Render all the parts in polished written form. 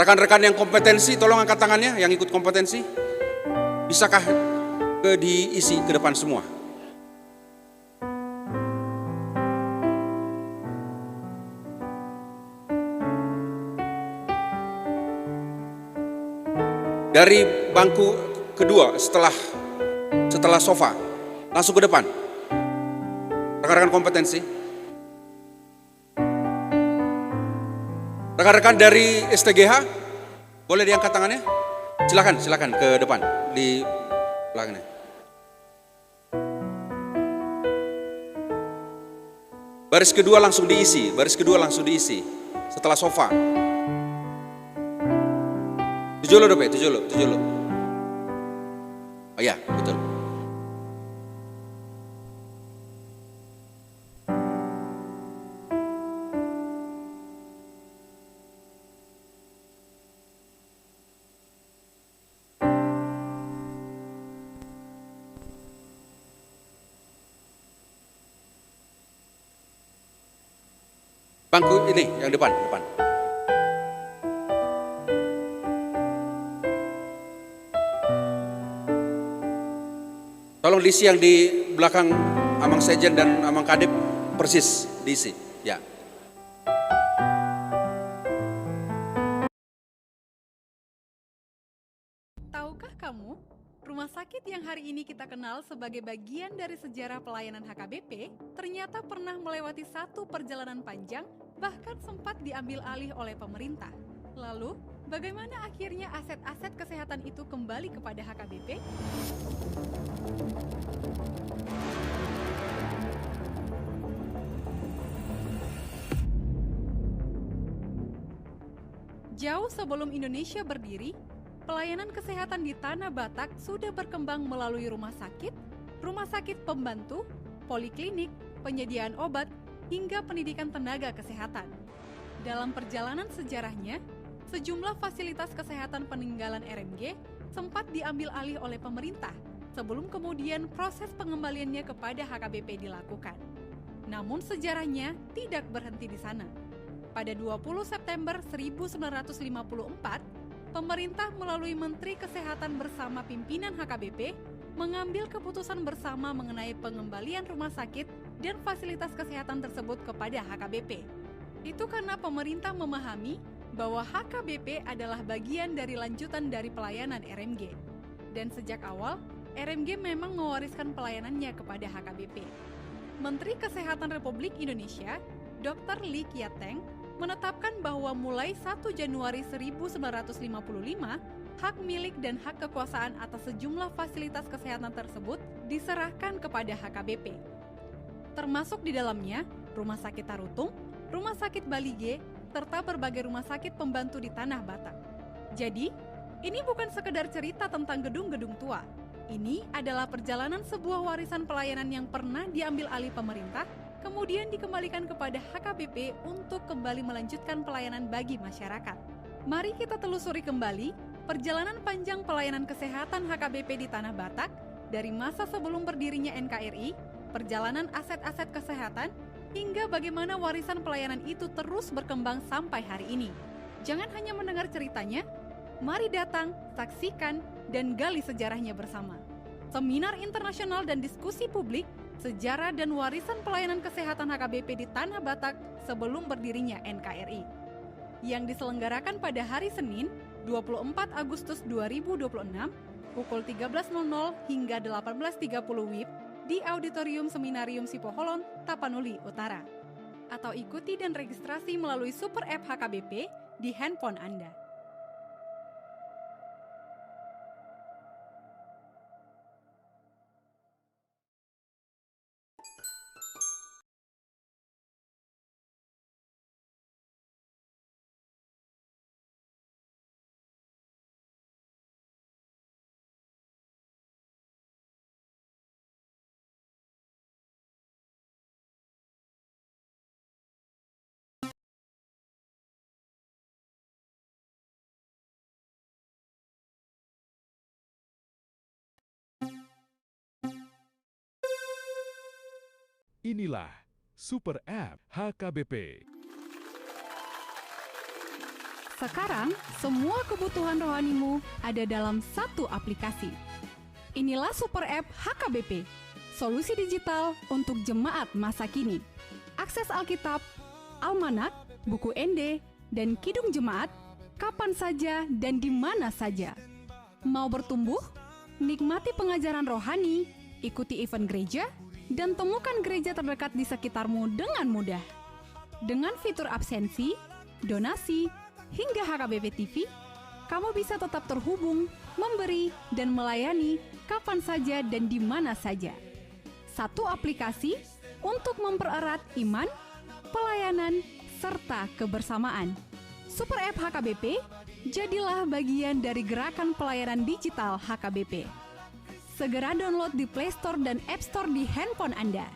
Rekan-rekan yang kompetensi, tolong angkat tangannya yang ikut kompetensi. Bisakah diisi ke depan semua? Dari bangku kedua setelah sofa, langsung ke depan. Rekan-rekan kompetensi. Rekan-rekan dari STGH, boleh diangkat tangannya? Silakan ke depan di belakangnya. Baris kedua langsung diisi, setelah sofa. 7 lo dong, 7 lo. Oh iya, betul. Bangku ini yang depan. Tolong diisi yang di belakang Amang Sejen dan Amang Kadip persis diisi. Ya. Tahukah kamu, rumah sakit yang hari ini kita kenal sebagai bagian dari sejarah pelayanan HKBP ternyata pernah melewati satu perjalanan panjang, bahkan sempat diambil alih oleh pemerintah. Lalu, bagaimana akhirnya aset-aset kesehatan itu kembali kepada HKBP? Jauh sebelum Indonesia berdiri, pelayanan kesehatan di Tanah Batak sudah berkembang melalui rumah sakit pembantu, poliklinik, penyediaan obat, hingga pendidikan tenaga kesehatan. Dalam perjalanan sejarahnya, sejumlah fasilitas kesehatan peninggalan RMG sempat diambil alih oleh pemerintah sebelum kemudian proses pengembaliannya kepada HKBP dilakukan. Namun sejarahnya tidak berhenti di sana. Pada 20 September 1954, pemerintah melalui Menteri Kesehatan bersama pimpinan HKBP mengambil keputusan bersama mengenai pengembalian rumah sakit dan fasilitas kesehatan tersebut kepada HKBP. Itu karena pemerintah memahami bahwa HKBP adalah bagian dari lanjutan dari pelayanan RMG. Dan sejak awal, RMG memang mewariskan pelayanannya kepada HKBP. Menteri Kesehatan Republik Indonesia, Dr. Lee Kiat-Teng, menetapkan bahwa mulai 1 Januari 1955, hak milik dan hak kekuasaan atas sejumlah fasilitas kesehatan tersebut diserahkan kepada HKBP. Termasuk di dalamnya Rumah Sakit Tarutung, Rumah Sakit Balige, serta berbagai rumah sakit pembantu di Tanah Batak. Jadi, ini bukan sekedar cerita tentang gedung-gedung tua. Ini adalah perjalanan sebuah warisan pelayanan yang pernah diambil alih pemerintah, kemudian dikembalikan kepada HKBP untuk kembali melanjutkan pelayanan bagi masyarakat. Mari kita telusuri kembali perjalanan panjang pelayanan kesehatan HKBP di Tanah Batak dari masa sebelum berdirinya NKRI, perjalanan aset-aset kesehatan, hingga bagaimana warisan pelayanan itu terus berkembang sampai hari ini. Jangan hanya mendengar ceritanya, mari datang, saksikan, dan gali sejarahnya bersama. Seminar internasional dan diskusi publik Sejarah dan Warisan Pelayanan Kesehatan HKBP di Tanah Batak sebelum berdirinya NKRI, yang diselenggarakan pada hari Senin, 24 Agustus 2026, pukul 13.00 hingga 18.30 WIB di Auditorium Seminarium Sipoholon, Tapanuli Utara. Atau ikuti dan registrasi melalui Super App HKBP di handphone Anda. Inilah Super App HKBP. Sekarang, semua kebutuhan rohanimu ada dalam satu aplikasi. Inilah Super App HKBP, solusi digital untuk jemaat masa kini. Akses Alkitab, Almanak, buku ND, dan Kidung Jemaat, kapan saja dan di mana saja. Mau bertumbuh? Nikmati pengajaran rohani, ikuti event gereja, dan temukan gereja terdekat di sekitarmu dengan mudah. Dengan fitur absensi, donasi, hingga HKBP TV, kamu bisa tetap terhubung, memberi, dan melayani kapan saja dan di mana saja. Satu aplikasi untuk mempererat iman, pelayanan, serta kebersamaan. Super App HKBP, jadilah bagian dari gerakan pelayanan digital HKBP. Segera download di Play Store dan App Store di handphone Anda.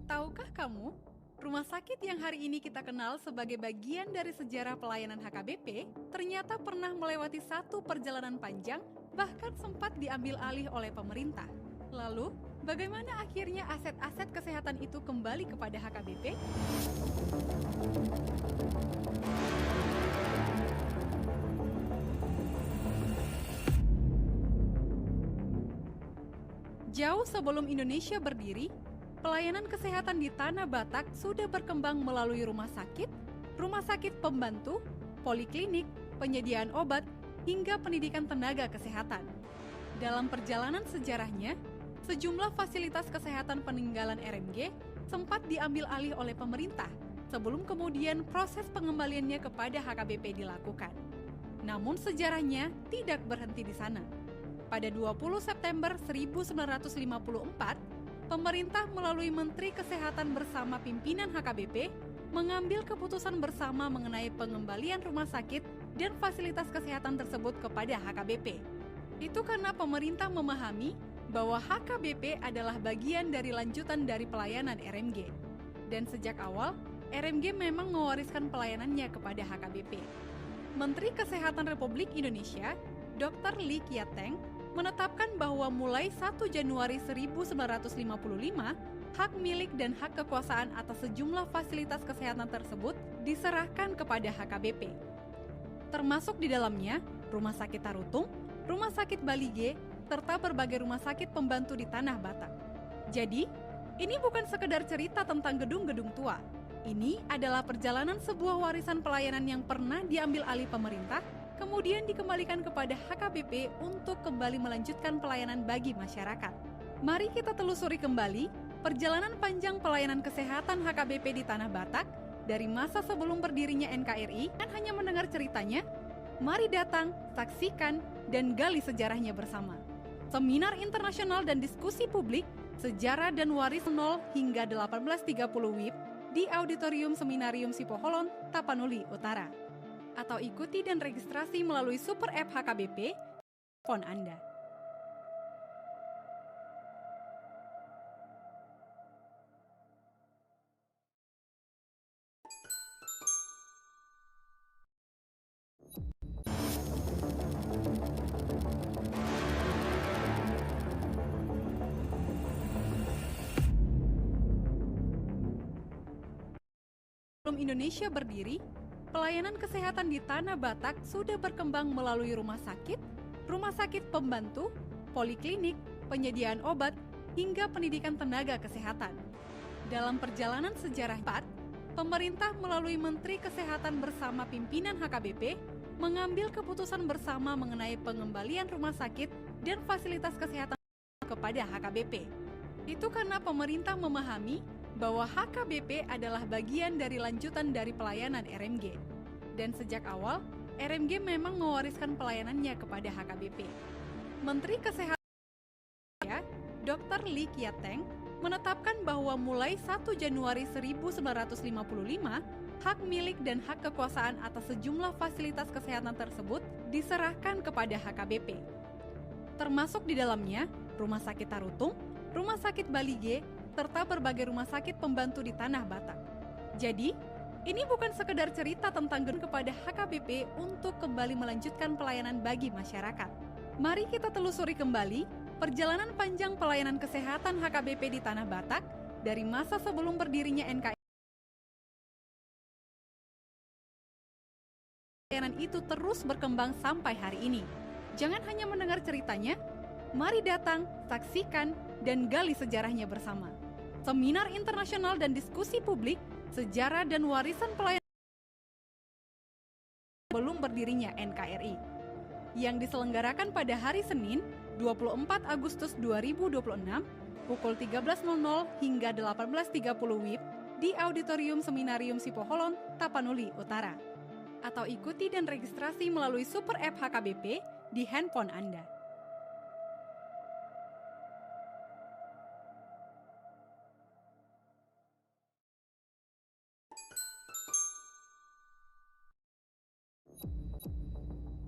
Tahukah kamu, rumah sakit yang hari ini kita kenal sebagai bagian dari sejarah pelayanan HKBP ternyata pernah melewati satu perjalanan panjang, bahkan sempat diambil alih oleh pemerintah. Lalu, bagaimana akhirnya aset-aset kesehatan itu kembali kepada HKBP? Jauh sebelum Indonesia berdiri, pelayanan kesehatan di Tanah Batak sudah berkembang melalui rumah sakit pembantu, poliklinik, penyediaan obat, hingga pendidikan tenaga kesehatan. Dalam perjalanan sejarahnya, sejumlah fasilitas kesehatan peninggalan RMG sempat diambil alih oleh pemerintah sebelum kemudian proses pengembaliannya kepada HKBP dilakukan. Namun sejarahnya tidak berhenti di sana. Pada 20 September 1954, pemerintah melalui Menteri Kesehatan bersama pimpinan HKBP mengambil keputusan bersama mengenai pengembalian rumah sakit dan fasilitas kesehatan tersebut kepada HKBP. Itu karena pemerintah memahami bahwa HKBP adalah bagian dari lanjutan dari pelayanan RMG. Dan sejak awal, RMG memang mewariskan pelayanannya kepada HKBP. Menteri Kesehatan Republik Indonesia, Dr. Lee Kiat-Teng, menetapkan bahwa mulai 1 Januari 1955, hak milik dan hak kekuasaan atas sejumlah fasilitas kesehatan tersebut diserahkan kepada HKBP. Termasuk di dalamnya Rumah Sakit Tarutung, Rumah Sakit Balige, serta berbagai rumah sakit pembantu di Tanah Batak. Jadi, ini bukan sekedar cerita tentang gedung-gedung tua. Ini adalah perjalanan sebuah warisan pelayanan yang pernah diambil alih pemerintah, kemudian dikembalikan kepada HKBP untuk kembali melanjutkan pelayanan bagi masyarakat. Mari kita telusuri kembali perjalanan panjang pelayanan kesehatan HKBP di Tanah Batak dari masa sebelum berdirinya NKRI. Dan hanya mendengar ceritanya, mari datang, saksikan, dan gali sejarahnya bersama. Seminar internasional dan diskusi publik, sejarah dan waris 0 hingga 1830 WIB di Auditorium Seminarium Sipoholon, Tapanuli Utara. Atau ikuti dan registrasi melalui Super App HKBP phone Anda. Sebelum Indonesia berdiri, pelayanan kesehatan di Tanah Batak sudah berkembang melalui rumah sakit pembantu, poliklinik, penyediaan obat, hingga pendidikan tenaga kesehatan. Dalam perjalanan sejarah 4, pemerintah melalui Menteri Kesehatan bersama pimpinan HKBP mengambil keputusan bersama mengenai pengembalian rumah sakit dan fasilitas kesehatan kepada HKBP. Itu karena pemerintah memahami bahwa HKBP adalah bagian dari lanjutan dari pelayanan RMG. Dan sejak awal, RMG memang mewariskan pelayanannya kepada HKBP. Menteri Kesehatan Dr. Lee Kiat-Teng menetapkan bahwa mulai 1 Januari 1955, hak milik dan hak kekuasaan atas sejumlah fasilitas kesehatan tersebut diserahkan kepada HKBP. termasuk di dalamnya Rumah Sakit Tarutung, Rumah Sakit Balige, serta berbagai rumah sakit pembantu di Tanah Batak. Jadi, ini bukan sekedar cerita tentang gedung kepada HKBP untuk kembali melanjutkan pelayanan bagi masyarakat. Mari kita telusuri kembali perjalanan panjang pelayanan kesehatan HKBP di Tanah Batak dari masa sebelum berdirinya NKRI. Pelayanan itu terus berkembang sampai hari ini. Jangan hanya mendengar ceritanya, mari datang, saksikan, dan gali sejarahnya bersama. Seminar internasional dan diskusi publik, sejarah dan warisan pelayanan sebelum berdirinya NKRI, yang diselenggarakan pada hari Senin, 24 Agustus 2026, pukul 13.00 hingga 18.30 WIB di Auditorium Seminarium Sipoholon, Tapanuli Utara. Atau ikuti dan registrasi melalui Super App HKBP di handphone Anda.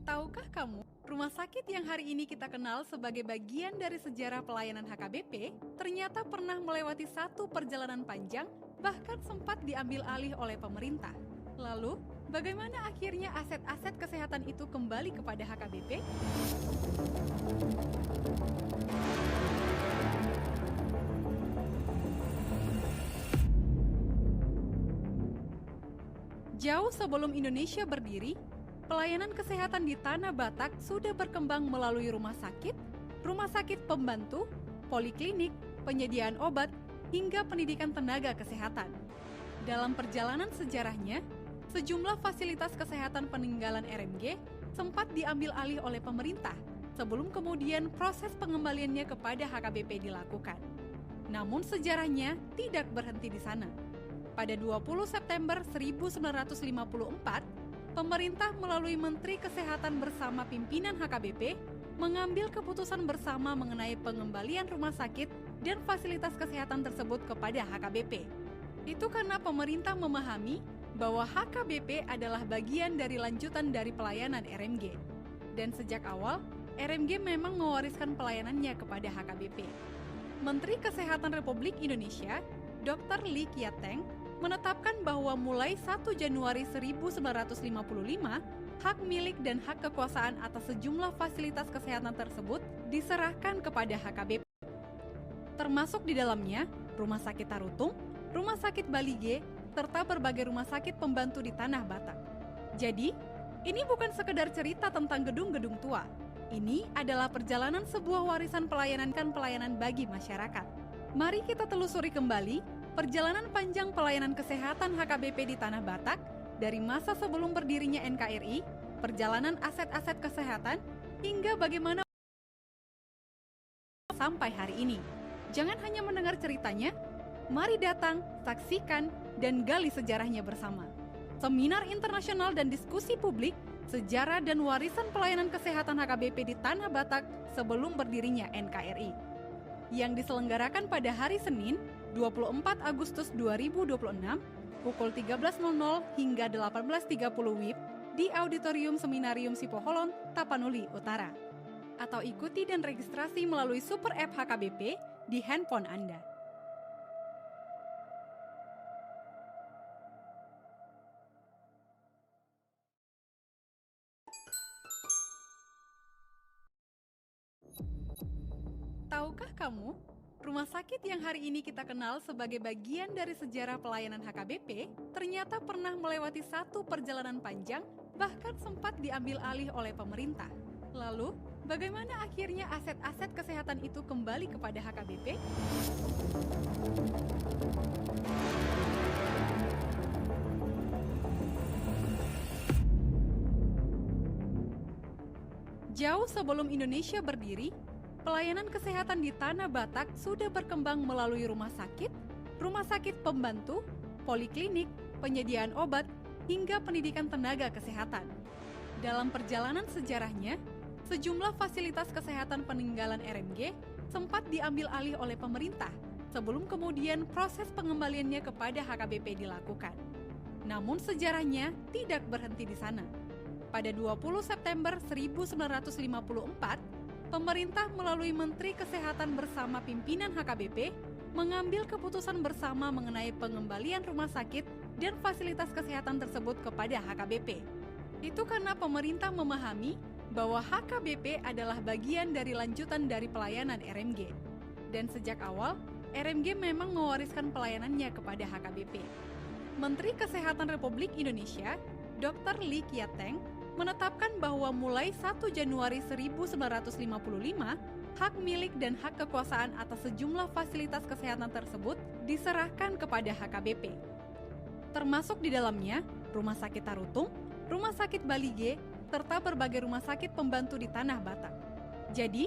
Tahukah kamu, rumah sakit yang hari ini kita kenal sebagai bagian dari sejarah pelayanan HKBP ternyata pernah melewati satu perjalanan panjang, bahkan sempat diambil alih oleh pemerintah. Lalu, bagaimana akhirnya aset-aset kesehatan itu kembali kepada HKBP? Jauh sebelum Indonesia berdiri, pelayanan kesehatan di Tanah Batak sudah berkembang melalui rumah sakit pembantu, poliklinik, penyediaan obat, hingga pendidikan tenaga kesehatan. Dalam perjalanan sejarahnya, sejumlah fasilitas kesehatan peninggalan RMG sempat diambil alih oleh pemerintah sebelum kemudian proses pengembaliannya kepada HKBP dilakukan. Namun sejarahnya tidak berhenti di sana. Pada 20 September 1954, pemerintah melalui Menteri Kesehatan bersama pimpinan HKBP mengambil keputusan bersama mengenai pengembalian rumah sakit dan fasilitas kesehatan tersebut kepada HKBP. Itu karena pemerintah memahami bahwa HKBP adalah bagian dari lanjutan dari pelayanan RMG. Dan sejak awal, RMG memang mewariskan pelayanannya kepada HKBP. Menteri Kesehatan Republik Indonesia, Dr. Lee Kiat-Teng, menetapkan bahwa mulai 1 Januari 1955, hak milik dan hak kekuasaan atas sejumlah fasilitas kesehatan tersebut diserahkan kepada HKBP. Termasuk di dalamnya Rumah Sakit Tarutung, Rumah Sakit Balige, serta berbagai rumah sakit pembantu di Tanah Batak. Jadi, ini bukan sekedar cerita tentang gedung-gedung tua. Ini adalah perjalanan sebuah warisan pelayanan bagi masyarakat. Mari kita telusuri kembali perjalanan panjang pelayanan kesehatan HKBP di Tanah Batak dari masa sebelum berdirinya NKRI, perjalanan aset-aset kesehatan, hingga bagaimana sampai hari ini. Jangan hanya mendengar ceritanya, mari datang, saksikan, dan gali sejarahnya bersama. Seminar internasional dan diskusi publik, sejarah dan warisan pelayanan kesehatan HKBP di Tanah Batak sebelum berdirinya NKRI, yang diselenggarakan pada hari Senin, 24 Agustus 2026, pukul 13.00 hingga 18.30 WIB di Auditorium Seminarium Sipoholon, Tapanuli Utara. Atau ikuti dan registrasi melalui Super App HKBP di handphone Anda. Tahukah kamu, rumah sakit yang hari ini kita kenal sebagai bagian dari sejarah pelayanan HKBP ternyata pernah melewati satu perjalanan panjang, bahkan sempat diambil alih oleh pemerintah. Lalu, bagaimana akhirnya aset-aset kesehatan itu kembali kepada HKBP? Jauh sebelum Indonesia berdiri, pelayanan kesehatan di Tanah Batak sudah berkembang melalui rumah sakit pembantu, poliklinik, penyediaan obat, hingga pendidikan tenaga kesehatan. Dalam perjalanan sejarahnya, sejumlah fasilitas kesehatan peninggalan RMG sempat diambil alih oleh pemerintah sebelum kemudian proses pengembaliannya kepada HKBP dilakukan. Namun sejarahnya tidak berhenti di sana. Pada 20 September 1954, pemerintah melalui Menteri Kesehatan bersama pimpinan HKBP mengambil keputusan bersama mengenai pengembalian rumah sakit dan fasilitas kesehatan tersebut kepada HKBP. Itu karena pemerintah memahami bahwa HKBP adalah bagian dari lanjutan dari pelayanan RMG. Dan sejak awal, RMG memang mewariskan pelayanannya kepada HKBP. Menteri Kesehatan Republik Indonesia, Dr. Lee Kiateng, menetapkan bahwa mulai 1 Januari 1955, hak milik dan hak kekuasaan atas sejumlah fasilitas kesehatan tersebut diserahkan kepada HKBP. Termasuk di dalamnya Rumah Sakit Tarutung, Rumah Sakit Balige, serta berbagai rumah sakit pembantu di Tanah Batak. Jadi,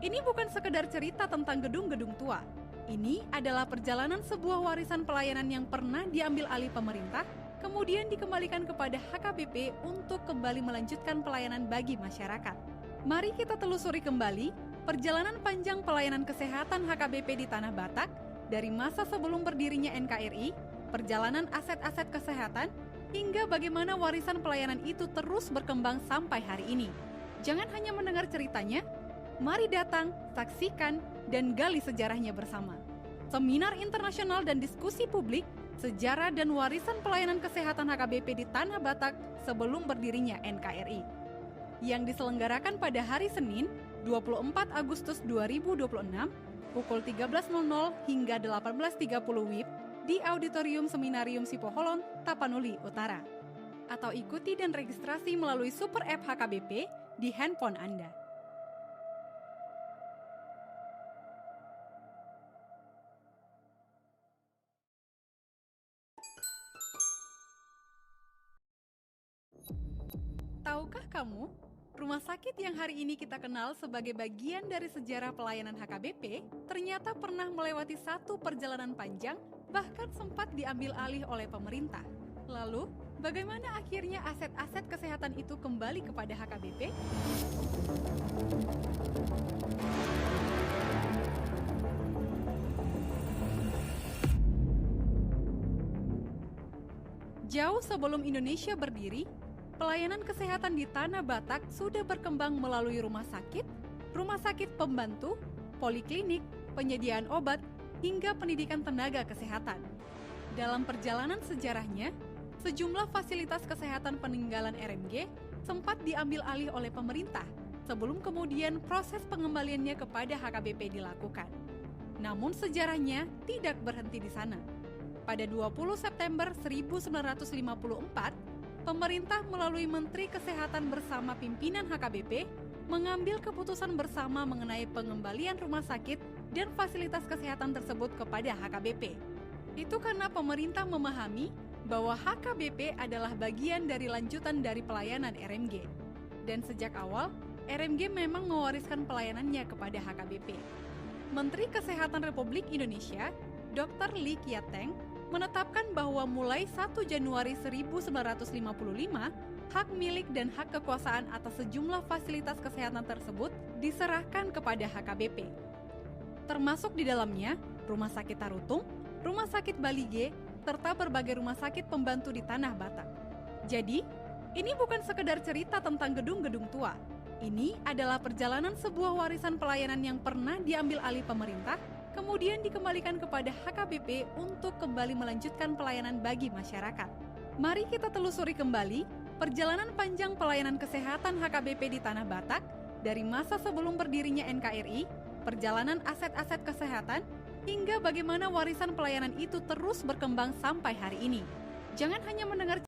ini bukan sekedar cerita tentang gedung-gedung tua. Ini adalah perjalanan sebuah warisan pelayanan yang pernah diambil alih pemerintah, kemudian dikembalikan kepada HKBP untuk kembali melanjutkan pelayanan bagi masyarakat. Mari kita telusuri kembali perjalanan panjang pelayanan kesehatan HKBP di Tanah Batak dari masa sebelum berdirinya NKRI, perjalanan aset-aset kesehatan, hingga bagaimana warisan pelayanan itu terus berkembang sampai hari ini. Jangan hanya mendengar ceritanya, mari datang, saksikan, dan gali sejarahnya bersama. Seminar internasional dan diskusi publik Sejarah dan Warisan Pelayanan Kesehatan HKBP di Tanah Batak sebelum berdirinya NKRI, yang diselenggarakan pada hari Senin, 24 Agustus 2026, pukul 13.00 hingga 18.30 WIB di Auditorium Seminarium Sipoholon, Tapanuli Utara. Atau ikuti dan registrasi melalui Super App HKBP di handphone Anda. Tahukah kamu, rumah sakit yang hari ini kita kenal sebagai bagian dari sejarah pelayanan HKBP ternyata pernah melewati satu perjalanan panjang, bahkan sempat diambil alih oleh pemerintah. Lalu, bagaimana akhirnya aset-aset kesehatan itu kembali kepada HKBP? Jauh sebelum Indonesia berdiri, pelayanan kesehatan di Tanah Batak sudah berkembang melalui rumah sakit pembantu, poliklinik, penyediaan obat, hingga pendidikan tenaga kesehatan. Dalam perjalanan sejarahnya, sejumlah fasilitas kesehatan peninggalan RMG sempat diambil alih oleh pemerintah sebelum kemudian proses pengembaliannya kepada HKBP dilakukan. Namun sejarahnya tidak berhenti di sana. Pada 20 September 1954, pemerintah melalui Menteri Kesehatan bersama pimpinan HKBP mengambil keputusan bersama mengenai pengembalian rumah sakit dan fasilitas kesehatan tersebut kepada HKBP. Itu karena pemerintah memahami bahwa HKBP adalah bagian dari lanjutan dari pelayanan RMG. Dan sejak awal, RMG memang mewariskan pelayanannya kepada HKBP. Menteri Kesehatan Republik Indonesia, Dr. Lee Kiateng, menetapkan bahwa mulai 1 Januari 1955, hak milik dan hak kekuasaan atas sejumlah fasilitas kesehatan tersebut diserahkan kepada HKBP. Termasuk di dalamnya Rumah Sakit Tarutung, Rumah Sakit Balige, serta berbagai rumah sakit pembantu di Tanah Batak. Jadi, ini bukan sekedar cerita tentang gedung-gedung tua. Ini adalah perjalanan sebuah warisan pelayanan yang pernah diambil alih pemerintah, kemudian dikembalikan kepada HKBP untuk kembali melanjutkan pelayanan bagi masyarakat. Mari kita telusuri kembali perjalanan panjang pelayanan kesehatan HKBP di Tanah Batak dari masa sebelum berdirinya NKRI, perjalanan aset-aset kesehatan, hingga bagaimana warisan pelayanan itu terus berkembang sampai hari ini. Jangan hanya mendengar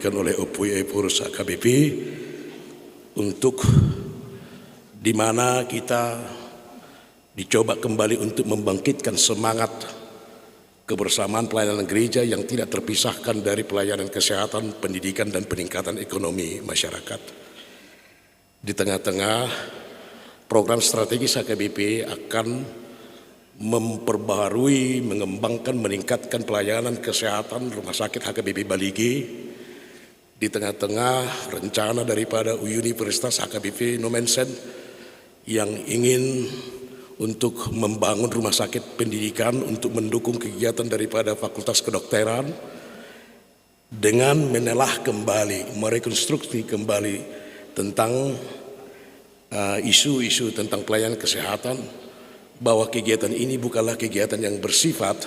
oleh Opui Epurus HKBP untuk di mana kita dicoba kembali untuk membangkitkan semangat kebersamaan pelayanan gereja yang tidak terpisahkan dari pelayanan kesehatan, pendidikan, dan peningkatan ekonomi masyarakat. Di tengah-tengah program strategis HKBP akan memperbaharui, mengembangkan, meningkatkan pelayanan kesehatan rumah sakit HKBP Baligi. Di tengah-tengah rencana daripada Universitas HKBP Nomensen yang ingin untuk membangun rumah sakit pendidikan untuk mendukung kegiatan daripada Fakultas Kedokteran dengan menelah kembali, merekonstruksi kembali tentang isu-isu tentang pelayanan kesehatan, bahwa kegiatan ini bukanlah kegiatan yang bersifat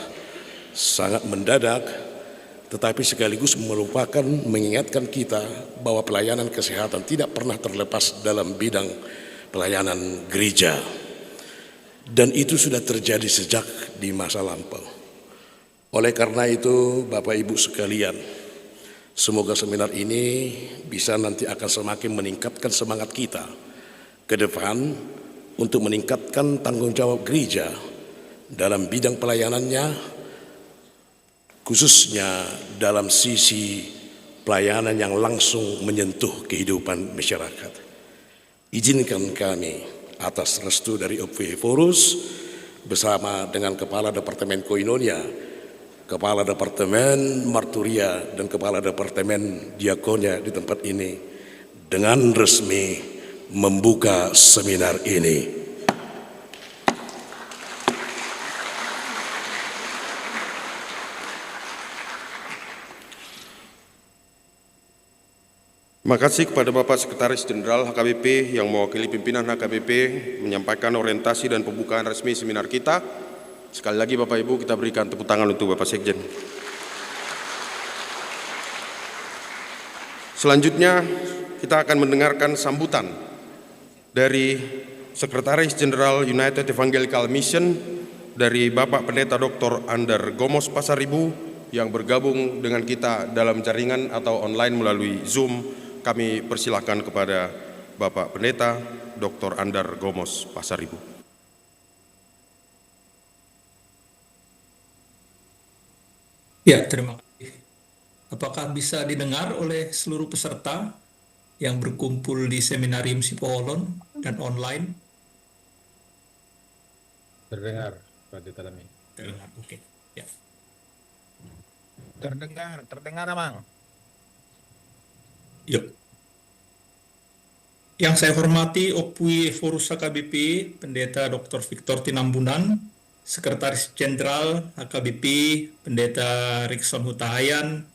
sangat mendadak, tetapi sekaligus merupakan mengingatkan kita bahwa pelayanan kesehatan tidak pernah terlepas dalam bidang pelayanan gereja. Dan itu sudah terjadi sejak di masa lampau. Oleh karena itu, Bapak Ibu sekalian, semoga seminar ini bisa nanti akan semakin meningkatkan semangat kita ke depan untuk meningkatkan tanggung jawab gereja dalam bidang pelayanannya, khususnya dalam sisi pelayanan yang langsung menyentuh kehidupan masyarakat. Izinkan kami atas restu dari OPW Forus bersama dengan Kepala Departemen Koinonia, Kepala Departemen Marturia, dan Kepala Departemen Diakonia di tempat ini dengan resmi membuka seminar ini. Terima kasih kepada Bapak Sekretaris Jenderal HKBP yang mewakili pimpinan HKBP menyampaikan orientasi dan pembukaan resmi seminar kita. Sekali lagi Bapak Ibu, kita berikan tepuk tangan untuk Bapak Sekjen. Selanjutnya kita akan mendengarkan sambutan dari Sekretaris Jenderal United Evangelical Mission dari Bapak Pendeta Dr. Andar Gomos Pasaribu yang bergabung dengan kita dalam jaringan atau online melalui Zoom. Kami persilahkan kepada Bapak Pendeta Dr. Andar Gomos Pasaribu. Ya, terima kasih. Apakah bisa didengar oleh seluruh peserta yang berkumpul di Seminarium Sipoholon dan online? Terdengar, Pak Ditalami. Terdengar, oke. Ya. Terdengar, Amang. Yuk. Yang saya hormati OPW Forus HKBP, Pendeta Dr. Victor Tinambunan, Sekretaris Jenderal HKBP, Pendeta Rikson Hutahayan,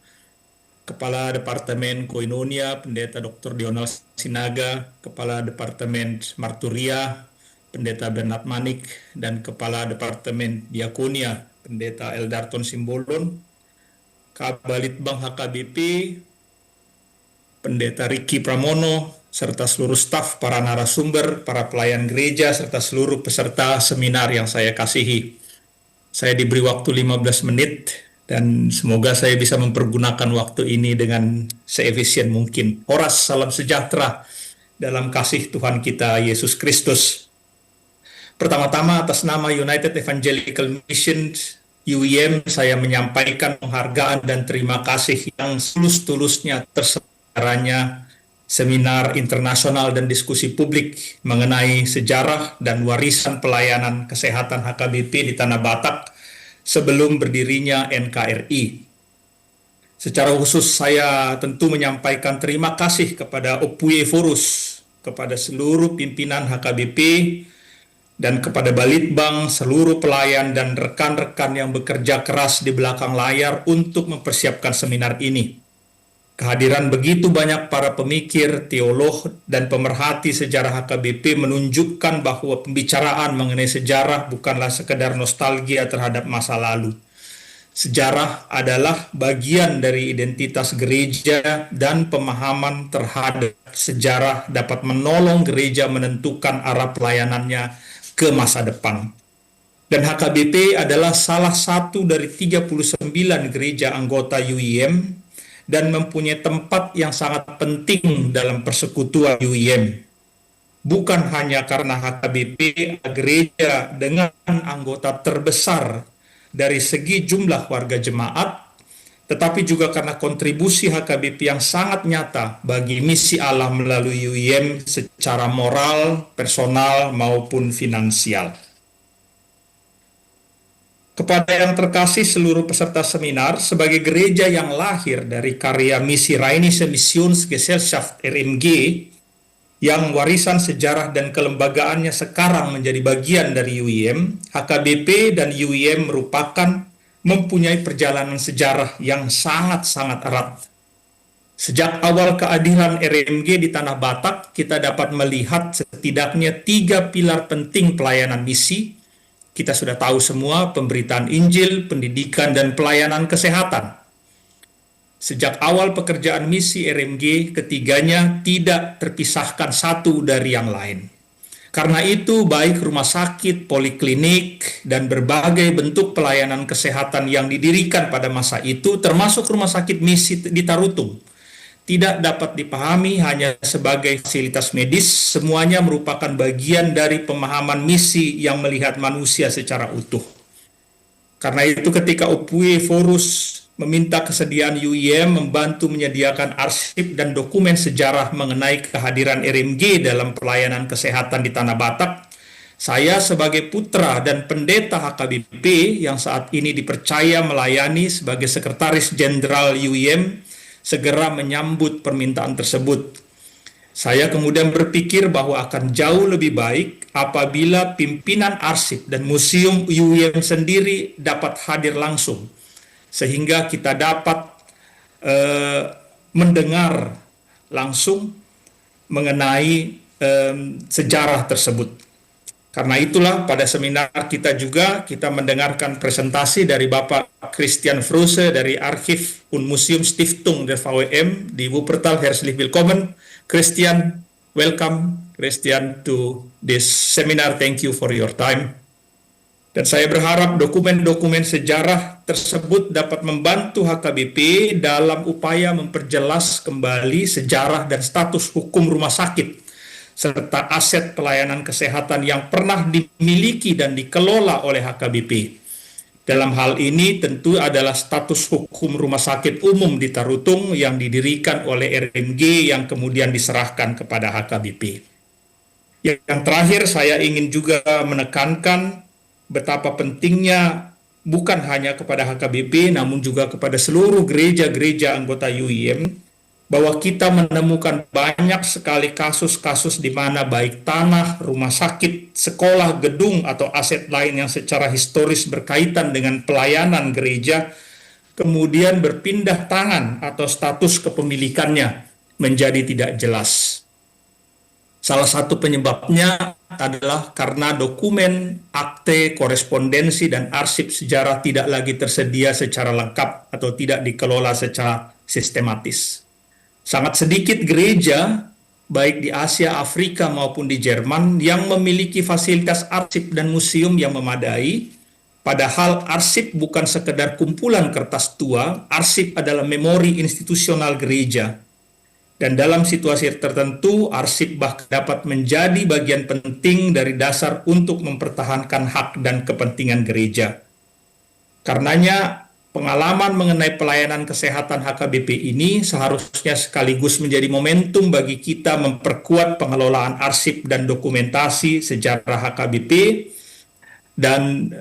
Kepala Departemen Koinonia, Pendeta Dr. Dional Sinaga, Kepala Departemen Marturia, Pendeta Bernard Manik, dan Kepala Departemen Diakonia, Pendeta Eldarton Simbolon, Kabalitbang HKBP, Pendeta Riki Pramono, serta seluruh staf, para narasumber, para pelayan gereja, serta seluruh peserta seminar yang saya kasihi. Saya diberi waktu 15 menit, dan semoga saya bisa mempergunakan waktu ini dengan seefisien mungkin. Horas, salam sejahtera dalam kasih Tuhan kita Yesus Kristus. Pertama-tama atas nama United Evangelical Mission UEM, saya menyampaikan penghargaan dan terima kasih yang tulus-tulusnya terselenggaranya seminar internasional dan diskusi publik mengenai sejarah dan warisan pelayanan kesehatan HKBP di Tanah Batak sebelum berdirinya NKRI. Secara khusus saya tentu menyampaikan terima kasih kepada OPW Forus, kepada seluruh pimpinan HKBP, dan kepada Balitbang, seluruh pelayan dan rekan-rekan yang bekerja keras di belakang layar untuk mempersiapkan seminar ini. Kehadiran begitu banyak para pemikir, teolog, dan pemerhati sejarah HKBP menunjukkan bahwa pembicaraan mengenai sejarah bukanlah sekedar nostalgia terhadap masa lalu. Sejarah adalah bagian dari identitas gereja, dan pemahaman terhadap sejarah dapat menolong gereja menentukan arah pelayanannya ke masa depan. Dan HKBP adalah salah satu dari 39 gereja anggota UEM dan mempunyai tempat yang sangat penting dalam persekutuan UIM. Bukan hanya karena HKBP gereja dengan anggota terbesar dari segi jumlah warga jemaat, tetapi juga karena kontribusi HKBP yang sangat nyata bagi misi Allah melalui UIM secara moral, personal, maupun finansial. Kepada yang terkasih seluruh peserta seminar, sebagai gereja yang lahir dari karya misi Rheinische Missionsgesellschaft RMG, yang warisan sejarah dan kelembagaannya sekarang menjadi bagian dari UIM, HKBP dan UIM mempunyai perjalanan sejarah yang sangat-sangat erat. Sejak awal keadilan RMG di Tanah Batak, kita dapat melihat setidaknya 3 pilar penting pelayanan misi. Kita sudah tahu semua, pemberitaan Injil, pendidikan, dan pelayanan kesehatan. Sejak awal pekerjaan misi RMG, ketiganya tidak terpisahkan satu dari yang lain. Karena itu, baik rumah sakit, poliklinik, dan berbagai bentuk pelayanan kesehatan yang didirikan pada masa itu, termasuk rumah sakit misi di Tarutung, tidak dapat dipahami hanya sebagai fasilitas medis, semuanya merupakan bagian dari pemahaman misi yang melihat manusia secara utuh. Karena itu ketika Opue Forus meminta kesediaan UIM membantu menyediakan arsip dan dokumen sejarah mengenai kehadiran RMG dalam pelayanan kesehatan di Tanah Batak, saya sebagai putra dan pendeta HKBP yang saat ini dipercaya melayani sebagai Sekretaris Jenderal UIM, segera menyambut permintaan tersebut. Saya kemudian berpikir bahwa akan jauh lebih baik apabila pimpinan arsip dan museum UIM sendiri dapat hadir langsung, sehingga kita dapat mendengar langsung mengenai sejarah tersebut. Karena itulah pada seminar kita mendengarkan presentasi dari Bapak Christian Frose dari Archiv und Museum Stiftung der VWM di Wuppertal. Herzlich willkommen. Christian, welcome Christian to this seminar. Thank you for your time. Dan saya berharap dokumen-dokumen sejarah tersebut dapat membantu HKBP dalam upaya memperjelas kembali sejarah dan status hukum rumah sakit, serta aset pelayanan kesehatan yang pernah dimiliki dan dikelola oleh HKBP. Dalam hal ini tentu adalah status hukum rumah sakit umum di Tarutung yang didirikan oleh RMG yang kemudian diserahkan kepada HKBP. Yang terakhir, saya ingin juga menekankan betapa pentingnya bukan hanya kepada HKBP namun juga kepada seluruh gereja-gereja anggota UIM, bahwa kita menemukan banyak sekali kasus-kasus di mana baik tanah, rumah sakit, sekolah, gedung, atau aset lain yang secara historis berkaitan dengan pelayanan gereja kemudian berpindah tangan atau status kepemilikannya menjadi tidak jelas. Salah satu penyebabnya adalah karena dokumen, akte, korespondensi, dan arsip sejarah tidak lagi tersedia secara lengkap atau tidak dikelola secara sistematis. Sangat sedikit gereja, baik di Asia, Afrika, maupun di Jerman, yang memiliki fasilitas arsip dan museum yang memadai. Padahal arsip bukan sekedar kumpulan kertas tua, arsip adalah memori institusional gereja. Dan dalam situasi tertentu, arsip bahkan dapat menjadi bagian penting dari dasar untuk mempertahankan hak dan kepentingan gereja. Karenanya, pengalaman mengenai pelayanan kesehatan HKBP ini seharusnya sekaligus menjadi momentum bagi kita memperkuat pengelolaan arsip dan dokumentasi sejarah HKBP. Dan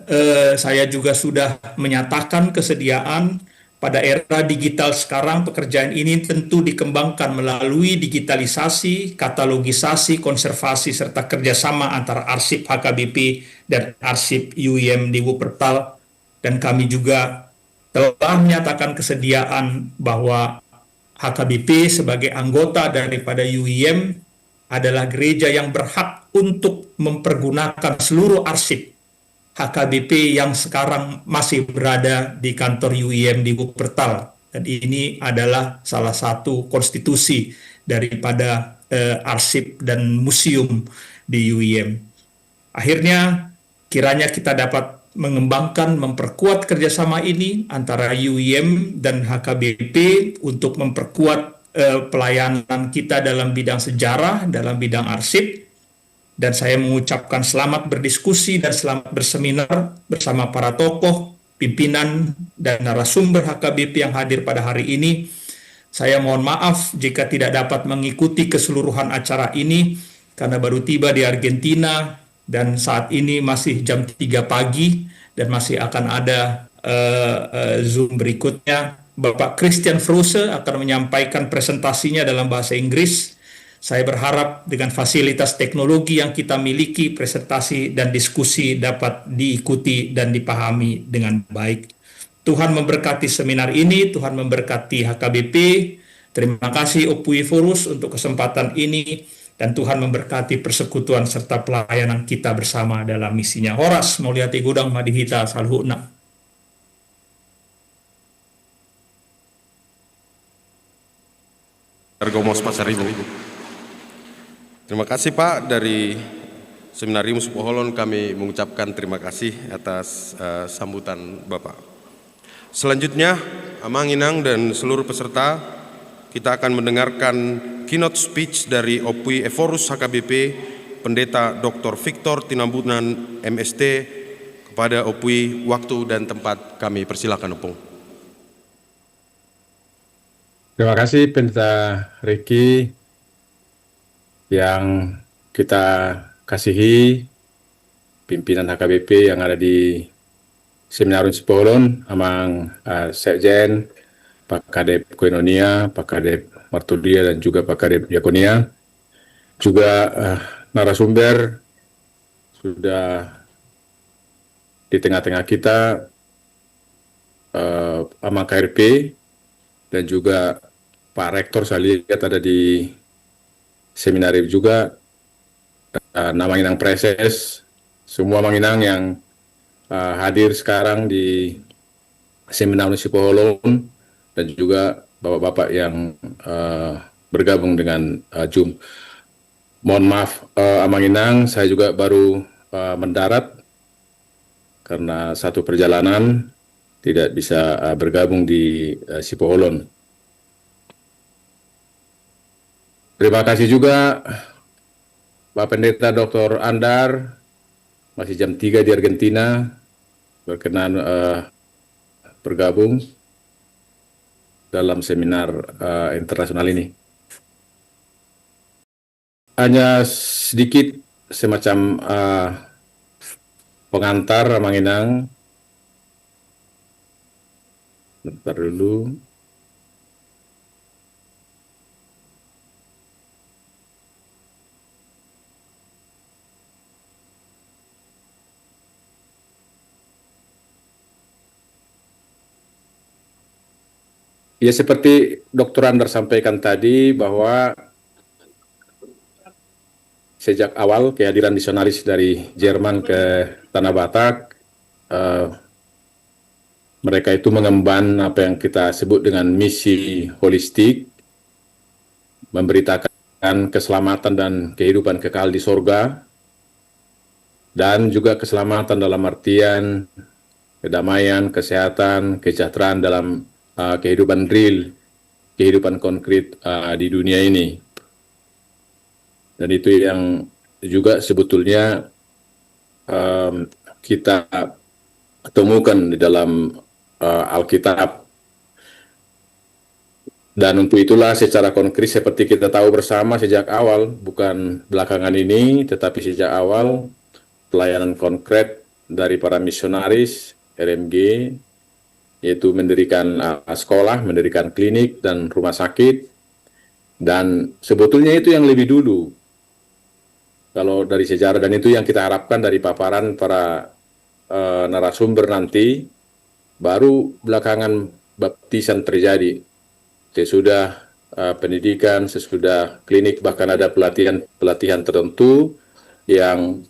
saya juga sudah menyatakan kesediaan pada era digital sekarang pekerjaan ini tentu dikembangkan melalui digitalisasi, katalogisasi, konservasi, serta kerjasama antara arsip HKBP dan arsip UIM di Wuppertal. Dan kami juga telah menyatakan kesediaan bahwa HKBP sebagai anggota daripada UIM adalah gereja yang berhak untuk mempergunakan seluruh arsip HKBP yang sekarang masih berada di kantor UIM di Wuppertal. Dan ini adalah salah satu konstitusi daripada arsip dan museum di UIM. Akhirnya, kiranya kita dapat mengembangkan, memperkuat kerjasama ini antara UIM dan HKBP untuk memperkuat pelayanan kita dalam bidang sejarah, dalam bidang arsip. Dan saya mengucapkan selamat berdiskusi dan selamat berseminar bersama para tokoh, pimpinan, dan narasumber HKBP yang hadir pada hari ini. Saya mohon maaf jika tidak dapat mengikuti keseluruhan acara ini karena baru tiba di Argentina dan saat ini masih jam 3 pagi dan masih akan ada Zoom berikutnya. Bapak Christian Frose akan menyampaikan presentasinya dalam bahasa Inggris. Saya berharap dengan fasilitas teknologi yang kita miliki, presentasi dan diskusi dapat diikuti dan dipahami dengan baik. Tuhan memberkati seminar ini, Tuhan memberkati HKBP. Terima kasih Opui Forus untuk kesempatan ini, dan Tuhan memberkati persekutuan serta pelayanan kita bersama dalam misinya. Horas Mauliati Gudang Madihita Salhuna. Gomos Pasaribu. Terima kasih Pak, dari Seminarium Supoholon kami mengucapkan terima kasih atas sambutan Bapak. Selanjutnya, Amang Inang dan seluruh peserta, kita akan mendengarkan keynote speech dari Opui Eforus HKBP, Pendeta Dr. Victor Tinambunan MST. Kepada Opui, waktu dan tempat kami persilakan, Opung. Terima kasih Pendeta Ricky yang kita kasihi, pimpinan HKBP yang ada di Seminarium Supoholon, Amang Sekjen, Pak Kadep Koinonia, Pak Kadep Martudia, dan juga Pak Kadep Diakonia. Juga narasumber sudah di tengah-tengah kita, Amang KRP, dan juga Pak Rektor saya lihat ada di Seminarium juga, Manginang Preses, semua Manginang yang hadir sekarang di Seminarium Supoholon, dan juga bapak-bapak yang bergabung dengan Zoom. Mohon maaf Manginang, saya juga baru mendarat karena satu perjalanan tidak bisa bergabung di Supoholon. Terima kasih juga Pak Pendeta Dr. Andar, masih jam 3 di Argentina, berkenan bergabung dalam seminar internasional ini. Hanya sedikit semacam pengantar Manginang. Bentar dulu. Ya, seperti Dr. Andar sampaikan tadi bahwa sejak awal kehadiran misionaris dari Jerman ke Tanah Batak, mereka itu mengemban apa yang kita sebut dengan misi holistik, memberitakan keselamatan dan kehidupan kekal di sorga, dan juga keselamatan dalam artian kedamaian, kesehatan, kesejahteraan dalam kehidupan real, kehidupan konkret di dunia ini. Dan itu yang juga sebetulnya kita temukan di dalam Alkitab. Dan untuk itulah secara konkret seperti kita tahu bersama sejak awal, bukan belakangan ini, tetapi sejak awal pelayanan konkret dari para misionaris RMG, yaitu mendirikan sekolah, mendirikan klinik dan rumah sakit. Dan sebetulnya itu yang lebih dulu kalau dari sejarah, dan itu yang kita harapkan dari paparan para narasumber nanti. Baru belakangan baptisan terjadi, sesudah pendidikan, sesudah klinik, bahkan ada pelatihan tertentu yang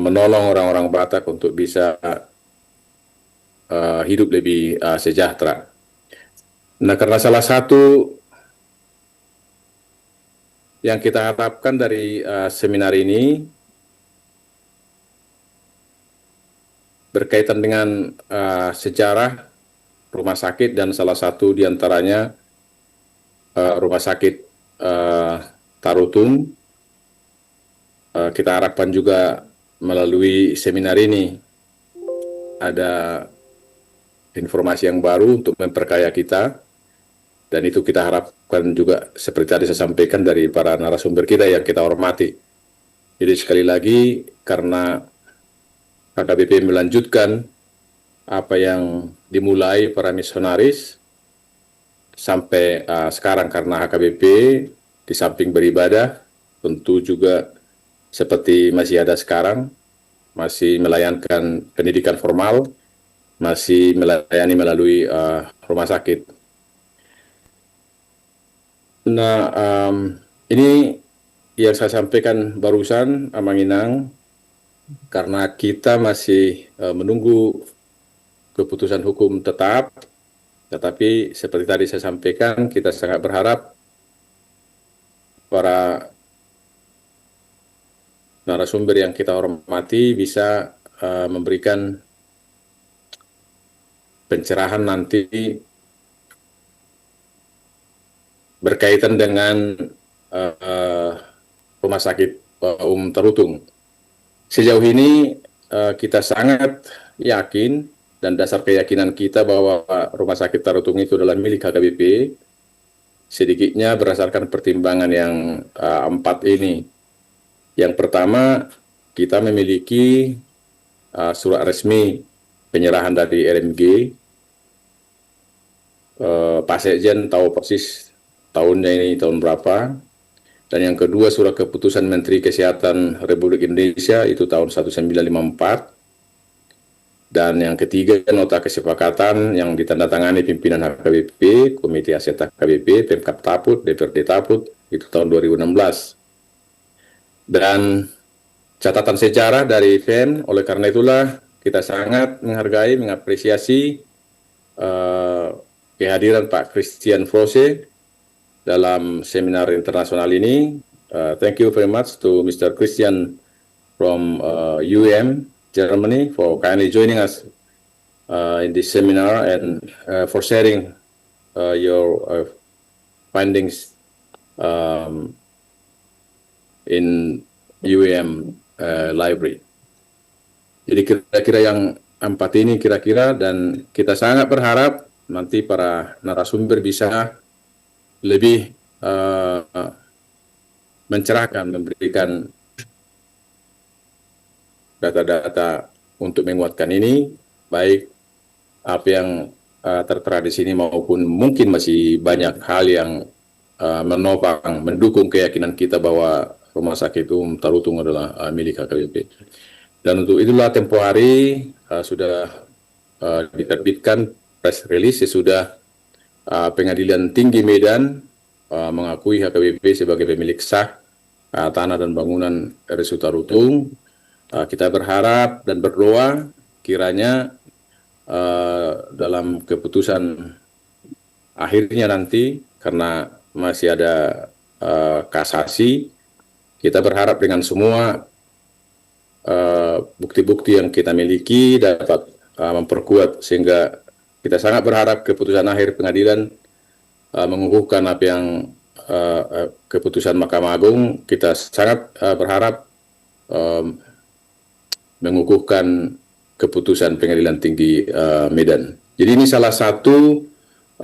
menolong orang-orang Batak untuk bisa hidup lebih sejahtera. Nah, karena salah satu yang kita harapkan dari seminar ini berkaitan dengan sejarah rumah sakit dan salah satu diantaranya rumah sakit Tarutung. Kita harapkan juga melalui seminar ini ada informasi yang baru untuk memperkaya kita, dan itu kita harapkan juga seperti tadi saya sampaikan dari para narasumber kita yang kita hormati. Jadi sekali lagi, karena HKBP melanjutkan apa yang dimulai para misionaris sampai sekarang, karena HKBP di samping beribadah tentu juga seperti masih ada sekarang, masih melayankan pendidikan formal, masih melayani melalui rumah sakit. Nah, ini yang saya sampaikan barusan, Amanginang, karena kita masih menunggu keputusan hukum tetap, tetapi seperti tadi saya sampaikan, kita sangat berharap para narasumber yang kita hormati bisa memberikan pencerahan nanti berkaitan dengan rumah sakit Tarutung. Sejauh ini kita sangat yakin dan dasar keyakinan kita bahwa rumah sakit Tarutung itu adalah milik HKBP, sedikitnya berdasarkan pertimbangan yang 4 ini. Yang pertama, kita memiliki surat resmi penyerahan dari RMG. Pak Sekjen tahu persis tahunnya ini tahun berapa. Dan yang kedua, surat keputusan Menteri Kesehatan Republik Indonesia itu tahun 1954. Dan yang ketiga, nota kesepakatan yang ditandatangani pimpinan HKBP, Komite Aset HKBP, Pemkab Taput, DPRD Taput, itu tahun 2016. Dan catatan sejarah dari FEM, oleh karena itulah kita sangat menghargai, mengapresiasi kehadiran Pak Christian Frose dalam seminar internasional ini. Thank you very much to Mr. Christian from UM, Germany, for kindly joining us in this seminar and for sharing your findings in UM library. Jadi kira-kira yang 4 ini kira-kira, dan kita sangat berharap nanti para narasumber bisa lebih mencerahkan, memberikan data-data untuk menguatkan ini, baik apa yang tertera di sini maupun mungkin masih banyak hal yang menopang, mendukung keyakinan kita bahwa Rumah Sakit Tarutung adalah milik HKBP. Dan untuk itulah tempo hari sudah diterbitkan press release sesudah Pengadilan Tinggi Medan mengakui HKBP sebagai pemilik sah tanah dan bangunan RSU Tarutung. Kita berharap dan berdoa kiranya dalam keputusan akhirnya nanti, karena masih ada kasasi, kita berharap dengan semua bukti-bukti yang kita miliki dapat memperkuat, sehingga kita sangat berharap keputusan akhir pengadilan mengukuhkan apa yang keputusan Mahkamah Agung. Kita sangat berharap mengukuhkan keputusan Pengadilan Tinggi Medan. Jadi ini salah satu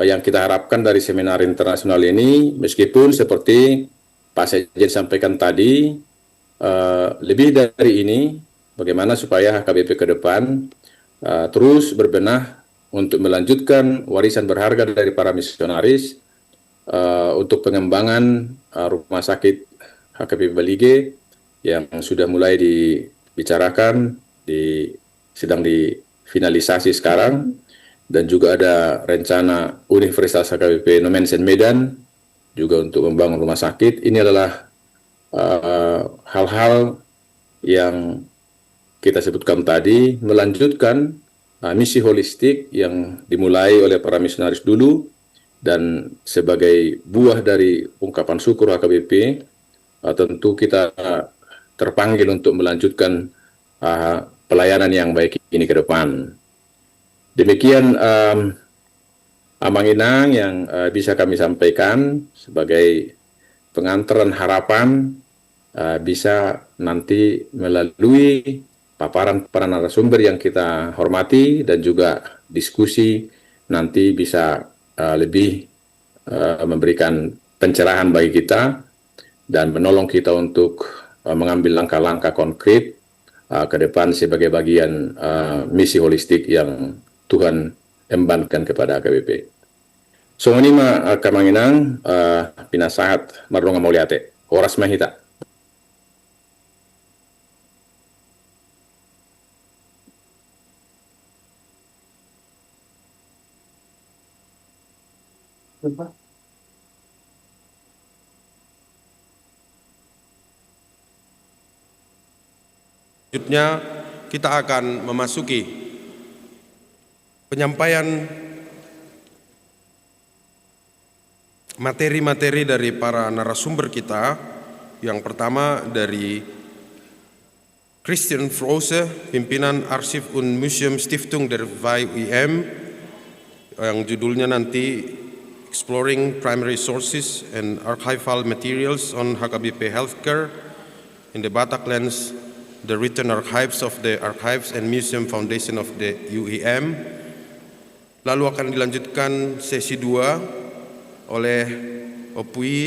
yang kita harapkan dari seminar internasional ini, meskipun seperti Pak Sekjen sampaikan tadi, lebih dari ini, bagaimana supaya HKBP ke depan terus berbenah untuk melanjutkan warisan berharga dari para misionaris untuk pengembangan rumah sakit HKBP Balige yang sudah mulai dibicarakan, sedang difinalisasi sekarang, dan juga ada rencana Universitas HKBP Nomensen Medan juga untuk membangun rumah sakit. Ini adalah hal-hal yang kita sebutkan tadi, melanjutkan misi holistik yang dimulai oleh para misionaris dulu, dan sebagai buah dari ungkapan syukur HKBP, tentu kita terpanggil untuk melanjutkan pelayanan yang baik ini ke depan. Demikian amang-inang yang bisa kami sampaikan sebagai pengantaran harapan bisa nanti melalui paparan para narasumber yang kita hormati dan juga diskusi nanti bisa lebih memberikan pencerahan bagi kita dan menolong kita untuk mengambil langkah-langkah konkret ke depan sebagai bagian misi holistik yang Tuhan embankan kepada AKBP. So ini kamanginang pinasahat marunga mauliate. Horas mahita. Selanjutnya kita akan memasuki penyampaian materi-materi dari para narasumber kita. Yang pertama dari Christian Frose, pimpinan Arschiv und Museum Stiftung der VUIM, yang judulnya nanti Exploring Primary Sources and Archival Materials on HKBP Healthcare in the Bataklands, the Written Archives of the Archives and Museum Foundation of the UIM. Lalu akan dilanjutkan sesi 2 oleh OPUI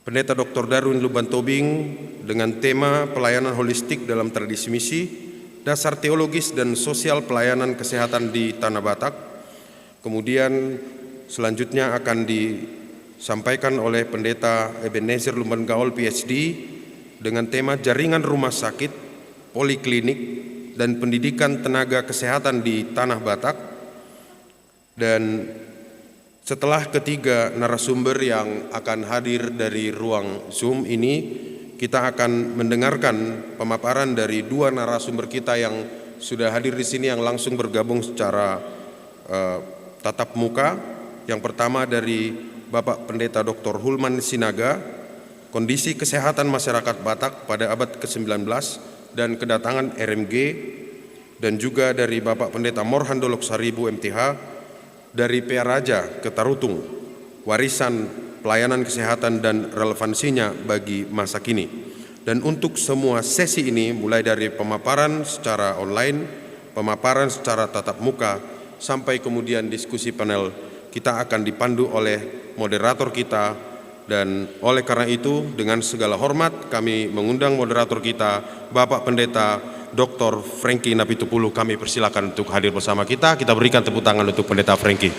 Pendeta Dr. Darwin Lubantobing dengan tema pelayanan holistik dalam tradisi misi, dasar teologis dan sosial pelayanan kesehatan di Tanah Batak. Kemudian selanjutnya akan disampaikan oleh Pendeta Ebenezer Lumban Gaul PhD dengan tema jaringan rumah sakit, poliklinik, dan pendidikan tenaga kesehatan di Tanah Batak. Dan setelah ketiga narasumber yang akan hadir dari ruang Zoom ini, kita akan mendengarkan pemaparan dari 2 narasumber kita yang sudah hadir di sini yang langsung bergabung secara tatap muka. Yang pertama dari Bapak Pendeta Dr. Hulman Sinaga, kondisi kesehatan masyarakat Batak pada abad ke-19 dan kedatangan RMG, dan juga dari Bapak Pendeta Morhan Dolok Saribu MTH dari PA Raja ke Tarutung, warisan pelayanan kesehatan dan relevansinya bagi masa kini. Dan untuk semua sesi ini, mulai dari pemaparan secara online, pemaparan secara tatap muka, sampai kemudian diskusi panel, kita akan dipandu oleh moderator kita. Dan oleh karena itu, dengan segala hormat kami mengundang moderator kita, Bapak Pendeta Dr. Frankie Napitupulu. Kami persilakan untuk hadir bersama kita. Kita berikan tepuk tangan untuk Pendeta Frankie.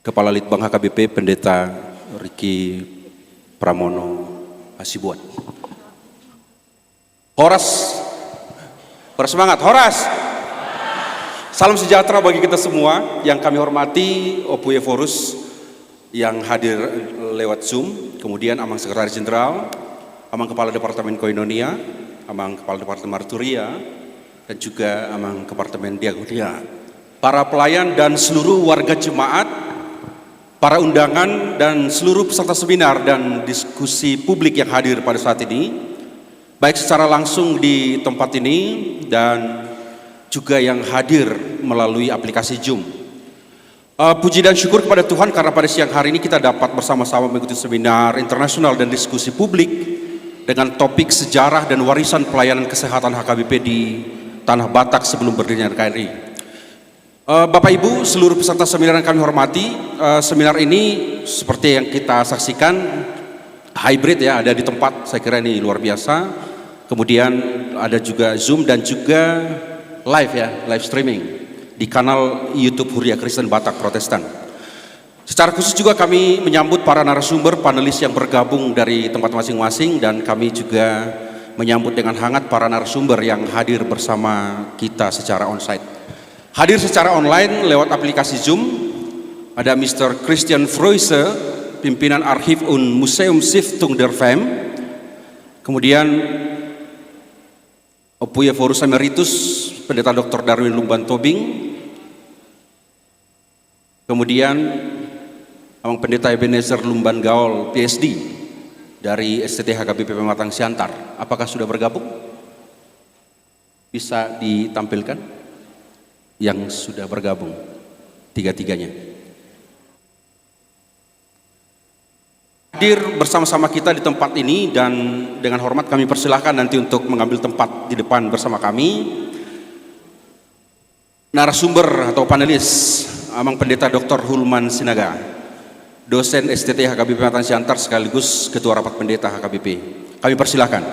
Kepala Litbang HKBP Pendeta Riki Pramono Hasibuan. Horas, bersemangat, Horas. Salam sejahtera bagi kita semua yang kami hormati, OPUI Forus yang hadir lewat Zoom, kemudian Amang Sekretaris Jenderal, Amang Kepala Departemen Koinonia, Amang Kepala Departemen Marturia, dan juga Amang Departemen Diakonia, para pelayan dan seluruh warga jemaat, para undangan dan seluruh peserta seminar dan diskusi publik yang hadir pada saat ini, baik secara langsung di tempat ini dan juga yang hadir melalui aplikasi Zoom. Puji dan syukur kepada Tuhan karena pada siang hari ini kita dapat bersama-sama mengikuti seminar internasional dan diskusi publik dengan topik sejarah dan warisan pelayanan kesehatan HKBP di Tanah Batak sebelum berdirinya RKRI. Bapak Ibu, seluruh peserta seminar yang kami hormati, seminar ini seperti yang kita saksikan hybrid ya, ada di tempat, saya kira ini luar biasa. Kemudian ada juga Zoom dan juga live ya, live streaming di kanal YouTube Huria Kristen Batak Protestan. Secara khusus juga kami menyambut para narasumber panelis yang bergabung dari tempat masing-masing, dan kami juga menyambut dengan hangat para narasumber yang hadir bersama kita secara onsite. Hadir secara online lewat aplikasi Zoom, ada Mr. Christian Froese, pimpinan Archiv und Museumstiftung der FEM, kemudian Opuye Forus Emeritus, Pendeta Dr. Darwin Lumban Tobing, kemudian Amang Pendeta Ebenezer Lumban Gaol, PhD, dari STT HKBP Pematang Siantar. Apakah sudah bergabung? Bisa ditampilkan yang sudah bergabung, tiga-tiganya. Hadir bersama-sama kita di tempat ini, dan dengan hormat kami persilahkan nanti untuk mengambil tempat di depan bersama kami. Narasumber atau panelis, Amang Pendeta Dr. Hulman Sinaga, dosen STT HKBP Pematang Siantar sekaligus Ketua Rapat Pendeta HKBP. Kami persilahkan.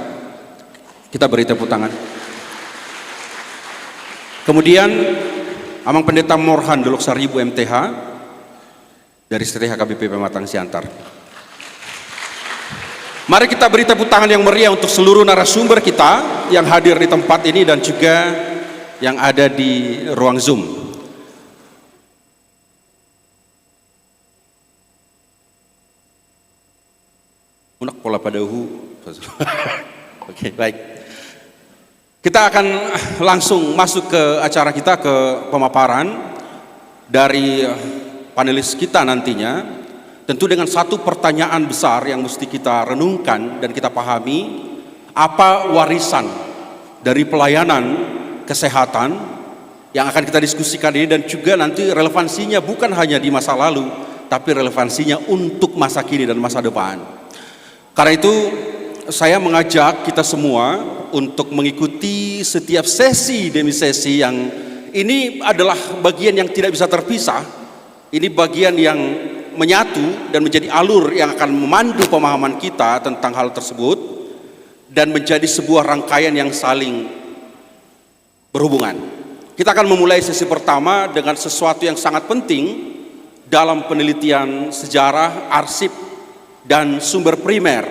Kita beri tepuk tangan. Kemudian Amang Pendeta Morhan Dolok Saribu MTH dari STT HKBP Pematang Siantar. Mari kita beri tepuk tangan yang meriah untuk seluruh narasumber kita yang hadir di tempat ini dan juga yang ada di ruang Zoom. Unak pola padahu. Oke, baik. Kita akan langsung masuk ke acara kita, ke pemaparan dari panelis kita nantinya. Tentu dengan satu pertanyaan besar yang mesti kita renungkan dan kita pahami, apa warisan dari pelayanan kesehatan yang akan kita diskusikan ini, dan juga nanti relevansinya bukan hanya di masa lalu, tapi relevansinya untuk masa kini dan masa depan. Karena itu saya mengajak kita semua untuk mengikuti setiap sesi demi sesi yang ini adalah bagian yang tidak bisa terpisah. Ini bagian yang menyatu dan menjadi alur yang akan memandu pemahaman kita tentang hal tersebut dan menjadi sebuah rangkaian yang saling berhubungan. Kita akan memulai sesi pertama dengan sesuatu yang sangat penting dalam penelitian sejarah, arsip, dan sumber primer.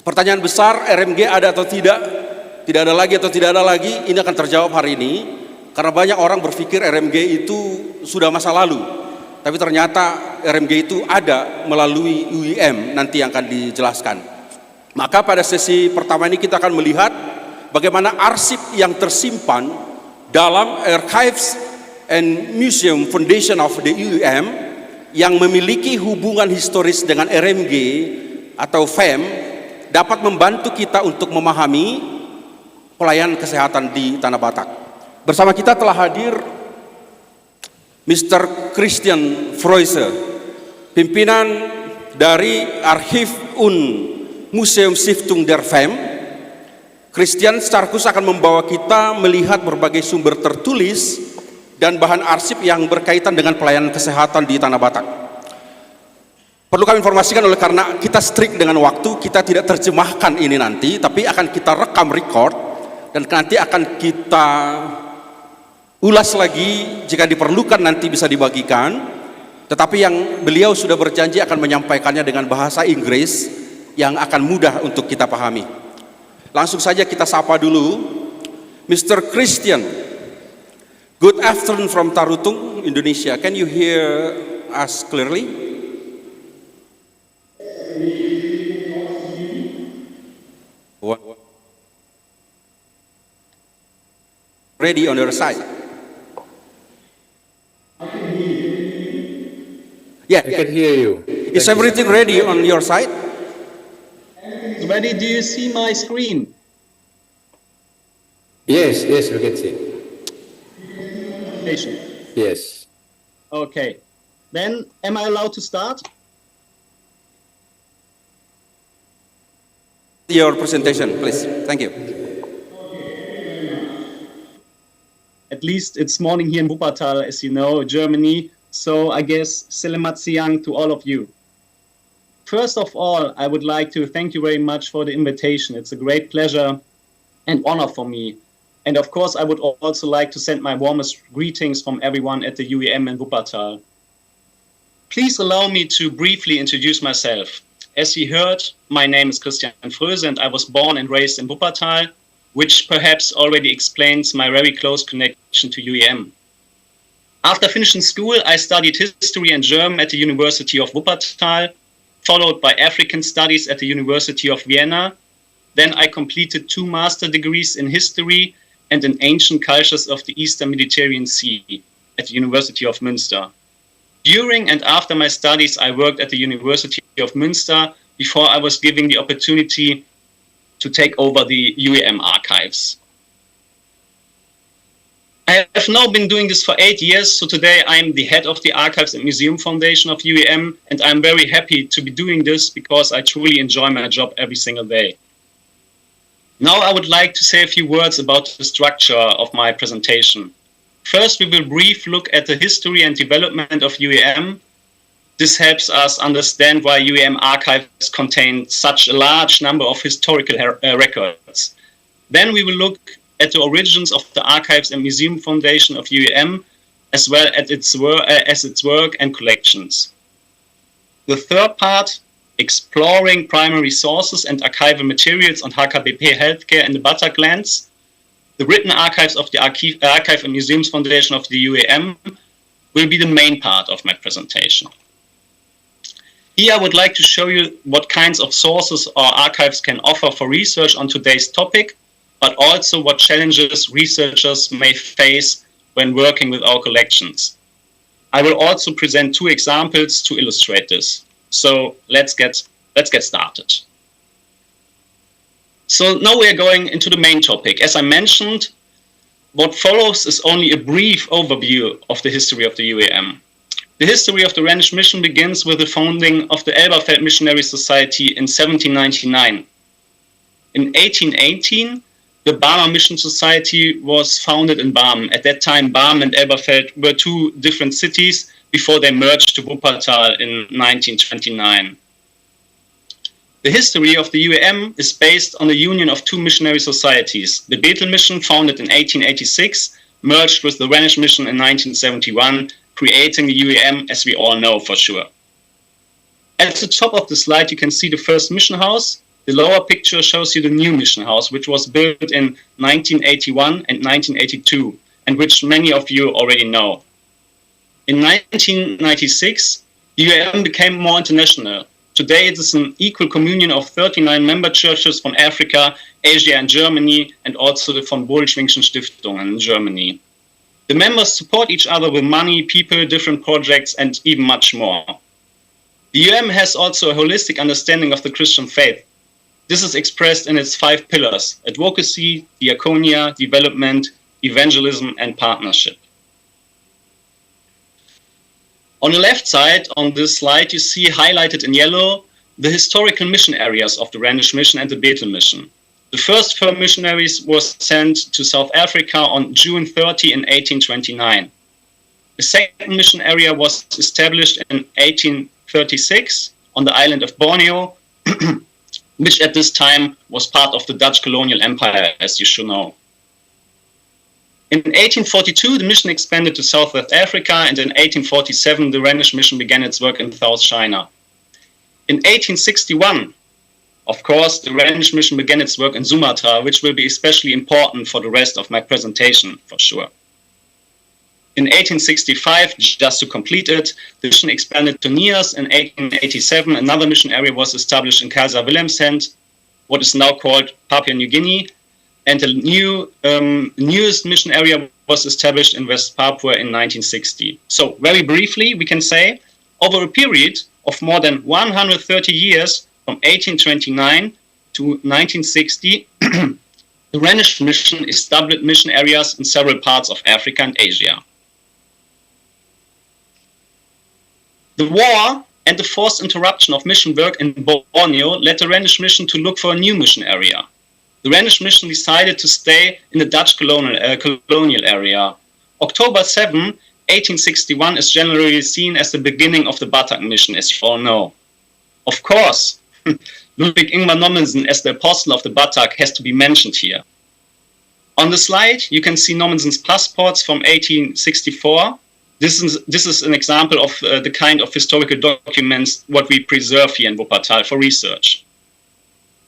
Pertanyaan besar, RMG ada atau tidak? Tidak ada lagi atau tidak ada lagi? Ini akan terjawab hari ini, karena banyak orang berpikir RMG itu sudah masa lalu. Tapi ternyata RMG itu ada melalui UIM, nanti yang akan dijelaskan. Maka pada sesi pertama ini kita akan melihat bagaimana arsip yang tersimpan dalam Archives and Museum Foundation of the UIM yang memiliki hubungan historis dengan RMG atau FEM dapat membantu kita untuk memahami pelayanan kesehatan di Tanah Batak. Bersama kita telah hadir Mr. Christian Froese, pimpinan dari Archiv und Museumstiftung der FEM. Christian secara khusus akan membawa kita melihat berbagai sumber tertulis dan bahan arsip yang berkaitan dengan pelayanan kesehatan di Tanah Batak. Perlu kami informasikan, oleh karena kita strict dengan waktu, kita tidak terjemahkan ini nanti, tapi akan kita rekam record dan nanti akan kita ulas lagi jika diperlukan, nanti bisa dibagikan. Tetapi yang beliau sudah berjanji akan menyampaikannya dengan bahasa Inggris yang akan mudah untuk kita pahami. Langsung saja kita sapa dulu Mr. Christian. Good afternoon from Tarutung, Indonesia. Can you hear us clearly? Ready on your side? Yeah, I can hear you. Is everything ready on your side? Ready? Do you see my screen? Yes, yes, we can see. Yes. Okay. Then, am I allowed to start? Your presentation, please. Thank you. At least it's morning here in Wuppertal, as you know, Germany. So I guess Selamat Siang to all of you. First of all, I would like to thank you very much for the invitation. It's a great pleasure and honor for me. And of course, I would also like to send my warmest greetings from everyone at the UEM in Wuppertal. Please allow me to briefly introduce myself. As you heard, my name is Christian Fröse and I was born and raised in Wuppertal, which perhaps already explains my very close connection to UEM. After finishing school, I studied history and German at the University of Wuppertal, followed by African studies at the University of Vienna. Then I completed 2 master degrees in history and in ancient cultures of the Eastern Mediterranean Sea at the University of Münster. During and after my studies, I worked at the University of Münster before I was given the opportunity to take over the UEM archives. I have now been doing this for 8 years, so today I'm the head of the Archives and Museum Foundation of UEM, and I'm very happy to be doing this because I truly enjoy my job every single day. Now I would like to say a few words about the structure of my presentation. First, we will briefly look at the history and development of UEM. This helps us understand why UEM archives contain such a large number of historical records. Then we will look at the origins of the Archives and Museum Foundation of UEM, as well as its work and collections. The third part, exploring primary sources and archival materials on HKBP healthcare in the Batak lands. The written archives of the Archive and Museums Foundation of the UEM will be the main part of my presentation. Here I would like to show you what kinds of sources our archives can offer for research on today's topic, but also what challenges researchers may face when working with our collections. I will also present 2 examples to illustrate this. So let's get started. So now we are going into the main topic. As I mentioned, what follows is only a brief overview of the history of the UEM. The history of the Rhenish Mission begins with the founding of the Elberfeld Missionary Society in 1799. In 1818, the Barmer Mission Society was founded in Barmen. At that time, Barmen and Elberfeld were 2 different cities before they merged to Wuppertal in 1929. The history of the UEM is based on the union of 2 missionary societies. The Bethel Mission, founded in 1886, merged with the Rhenish Mission in 1971, creating the UEM as we all know for sure. At the top of the slide, you can see the first mission house. The lower picture shows you the new mission house, which was built in 1981 and 1982, and which many of you already know. In 1996, the UEM became more international. Today it is an equal communion of 39 member churches from Africa, Asia and Germany, and also the von Bodelschwingschen Stiftung in Germany. The members support each other with money, people, different projects, and even much more. The UEM has also a holistic understanding of the Christian faith. This is expressed in its 5 pillars: advocacy, diaconia, development, evangelism, and partnership. On the left side on this slide, you see highlighted in yellow the historical mission areas of the Rhenish Mission and the Bethel Mission. The first 4 missionaries were sent to South Africa on June 30 in 1829. The second mission area was established in 1836 on the island of Borneo, which at this time was part of the Dutch colonial empire, as you should know. In 1842, the mission expanded to Southwest Africa, and in 1847, the Rhenish Mission began its work in South China. In 1861, of course, the Rhenish Mission began its work in Sumatra, which will be especially important for the rest of my presentation, for sure. In 1865, just to complete it, the mission expanded to Nias. In 1887, another mission area was established in Kaiser Wilhelmshaven, what is now called Papua New Guinea, and the newest mission area was established in West Papua in 1960. So very briefly, we can say, over a period of more than 130 years, from 1829 to 1960, the Rhenish Mission established mission areas in several parts of Africa and Asia. The war and the forced interruption of mission work in Borneo led the Rhenish Mission to look for a new mission area. The Rhenish Mission decided to stay in the Dutch colonial area. October 7, 1861 is generally seen as the beginning of the Batak Mission, as you all know. Of course, Ludwig Ingmar Nommensen as the apostle of the Batak has to be mentioned here. On the slide, you can see Nommensen's passports from 1864. this is an example of the kind of historical documents what we preserve here in Wuppertal for research.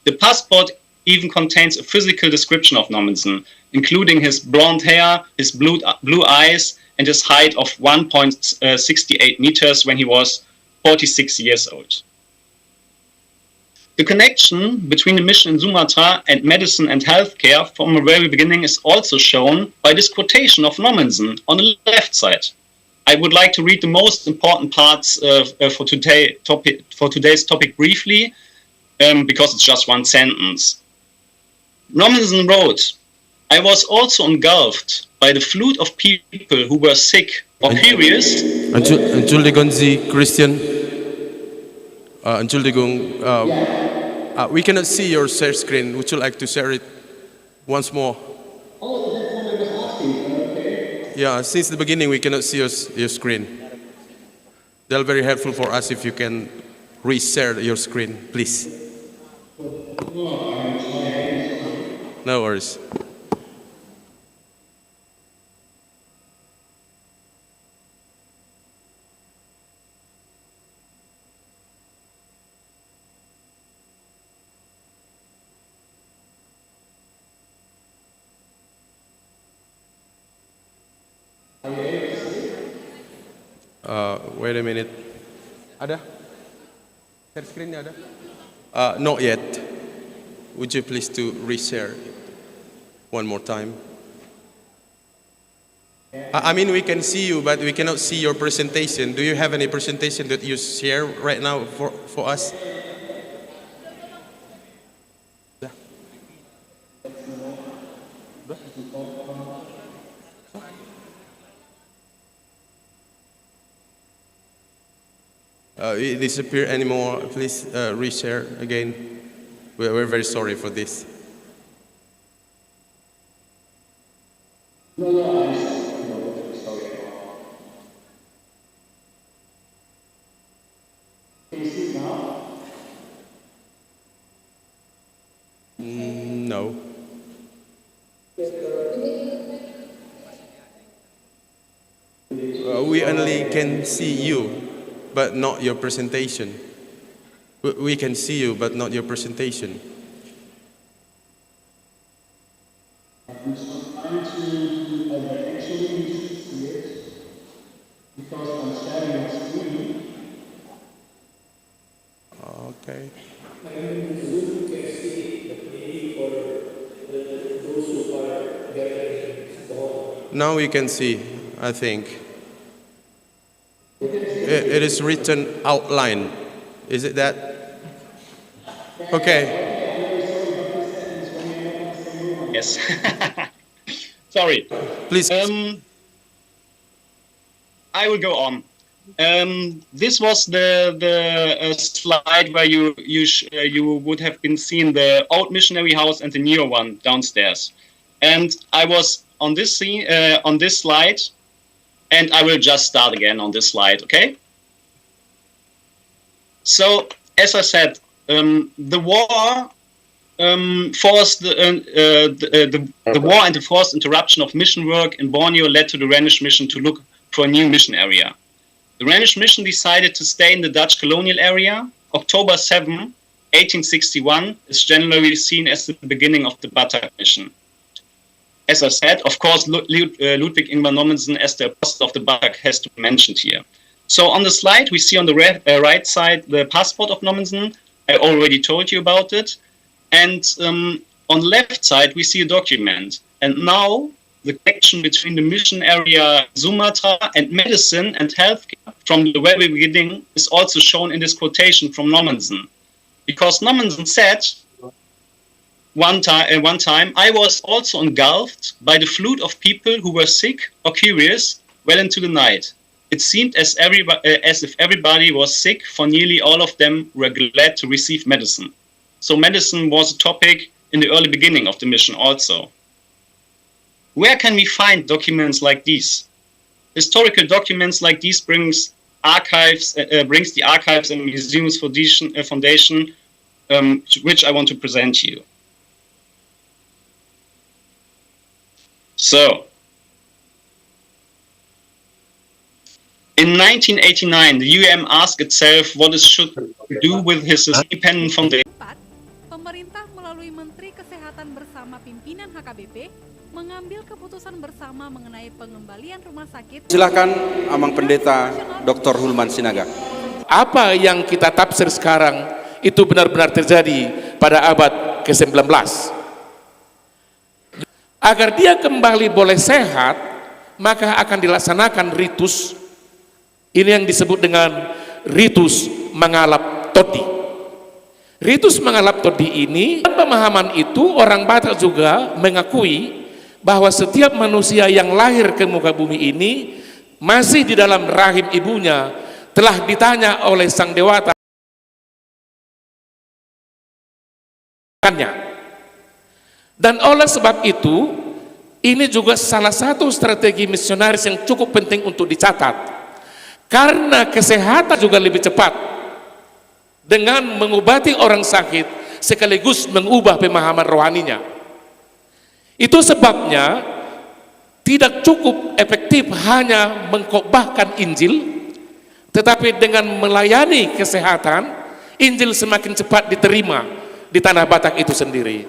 The passport even contains a physical description of Nommensen, including his blonde hair, his blue eyes, and his height of 1.68 meters when he was 46 years old. The connection between the mission in Sumatra and medicine and healthcare from the very beginning is also shown by this quotation of Nommensen on the left side. I would like to read the most important parts for today's topic briefly, because it's just one sentence. Nommensen wrote, "I was also engulfed by the flood of people who were sick or curious." Entschuldigung Sie, Christian. Entschuldigung, we cannot see your share screen. Would you like to share it once more? Yeah, since the beginning we cannot see your screen. They're very helpful for us if you can re-share your screen, please. No worries. Wait a minute. Ada? Share screen-nya ada? Not yet. Would you please to reshare one more time? I mean, we can see you, but we cannot see your presentation. Do you have any presentation that you share right now for us? It disappear anymore. Please reshare again. We're very sorry for this. No. We only can see you, but not your presentation. We can see you, but not your presentation. Okay. Now we can see, I think. It is written outline. Is it that? Okay. Yes. Sorry. Please. I will go on. This was the slide where you would have been seeing the old missionary house and the newer one downstairs. And I was on this slide, and I will just start again on this slide. Okay. So, as I said, the war forced the war and the forced interruption of mission work in Borneo led to the Rhenish mission to look for a new mission area. The Rhenish mission decided to stay in the Dutch colonial area. October 7, 1861 is generally seen as the beginning of the Batak mission. As I said, of course, Ludwig Ingvar Nommensen as the apostle of the Batak has to be mentioned here. So on the slide, we see on the right side the passport of Nommensen. I already told you about it. And on the left side, we see a document. And now the connection between the mission area Sumatra and medicine and healthcare from the very beginning is also shown in this quotation from Nommensen. Because Nommensen said, one time, I was also engulfed by the flood of people who were sick or curious well into the night. It seemed as if everybody was sick, for nearly all of them were glad to receive medicine. So medicine was a topic in the early beginning of the mission also. Where can we find documents like these? Historical documents like these brings the Archives and Museums Foundation, which I want to present to you. So, In 1989, the UM asked itself what it should do with his independent foundation. 4. Pemerintah melalui Menteri Kesehatan bersama pimpinan HKBP mengambil keputusan bersama mengenai pengembalian rumah sakit. Silakan Amang Pendeta Dr. Hulman Sinaga. Apa yang kita tafsir sekarang itu benar-benar terjadi pada abad ke-19. Agar dia kembali boleh sehat, maka akan dilaksanakan ritus. Ini yang disebut dengan ritus mengalap todi. Ritus mengalap todi ini, pemahaman itu orang Batak juga mengakui bahwa setiap manusia yang lahir ke muka bumi ini masih di dalam rahim ibunya telah ditanya oleh Sang Dewata dan oleh sebab itu ini juga salah satu strategi misionaris yang cukup penting untuk dicatat. Karena kesehatan juga lebih cepat dengan mengobati orang sakit sekaligus mengubah pemahaman rohaninya. Itu sebabnya tidak cukup efektif hanya mengkhotbahkan Injil, tetapi dengan melayani kesehatan, Injil semakin cepat diterima di tanah Batak itu sendiri.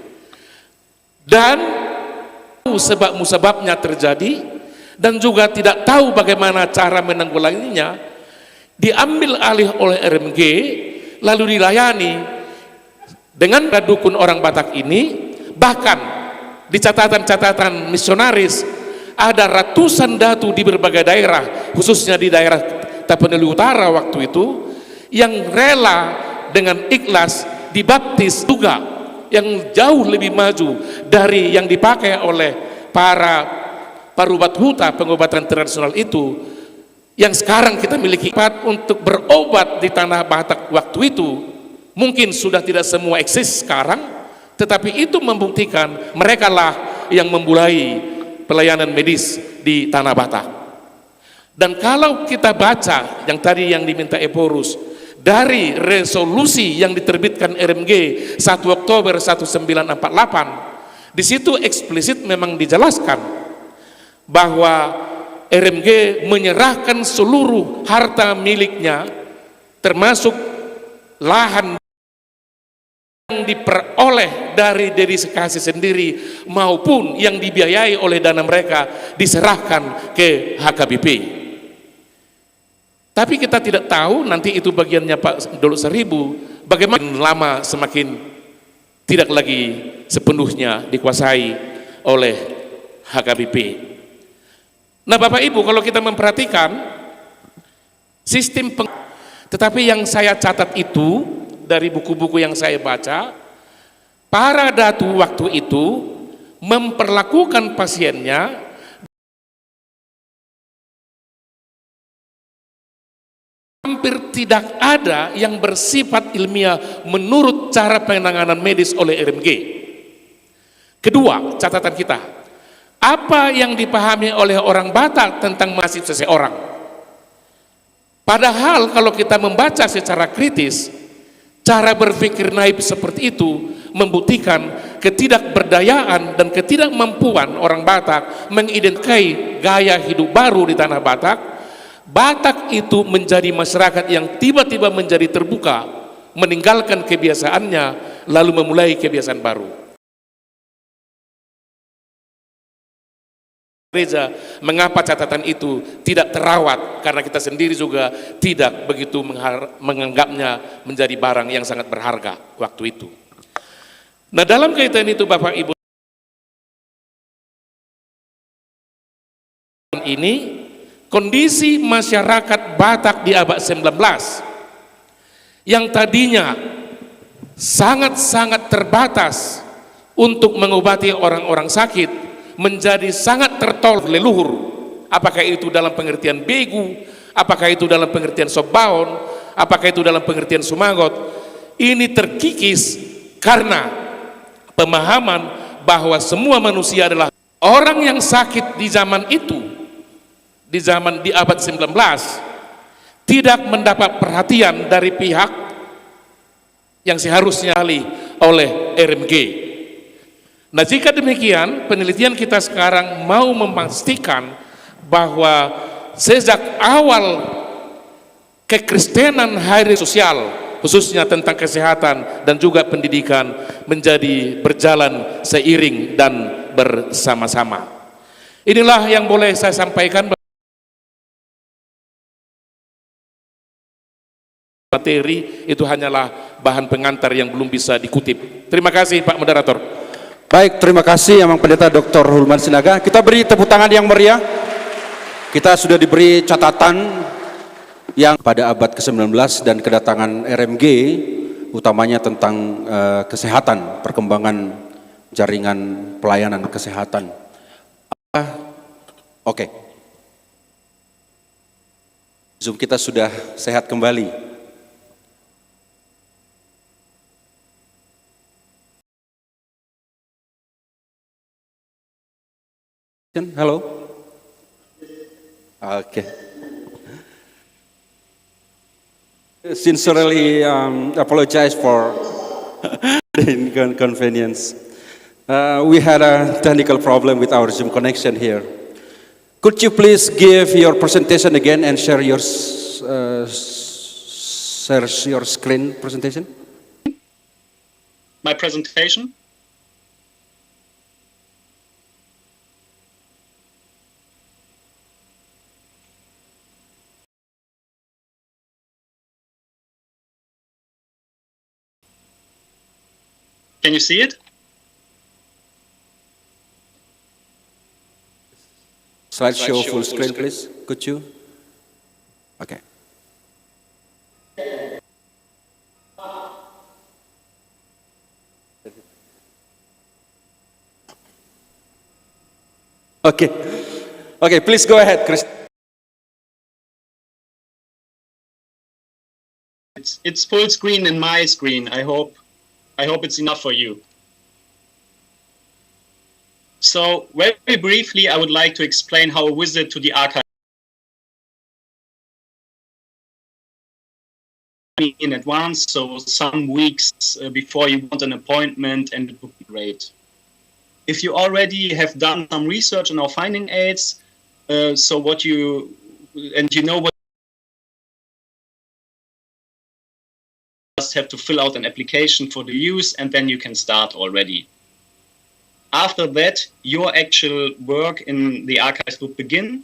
Dan sebab-musababnya terjadi, dan juga tidak tahu bagaimana cara menanggulanginya, diambil alih oleh RMG lalu dilayani dengan dukun orang Batak ini. Bahkan di catatan-catatan misionaris ada ratusan datu di berbagai daerah, khususnya di daerah Tapanuli Utara waktu itu, yang rela dengan ikhlas dibaptis juga, yang jauh lebih maju dari yang dipakai oleh para parubat huta pengobatan tradisional itu, yang sekarang kita miliki untuk berobat di tanah Batak waktu itu. Mungkin sudah tidak semua eksis sekarang, tetapi itu membuktikan mereka lah yang memulai pelayanan medis di tanah Batak. Dan kalau kita baca yang tadi yang diminta Eporus dari resolusi yang diterbitkan RMG 1 Oktober 1948, di situ eksplisit memang dijelaskan bahwa RMG menyerahkan seluruh harta miliknya termasuk lahan yang diperoleh dari dedikasi sendiri maupun yang dibiayai oleh dana mereka diserahkan ke HKBP. Tapi kita tidak tahu nanti itu bagiannya Pak Dolo Seribu bagaimana lama semakin tidak lagi sepenuhnya dikuasai oleh HKBP. Nah Bapak Ibu, kalau kita memperhatikan sistem tetapi yang saya catat itu dari buku-buku yang saya baca, para datu waktu itu memperlakukan pasiennya hampir tidak ada yang bersifat ilmiah menurut cara penanganan medis oleh RMG. Kedua, catatan kita, apa yang dipahami oleh orang Batak tentang nasib seseorang. Padahal kalau kita membaca secara kritis, cara berpikir naib seperti itu membuktikan ketidakberdayaan dan ketidakmampuan orang Batak mengidentifikasi gaya hidup baru di tanah Batak. Batak itu menjadi masyarakat yang tiba-tiba menjadi terbuka, meninggalkan kebiasaannya lalu memulai kebiasaan baru. Gereja, mengapa catatan itu tidak terawat? Karena kita sendiri juga tidak begitu menganggapnya menjadi barang yang sangat berharga waktu itu. Nah dalam kaitan itu Bapak Ibu, ini kondisi masyarakat Batak di abad 19 yang tadinya sangat-sangat terbatas untuk mengobati orang-orang sakit menjadi sangat tertolak leluhur, apakah itu dalam pengertian begu, apakah itu dalam pengertian sobaon, apakah itu dalam pengertian sumagot. Ini terkikis karena pemahaman bahwa semua manusia adalah orang yang sakit di zaman itu, di abad 19, tidak mendapat perhatian dari pihak yang seharusnya oleh RMG. Nah jika demikian, penelitian kita sekarang mau memastikan bahwa sejak awal kekristenan hari sosial, khususnya tentang kesehatan dan juga pendidikan, menjadi berjalan seiring dan bersama-sama. Inilah yang boleh saya sampaikan. Materi itu hanyalah bahan pengantar yang belum bisa dikutip. Terima kasih Pak Moderator. Baik, terima kasih Yang Pendeta Dr. Hulman Sinaga. Kita beri tepuk tangan yang meriah. Kita sudah diberi catatan yang pada abad ke-19 dan kedatangan RMG, utamanya tentang kesehatan, perkembangan jaringan pelayanan kesehatan. Oke. Zoom kita sudah sehat kembali. Hello. Okay. Sincerely apologize for the inconvenience. We had a technical problem with our Zoom connection here. Could you please give your presentation again and share your screen presentation? My presentation? Can you see it? Slideshow full screen, please. Could you? Okay. Okay. Okay, please go ahead, Chris. It's full screen in my screen. I hope it's enough for you. So very briefly, I would like to explain how a visit to the archive in advance, so some weeks before you want an appointment, and it would be great. If you already have done some research on our finding aids, so what you know what, just have to fill out an application for the use, and then you can start already. After that, your actual work in the archives will begin.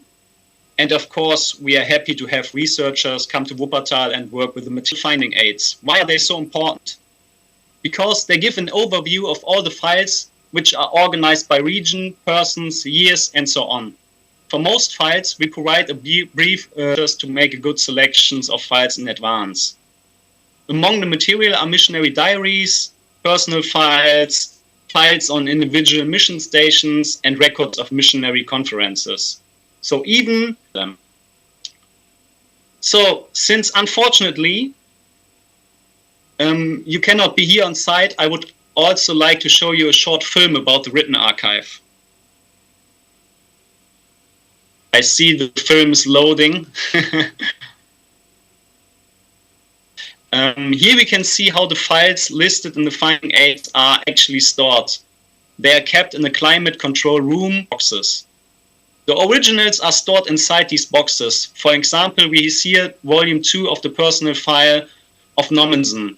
And of course, we are happy to have researchers come to Wuppertal and work with the material finding aids. Why are they so important? Because they give an overview of all the files which are organized by region, persons, years, and so on. For most files, we provide a brief just to make good selections of files in advance. Among the material are missionary diaries, personal files, files on individual mission stations, and records of missionary conferences. So even them. So since unfortunately you cannot be here on site, I would also like to show you a short film about the written archive. I see the film is loading. Here we can see how the files listed in the finding aids are actually stored. They are kept in the climate control room boxes. The originals are stored inside these boxes. For example, we see here volume 2 of the personal file of Nommensen.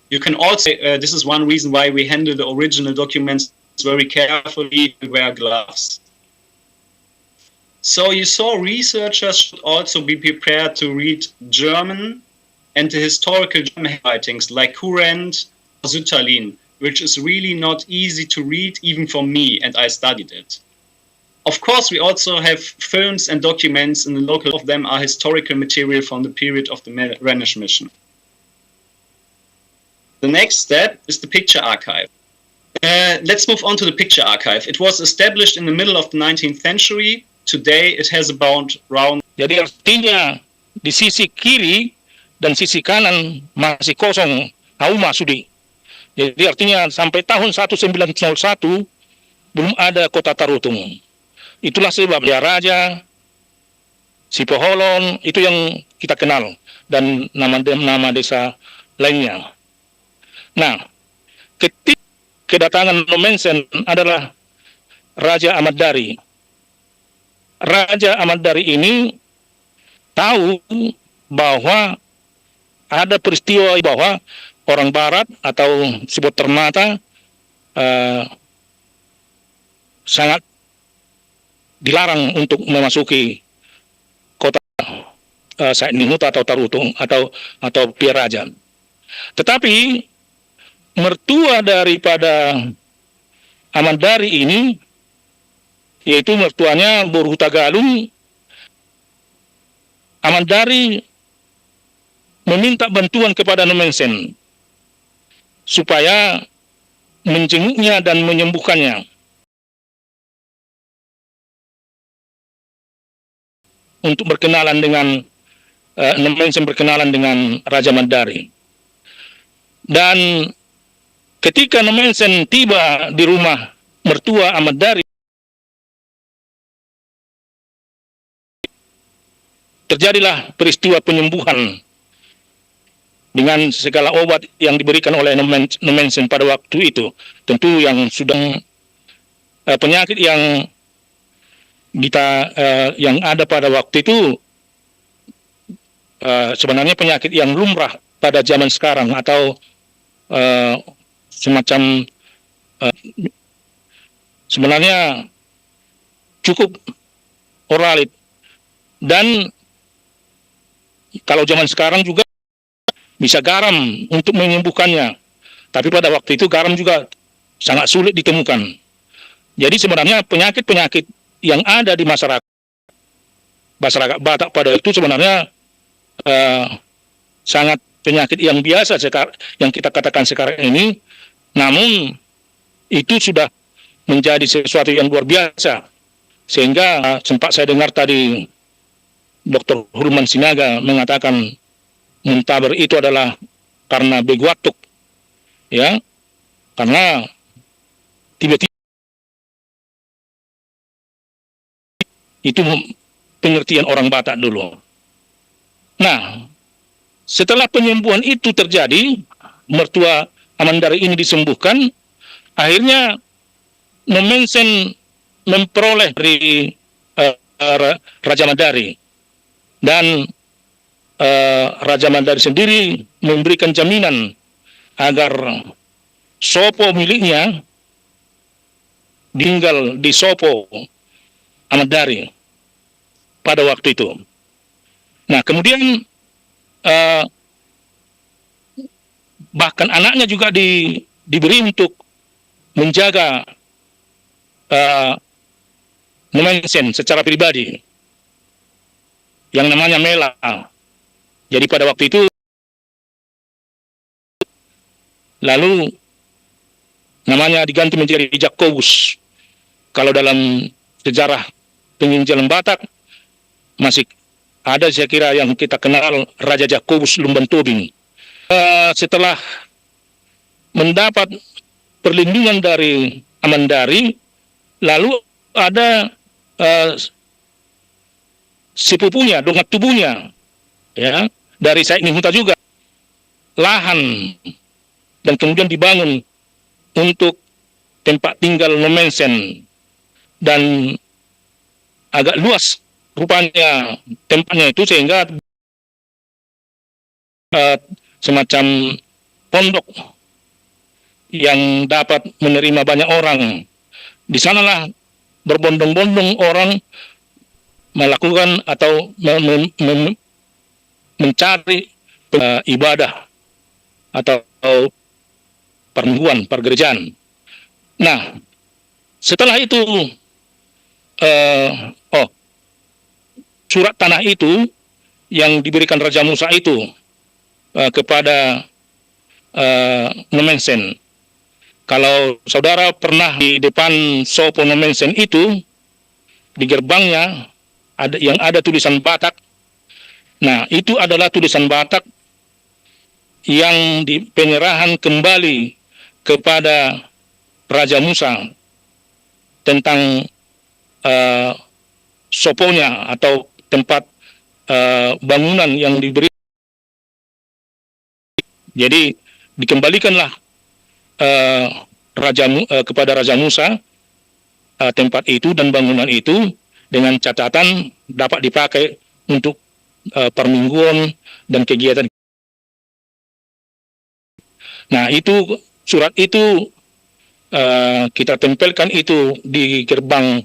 You can also, this is one reason why we handle the original documents very carefully and wear gloves. So you saw researchers should also be prepared to read German and the historical German writings like Courant or Sütterlin, which is really not easy to read even for me, and I studied it. Of course, we also have films and documents, and the local of them are historical material from the period of the Rhenish mission. The next step is the picture archive. Let's move on to the picture archive. It was established in the middle of the 19th century. Today it has about around... Jadi artinya di sisi kiri dan sisi kanan masih kosong Hauma Sudi. Jadi artinya sampai tahun 1901 belum ada kota Tarutung. Itulah sebabnya Raja, Sipoholon, itu yang kita kenal. Dan nama desa lainnya. Nah, ketika kedatangan Nommensen adalah Raja Ahmad Dari. Raja Ahmad Dari ini tahu bahwa ada peristiwa bahwa orang Barat atau sebut Ternate sangat dilarang untuk memasuki kota Said Nihuta atau Tarutung atau Piaraja. Tetapi mertua daripada Amandari ini, yaitu mertuanya Boru Hutagalung, Amandari meminta bantuan kepada Nomensen supaya menjenguknya dan menyembuhkannya. Untuk berkenalan dengan Nomensen berkenalan dengan Raja Mandari. Dan ketika Nomensen tiba di rumah mertua Amandari, terjadilah peristiwa penyembuhan dengan segala obat yang diberikan oleh Nomensen pada waktu itu. Tentu yang sudah penyakit yang yang ada pada waktu itu sebenarnya penyakit yang lumrah pada zaman sekarang, atau semacam sebenarnya cukup oralit. Dan kalau zaman sekarang juga bisa garam untuk menyembuhkannya, tapi pada waktu itu garam juga sangat sulit ditemukan. Jadi sebenarnya penyakit-penyakit yang ada di masyarakat Batak pada itu sebenarnya sangat penyakit yang biasa yang kita katakan sekarang ini, namun itu sudah menjadi sesuatu yang luar biasa. Sehingga sempat saya dengar tadi Dr. Hurman Sinaga mengatakan muntaber itu adalah karena beguatuk, ya, karena tiba-tiba itu pengertian orang Batak dulu. Nah, setelah penyembuhan itu terjadi, mertua Amandari ini disembuhkan, akhirnya Nomensen memperoleh dari Raja Mandari, dan Raja Mandari sendiri memberikan jaminan agar Sopo miliknya tinggal di Sopo Amandari pada waktu itu. Nah, kemudian bahkan anaknya juga diberi untuk menjaga Nomensen secara pribadi, yang namanya Mela. Jadi pada waktu itu lalu namanya diganti menjadi Jakobus. Kalau dalam sejarah penginjalan Batak masih ada, saya kira, yang kita kenal Raja Jakobus Lumban Tobing. Setelah mendapat perlindungan dari Amandari, lalu ada sepupunya, dongat tubuhnya, ya, dari Said Nihuta juga, lahan, dan kemudian dibangun untuk tempat tinggal Nomensen, dan agak luas rupanya tempatnya itu, sehingga semacam pondok yang dapat menerima banyak orang. Di sanalah berbondong-bondong orang melakukan atau mencari ibadah atau permingguan, pergerejaan. Nah, setelah itu surat tanah itu yang diberikan Raja Musa itu kepada Nomensen. Kalau saudara pernah di depan Sopo Nomensen itu, di gerbangnya yang ada tulisan Batak. Nah, itu adalah tulisan Batak yang di penyerahan kembali kepada Raja Musa tentang soponya atau tempat bangunan yang diberi. Jadi dikembalikanlah kepada Raja Musa tempat itu dan bangunan itu, dengan catatan dapat dipakai untuk permingguan dan kegiatan Nah, itu surat itu kita tempelkan itu di gerbang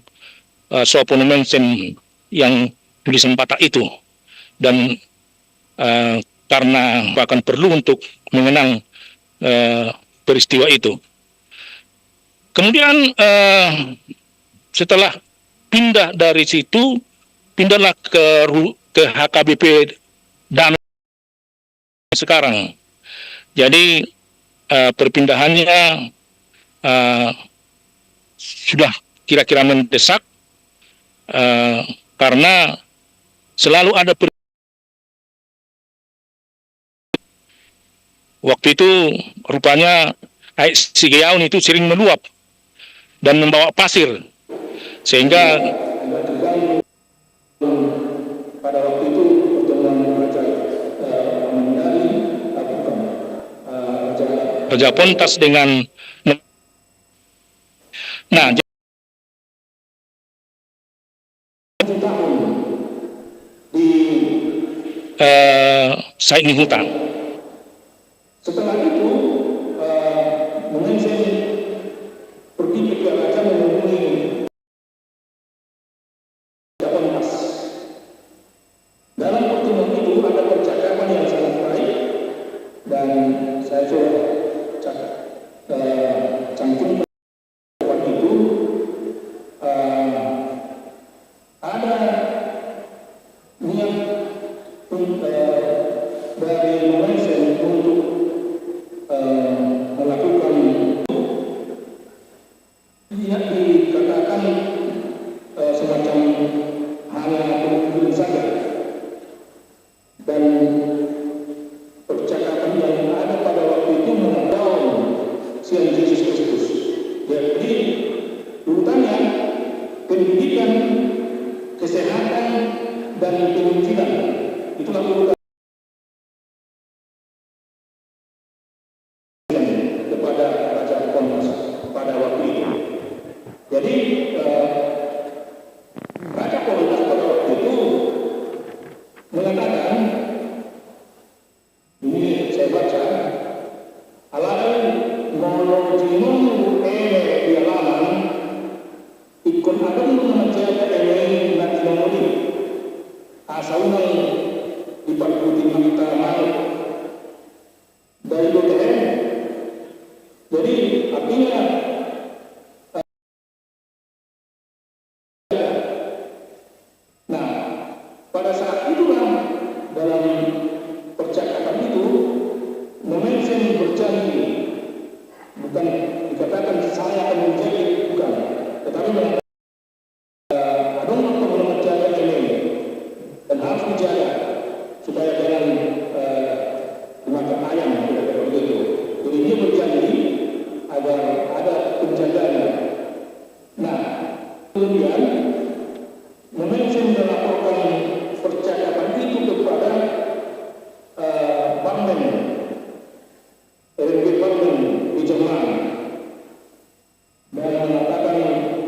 Soponomensen yang tulisan Batak itu, dan karena akan perlu untuk mengenang peristiwa itu. Kemudian setelah pindah dari situ, pindahlah ke HKBP Danau sekarang. Jadi perpindahannya sudah kira-kira mendesak karena selalu ada waktu itu rupanya air Sigeaun itu sering meluap dan membawa pasir, sehingga pada waktu itu pertemuan Raja Pontas dengan Said Nihuta. Setelah itu Mengensen pergi ke Raja menghubungi Raja Pontas. Dalam pertemuan itu ada percakapan yang sangat baik, dan saya coba cantumkan itu. Ada niat dari Mengensen untuk melakukan yang dikatakan semacam hanya pemikiran saja, dan percakapan yang ada pada waktu itu mengenai Tuhan Yesus Kristus. Jadi urutannya pendidikan, kesehatan, dan pendidikan, itulah urutan kepada Raja Pontas pada waktu itu. Jadi Raja Pontas pada waktu itu mengatakan, ini saya baca, alain monologinum di halaman ikon adon menjaga ini natinoni asaunai di pakuti kita mau dari BTN. Jadi artinya nah, pada saat itulah dalam percakapan itu Mengensen berjanji, bukan dikatakan saya akan menjadi, bukan, tetapi adon untuk menjaga ini dan harus dijaga supaya jangan dimakan ayam kira-kira begitu. Jadi dia berjanji agar ada penjagaannya. Nah, kemudian Mengensen melaporkan percakapan itu kepada Parlemen RMG Parlemen di Jerman, dan mengatakan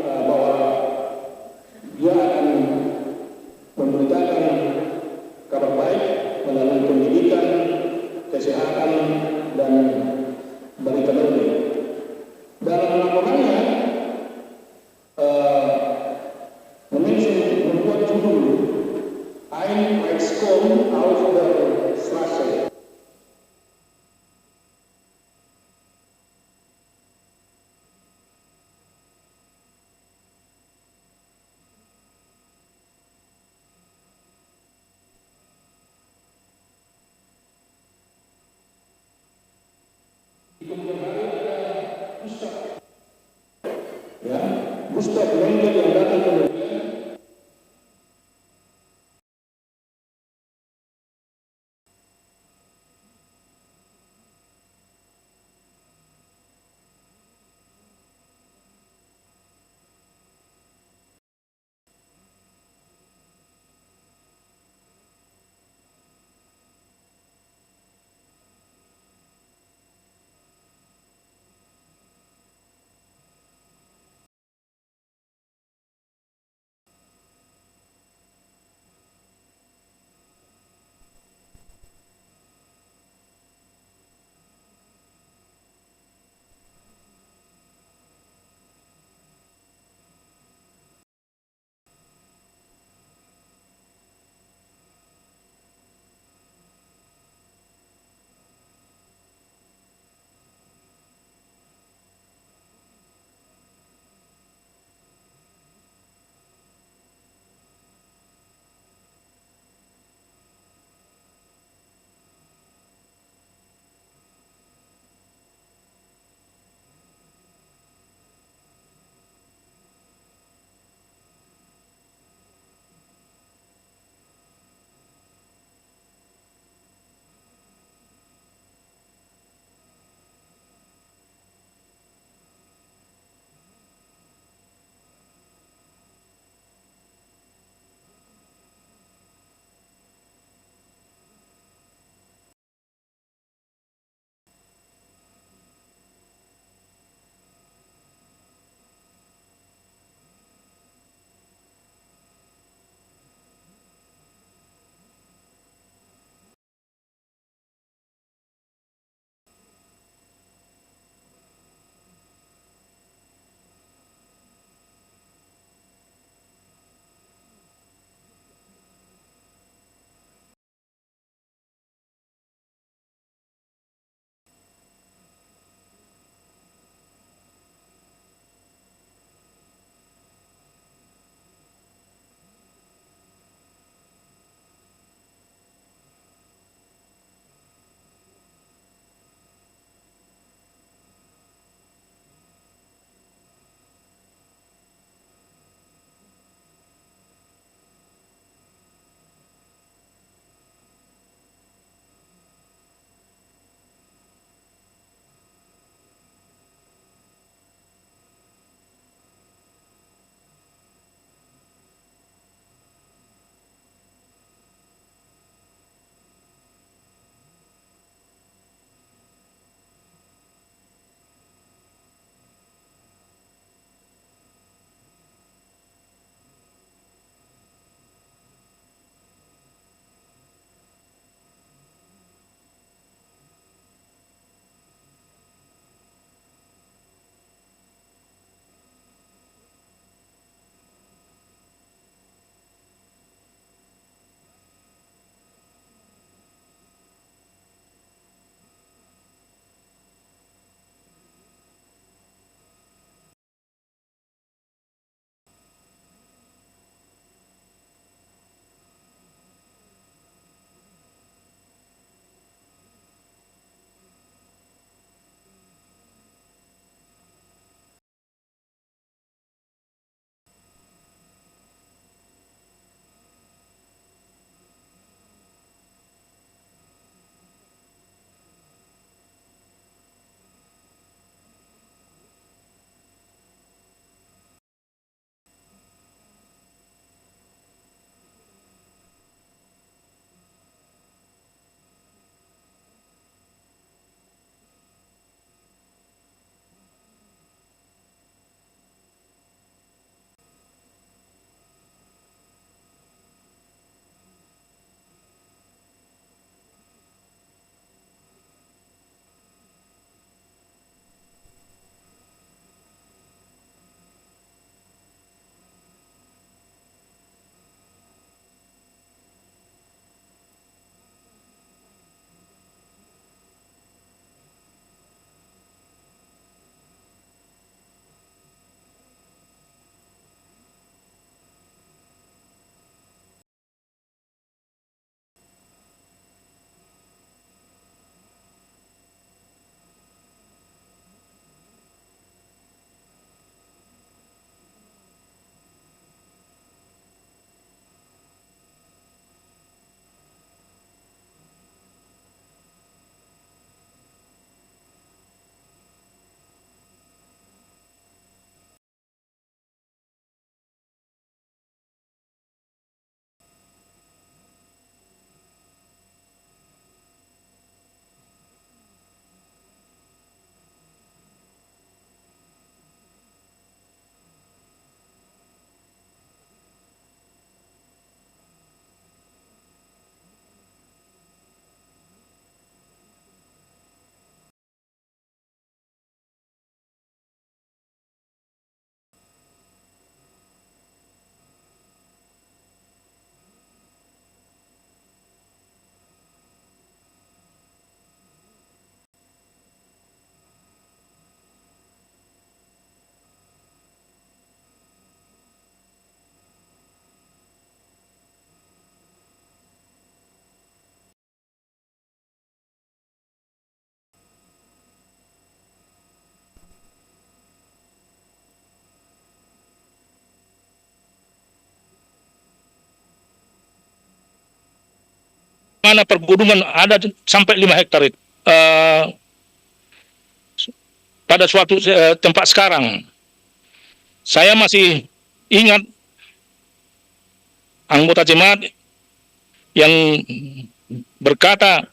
bahwa dia akan memberitakan kabar baik melalui pendidikan, kesehatan, dan berita lebih. Dalam laporannya, Mengensen membuat judul Ein Reichskorn auf der Straße. mana pergunungan ada sampai 5 hektar itu. Pada suatu tempat sekarang, saya masih ingat anggota jemaat yang berkata,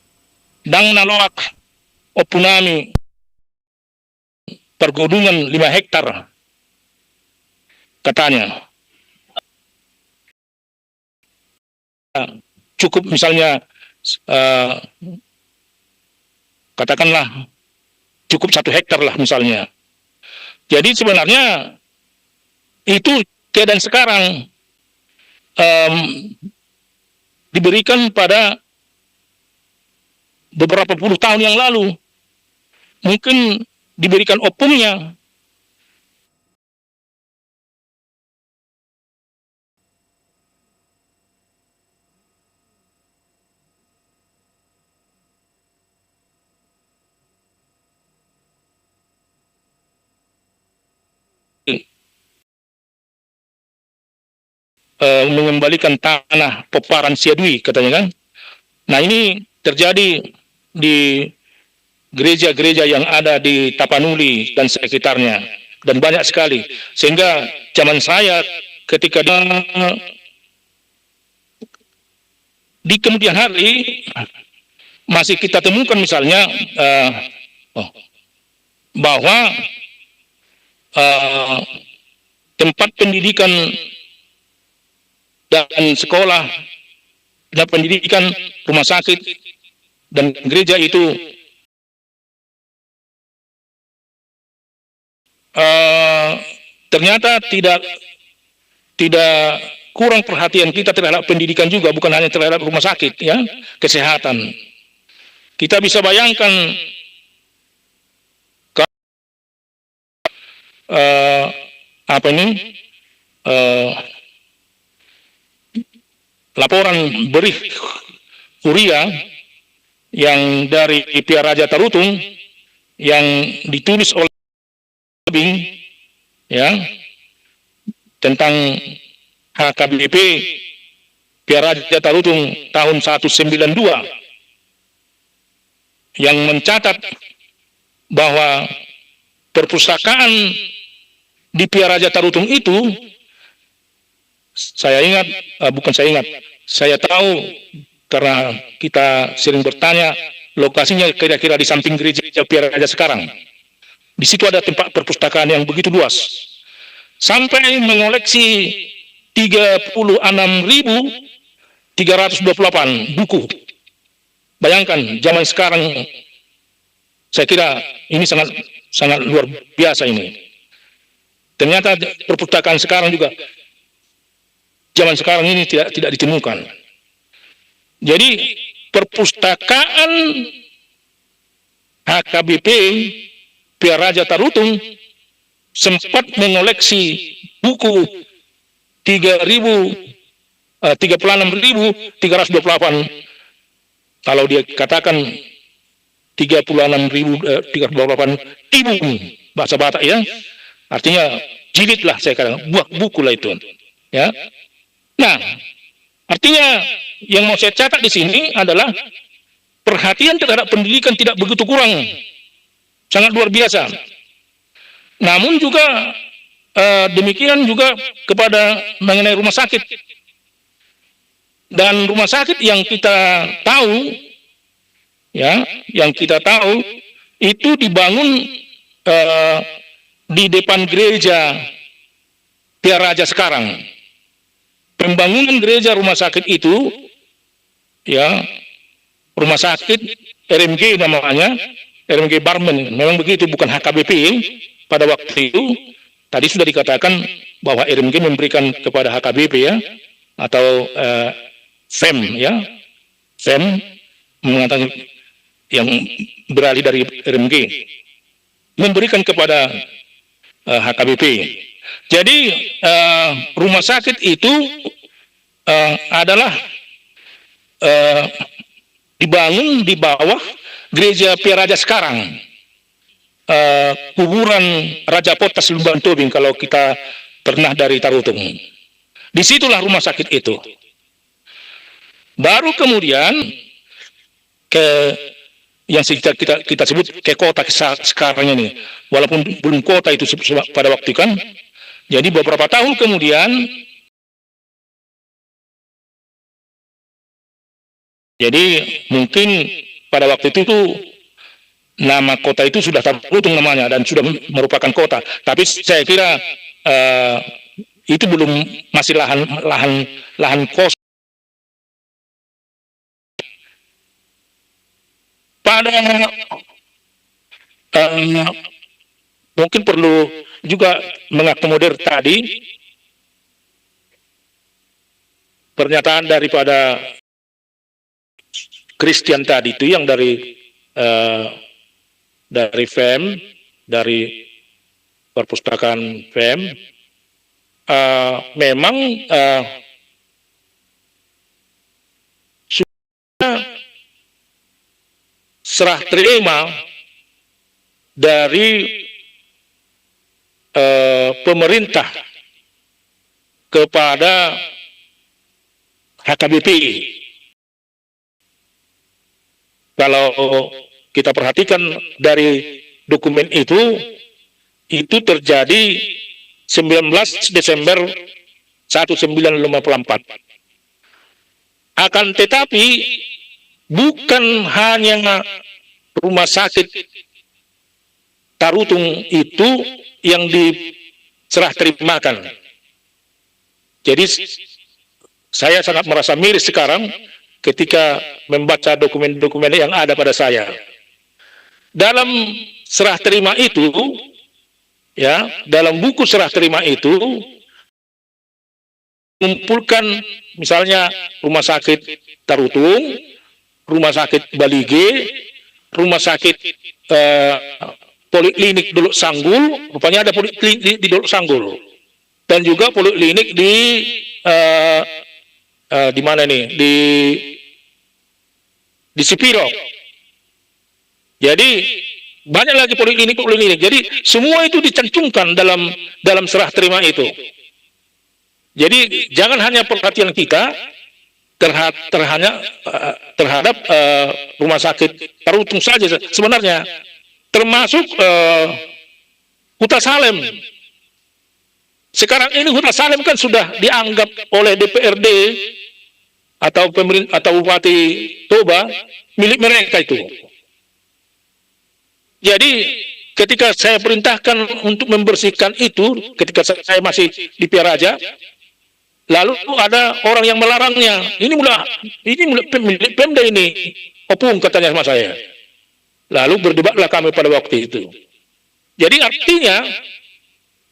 "Dang naloak opunami pergunungan 5 hektar," katanya. Cukup misalnya katakanlah cukup 1 hektar lah misalnya. Jadi sebenarnya itu keadaan sekarang diberikan pada beberapa puluh tahun yang lalu. Mungkin diberikan opungnya. Mengembalikan tanah peparan Siadui katanya kan. Nah ini terjadi di gereja-gereja yang ada di Tapanuli dan sekitarnya, dan banyak sekali, sehingga zaman saya ketika di kemudian hari masih kita temukan misalnya bahwa tempat pendidikan dan sekolah dan pendidikan, rumah sakit dan gereja itu ternyata tidak kurang perhatian kita terhadap pendidikan juga, bukan hanya terhadap rumah sakit ya, kesehatan. Kita bisa bayangkan laporan berih Huria yang dari pihak Raja Tarutung yang ditulis oleh Bing ya tentang HKBP pihak Raja Tarutung tahun 192 yang mencatat bahwa perpustakaan di pihak Raja Tarutung itu, saya ingat, saya tahu karena kita sering bertanya, lokasinya kira-kira di samping gereja pihak Raja sekarang. Di situ ada tempat perpustakaan yang begitu luas, sampai mengoleksi 36.328 buku. Bayangkan zaman sekarang, saya kira ini sangat luar biasa ini. Ternyata perpustakaan sekarang juga zaman sekarang ini tidak ditemukan. Jadi perpustakaan HKBP pihak Raja Tarutung sempat mengoleksi buku 36.328. Kalau dia katakan 36.328 ribu bahasa Batak ya, artinya jilid lah, saya katakan buah buku lah itu ya. Nah, artinya yang mau saya catat di sini adalah perhatian terhadap pendidikan tidak begitu kurang, sangat luar biasa. Namun juga demikian juga kepada mengenai rumah sakit. Dan rumah sakit yang kita tahu, ya, itu dibangun di depan gereja pihak Raja sekarang. Pembangunan gereja rumah sakit itu, ya, rumah sakit RMG namanya, RMG Barmen, memang begitu, bukan HKBP. Pada waktu itu, tadi sudah dikatakan bahwa RMG memberikan kepada HKBP ya, atau FEM ya, FEM mengatakan yang beralih dari RMG memberikan kepada HKBP. Jadi rumah sakit itu adalah dibangun di bawah gereja pihak Raja sekarang, kuburan Raja Potas Lumban Tobing kalau kita pernah dari Tarutung. Disitulah rumah sakit itu. Baru kemudian ke yang kita sebut ke kota sekarang ini, walaupun belum kota itu pada waktu kan. Jadi beberapa tahun kemudian, jadi mungkin pada waktu itu tuh nama kota itu sudah Tarutung namanya dan sudah merupakan kota. Tapi saya kira itu belum, masih lahan kosong. Pada mungkin perlu juga mengakomodir tadi pernyataan daripada Christian tadi itu yang dari FEM, dari perpustakaan FEM. Memang sudah serah terima dari pemerintah kepada HKBP. Kalau kita perhatikan dari dokumen itu terjadi 19 Desember 1954. Akan tetapi bukan hanya rumah sakit Tarutung itu yang diserah terimakan. Jadi saya sangat merasa miris sekarang ketika membaca dokumen-dokumen yang ada pada saya. Dalam serah terima itu, ya, dalam buku serah terima itu mengumpulkan misalnya rumah sakit Tarutung, rumah sakit Balige, rumah sakit poliklinik Dolok Sanggul, rupanya ada poliklinik di Dolok Sanggul, dan juga poliklinik di mana nih, di Sipiro. Jadi banyak lagi poliklinik. Jadi semua itu dicantumkan dalam serah terima itu. Jadi jangan hanya perhatian kita terhadap rumah sakit Tarutung saja sebenarnya, termasuk Huta Salem. Sekarang ini Huta Salem kan sudah dianggap oleh DPRD atau pemerintah atau Bupati Toba milik mereka itu. Jadi ketika saya perintahkan untuk membersihkan itu, ketika saya masih di Piaraja, lalu ada orang yang melarangnya. Ini milik Pemda ini, opung katanya sama saya. Lalu berdebatlah kami pada waktu itu. Jadi artinya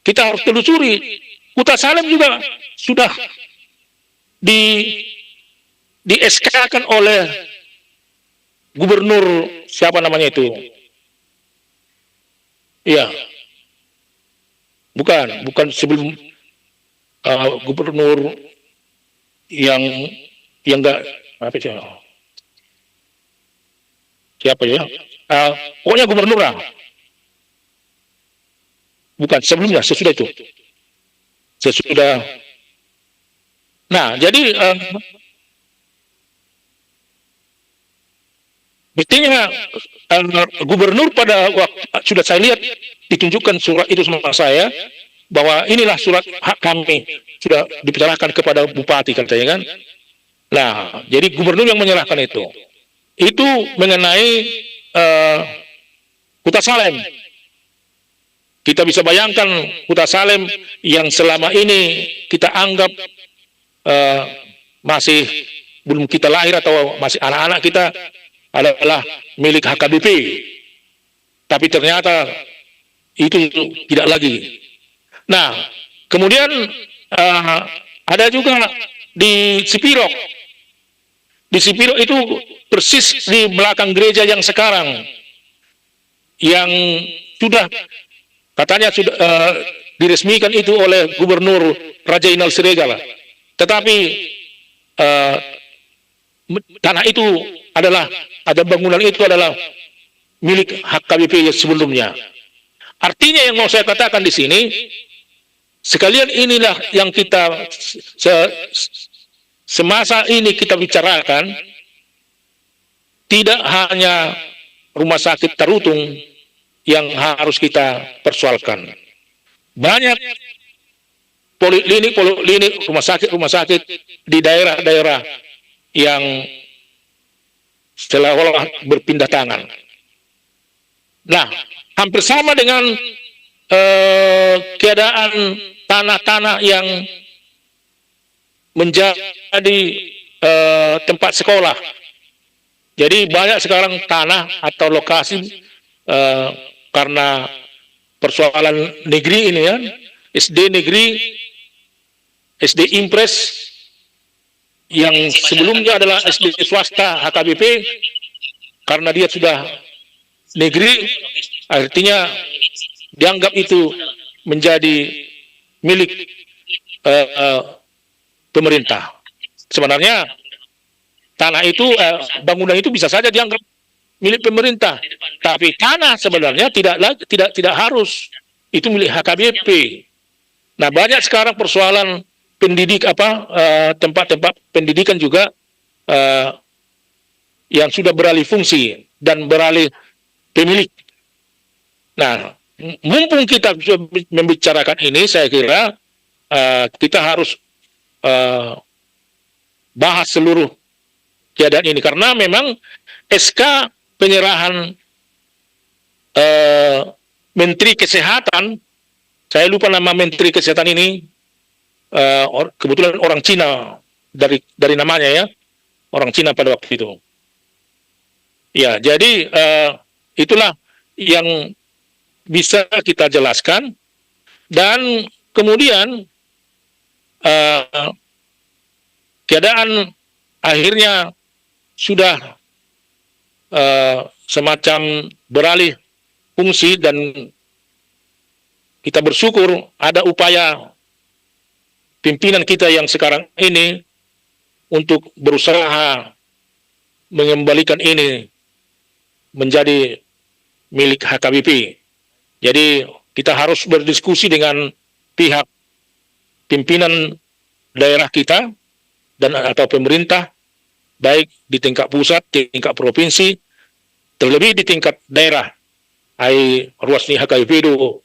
kita harus telusuri. Huta Salem juga sudah di SK-kan oleh gubernur siapa namanya itu? Iya. Bukan sebelum gubernur yang enggak apa sih? Siapa ya? Pokoknya gubernur lah. Bukan sebelumnya, sesudah itu. Sesudah. Nah, jadi mestinya gubernur pada waktu sudah saya lihat ditunjukkan surat itu sama saya bahwa inilah surat hak kami sudah diserahkan kepada bupati katanya kan. Nah, jadi gubernur yang menyerahkan itu mengenai Huta Salem. Kita bisa bayangkan Huta Salem yang selama ini kita anggap masih belum kita lahir atau masih anak-anak kita adalah milik HKBP. Tapi ternyata itu tidak lagi. Nah, kemudian ada juga di Sipiro. Di Sipiro itu persis di belakang gereja yang sekarang, yang sudah katanya sudah diresmikan itu oleh Gubernur Raja Inal Siregar. Tetapi tanah itu ada bangunan itu adalah milik HKBP sebelumnya. Artinya yang mau saya katakan di sini, sekalian inilah yang kita semasa ini kita bicarakan tidak hanya rumah sakit Tarutung yang harus kita persoalkan. Banyak poliklinik, rumah sakit di daerah-daerah yang seolah-olah berpindah tangan. Nah, hampir sama dengan keadaan tanah-tanah yang menjadi tempat sekolah. Jadi banyak sekarang tanah atau lokasi karena persoalan negeri ini ya, SD negeri, SD Impres yang sebelumnya adalah SD swasta HKBP, karena dia sudah negeri, artinya dianggap itu menjadi milik pemerintah. Sebenarnya tanah itu, bangunan itu bisa saja dianggap milik pemerintah, tapi tanah sebenarnya tidak harus itu milik HKBP. Nah, banyak sekarang persoalan pendidik tempat-tempat pendidikan juga yang sudah beralih fungsi dan beralih pemilik. Nah, mumpung kita membicarakan ini, saya kira kita harus bahas seluruh keadaan ini, karena memang SK penyerahan Menteri Kesehatan, saya lupa nama Menteri Kesehatan ini, kebetulan orang Cina, dari namanya ya, orang Cina pada waktu itu. Ya, jadi itulah yang bisa kita jelaskan, dan kemudian keadaan akhirnya sudah semacam beralih fungsi, dan kita bersyukur ada upaya pimpinan kita yang sekarang ini untuk berusaha mengembalikan ini menjadi milik HKBP. Jadi kita harus berdiskusi dengan pihak pimpinan daerah kita dan atau pemerintah, baik di tingkat pusat, tingkat provinsi, terlebih di tingkat daerah, ai ruasni HKBP do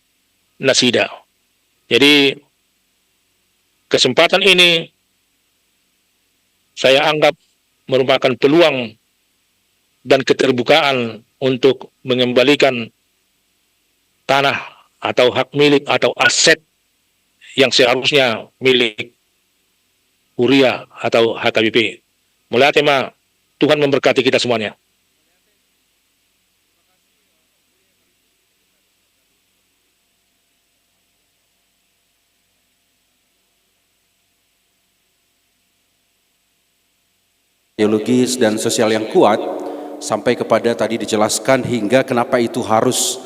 nasida. Jadi kesempatan ini saya anggap merupakan peluang dan keterbukaan untuk mengembalikan tanah atau hak milik atau aset yang seharusnya milik Huria atau HKBP. Mulai tema, Tuhan memberkati kita semuanya. Ideologis dan sosial yang kuat, sampai kepada tadi dijelaskan hingga kenapa itu harus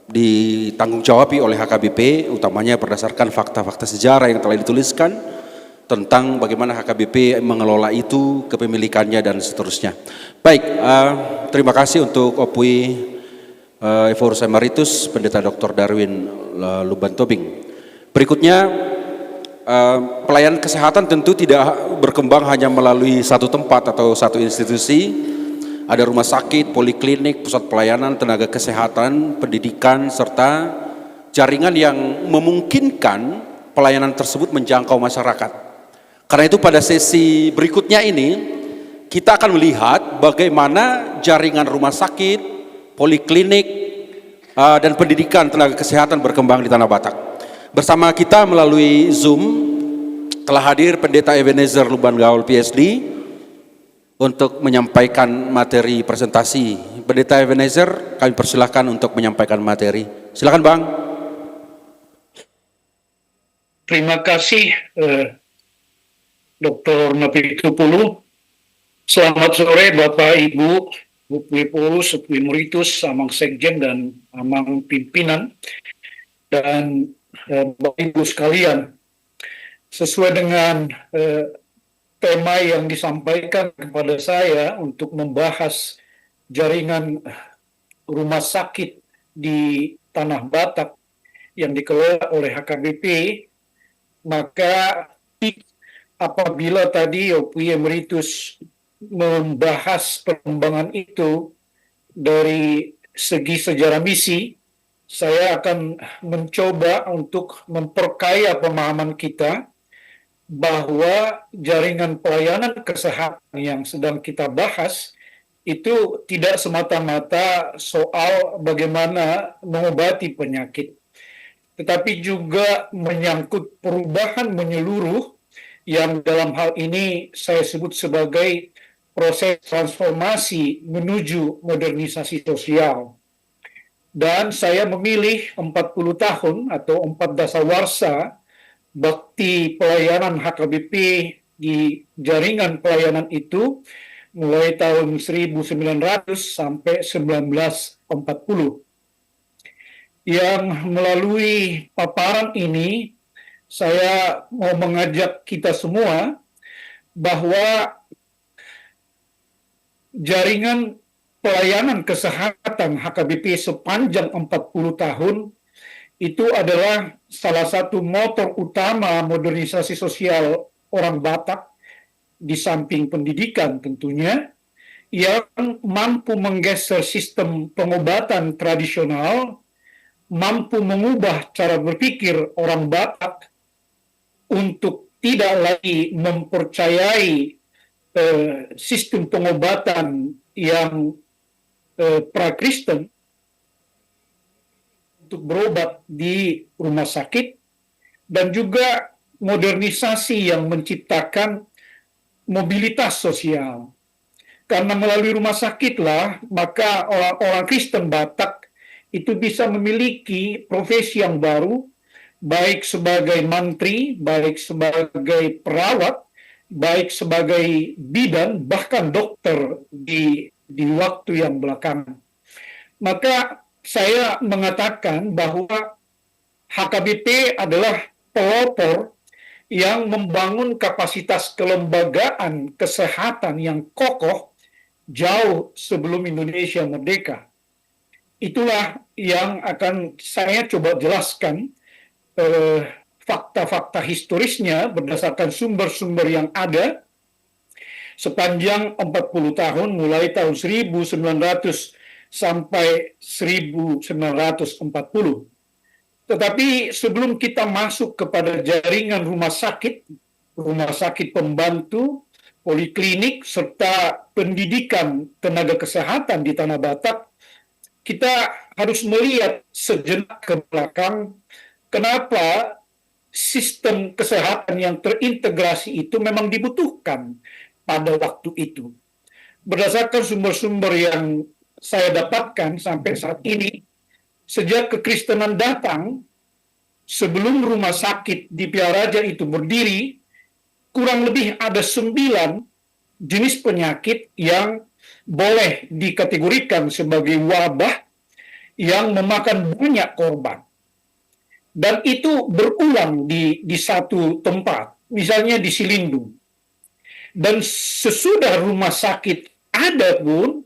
ditanggung-jawabi oleh HKBP, utamanya berdasarkan fakta-fakta sejarah yang telah dituliskan tentang bagaimana HKBP mengelola itu, kepemilikannya dan seterusnya. Baik, terima kasih untuk Opui Evorus Emeritus Pendeta Dr. Darwin Lubantobing. Berikutnya, pelayanan kesehatan tentu tidak berkembang hanya melalui satu tempat atau satu institusi. Ada rumah sakit, poliklinik, pusat pelayanan, tenaga kesehatan, pendidikan, serta jaringan yang memungkinkan pelayanan tersebut menjangkau masyarakat. Karena itu pada sesi berikutnya ini, kita akan melihat bagaimana jaringan rumah sakit, poliklinik, dan pendidikan tenaga kesehatan berkembang di Tanah Batak. Bersama kita melalui Zoom telah hadir Pendeta Ebenezer Luban Gaul PhD untuk menyampaikan materi presentasi. Pendeta Ebenezer, kami persilahkan untuk menyampaikan materi. Silakan Bang. Terima kasih Dr. Napitupulu. Selamat sore Bapak Ibu, Upui Polus, Upui Meritus, Amang Sekjen dan Amang Pimpinan, dan Bapak Ibu sekalian. Sesuai dengan tema yang disampaikan kepada saya untuk membahas jaringan rumah sakit di Tanah Batak yang dikelola oleh HKBP, maka apabila tadi Opui Emeritus membahas perkembangan itu dari segi sejarah misi, saya akan mencoba untuk memperkaya pemahaman kita bahwa jaringan pelayanan kesehatan yang sedang kita bahas itu tidak semata-mata soal bagaimana mengobati penyakit, tetapi juga menyangkut perubahan menyeluruh yang dalam hal ini saya sebut sebagai proses transformasi menuju modernisasi sosial. Dan saya memilih 40 tahun atau 4 dasawarsa bakti pelayanan HKBP di jaringan pelayanan itu mulai tahun 1900 sampai 1940. Yang melalui paparan ini, saya mau mengajak kita semua bahwa jaringan pelayanan kesehatan HKBP sepanjang 40 tahun itu adalah salah satu motor utama modernisasi sosial orang Batak di samping pendidikan tentunya, yang mampu menggeser sistem pengobatan tradisional, mampu mengubah cara berpikir orang Batak untuk tidak lagi mempercayai sistem pengobatan yang pra-Kristen untuk berobat di rumah sakit, dan juga modernisasi yang menciptakan mobilitas sosial. Karena melalui rumah sakitlah maka orang-orang Kristen Batak itu bisa memiliki profesi yang baru, baik sebagai mantri, baik sebagai perawat, baik sebagai bidan, bahkan dokter di waktu yang belakangan. Maka saya mengatakan bahwa HKBP adalah pelopor yang membangun kapasitas kelembagaan kesehatan yang kokoh jauh sebelum Indonesia merdeka. Itulah yang akan saya coba jelaskan fakta-fakta historisnya berdasarkan sumber-sumber yang ada sepanjang 40 tahun mulai tahun 1900 sampai 1940. Tetapi sebelum kita masuk kepada jaringan rumah sakit pembantu, poliklinik, serta pendidikan tenaga kesehatan di Tanah Batak, kita harus melihat sejenak ke belakang kenapa sistem kesehatan yang terintegrasi itu memang dibutuhkan pada waktu itu. Berdasarkan sumber-sumber yang saya dapatkan sampai saat ini, sejak kekristenan datang, sebelum rumah sakit di Piaraja itu berdiri, kurang lebih ada 9 jenis penyakit yang boleh dikategorikan sebagai wabah yang memakan banyak korban. Dan itu berulang di satu tempat, misalnya di Silindung. Dan sesudah rumah sakit ada pun,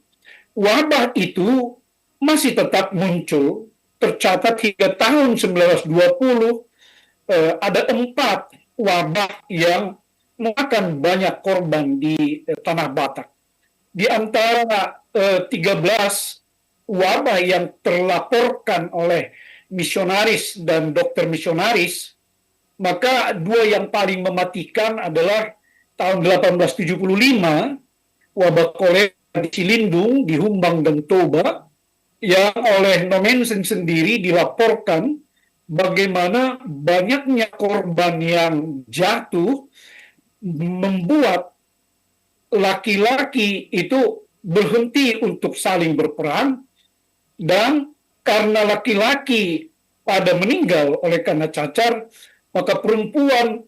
wabah itu masih tetap muncul. Tercatat hingga tahun 1920 ada 4 wabah yang memakan banyak korban di Tanah Batak. Di antara 13 wabah yang terlaporkan oleh misionaris dan dokter misionaris, maka 2 yang paling mematikan adalah tahun 1875, wabah kolera di Silindung, di Humbang dan Toba, yang oleh Nommensen sendiri dilaporkan bagaimana banyaknya korban yang jatuh membuat laki-laki itu berhenti untuk saling berperang, dan karena laki-laki pada meninggal oleh karena cacar, maka perempuan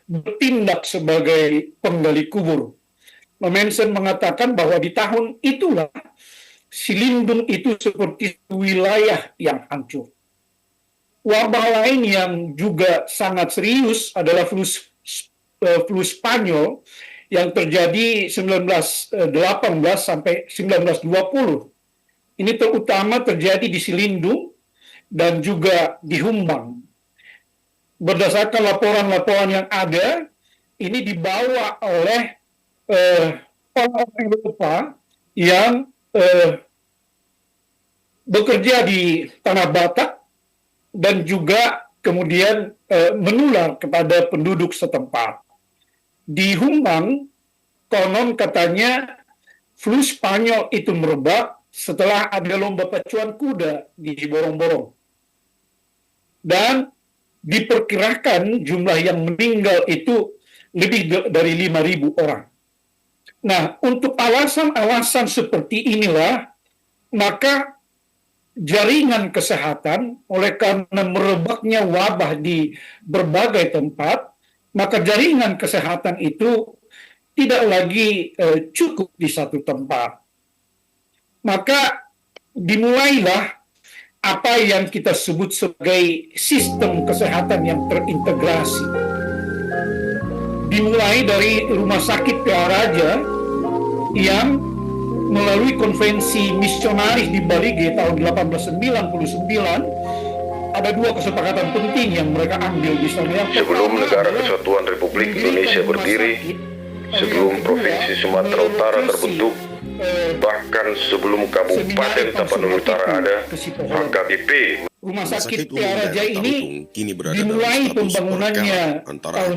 bertindak sebagai penggali kubur. Nommensen mengatakan bahwa di tahun itulah Silindung itu seperti wilayah yang hancur. Wabah lain yang juga sangat serius adalah flu Spanyol yang terjadi 1918 sampai 1920. Ini terutama terjadi di Silindung dan juga di Humbang. Berdasarkan laporan-laporan yang ada, ini dibawa oleh orang-orang Eropa yang bekerja di Tanah Batak dan juga kemudian menular kepada penduduk setempat. Di Humbang, konon katanya flu Spanyol itu merebak setelah ada lomba pacuan kuda di Borong-Borong. Dan diperkirakan jumlah yang meninggal itu lebih dari 5.000 orang. Nah, untuk alasan-alasan seperti inilah, maka jaringan kesehatan, oleh karena merebaknya wabah di berbagai tempat, maka jaringan kesehatan itu tidak lagi cukup di satu tempat. Maka dimulailah apa yang kita sebut sebagai sistem kesehatan yang terintegrasi. Dimulai dari Rumah Sakit PA Raja yang melalui konvensi misionaris di Balige tahun 1899, ada dua kesepakatan penting yang mereka ambil di sana. Sebelum Negara Kesatuan Republik Indonesia berdiri, sebelum Provinsi Sumatera Utara terbentuk, bahkan sebelum Kabupaten Tapanuli Utara ada, HKBP. Rumah Sakit PA Raja ini dimulai pembangunannya tahun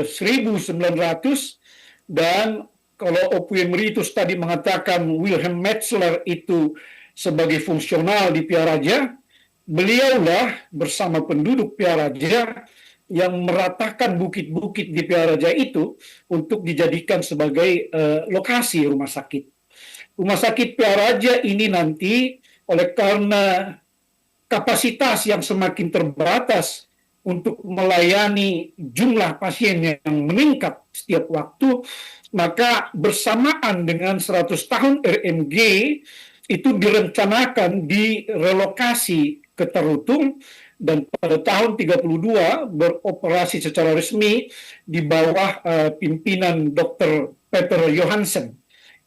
1900, dan kalau Opu Emeritus tadi mengatakan Wilhelm Metzler itu sebagai fungsional di PA Raja, beliaulah bersama penduduk PA Raja yang meratakan bukit-bukit di PA Raja itu untuk dijadikan sebagai lokasi rumah sakit. Rumah sakit PA Raja ini nanti oleh karena kapasitas yang semakin terbatas untuk melayani jumlah pasien yang meningkat setiap waktu, maka bersamaan dengan 100 tahun RMG itu direncanakan direlokasi ke Tarutung, dan pada tahun 32 beroperasi secara resmi di bawah pimpinan Dr. Peter Johansen.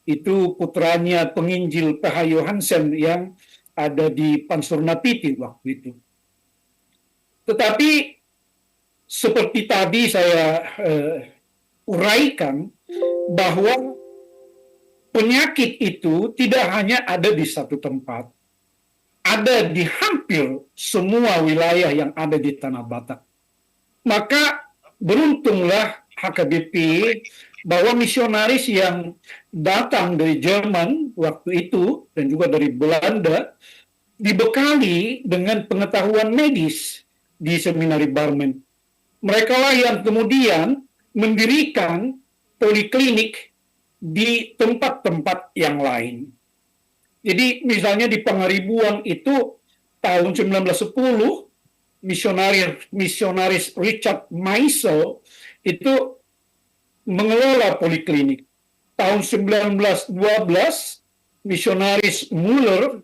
Itu putranya penginjil PH Johansen yang ada di Pansurnapiti waktu itu. Tetapi seperti tadi saya uraikan bahwa penyakit itu tidak hanya ada di satu tempat, ada di hampir semua wilayah yang ada di Tanah Batak. Maka beruntunglah HKBP bahwa misionaris yang datang dari Jerman waktu itu dan juga dari Belanda dibekali dengan pengetahuan medis di seminari Barmen. Mereka lah yang kemudian mendirikan poliklinik di tempat-tempat yang lain. Jadi misalnya di Pangaribuan itu tahun 1910 misionaris Richard Meisel itu mengelola poliklinik. Tahun 1912 misionaris Muller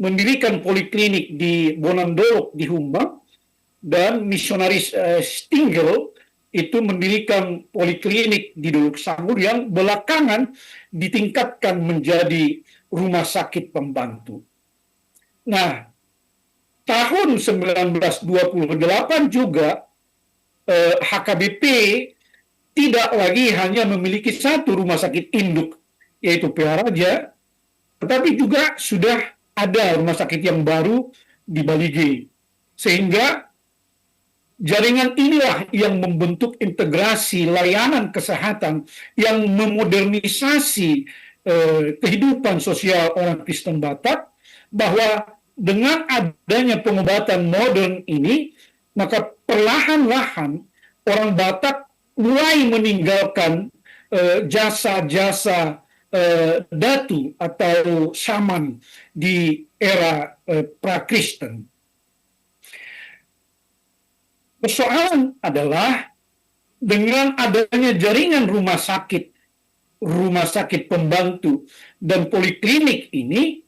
mendirikan poliklinik di Bonandolok di Humbang, dan misionaris Stingel itu mendirikan poliklinik di Dolok Sangur yang belakangan ditingkatkan menjadi rumah sakit pembantu. Nah, tahun 1928 juga HKBP tidak lagi hanya memiliki satu rumah sakit induk, yaitu PA Raja, tetapi juga sudah ada rumah sakit yang baru di Balige. Sehingga jaringan inilah yang membentuk integrasi layanan kesehatan yang memodernisasi kehidupan sosial orang Kristen Batak, bahwa dengan adanya pengobatan modern ini, maka perlahan-lahan orang Batak mulai meninggalkan jasa-jasa datu atau shaman di era pra-Kristen. Persoalan adalah dengan adanya jaringan rumah sakit pembantu, dan poliklinik ini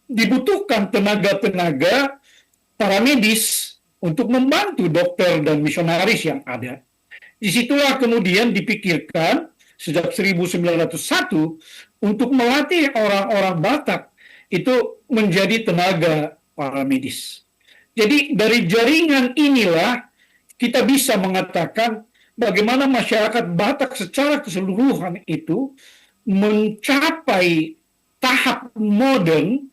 dibutuhkan tenaga-tenaga paramedis untuk membantu dokter dan misionaris yang ada. Disitulah kemudian dipikirkan sejak 1901 untuk melatih orang-orang Batak itu menjadi tenaga paramedis. Jadi dari jaringan inilah kita bisa mengatakan bagaimana masyarakat Batak secara keseluruhan itu mencapai tahap modern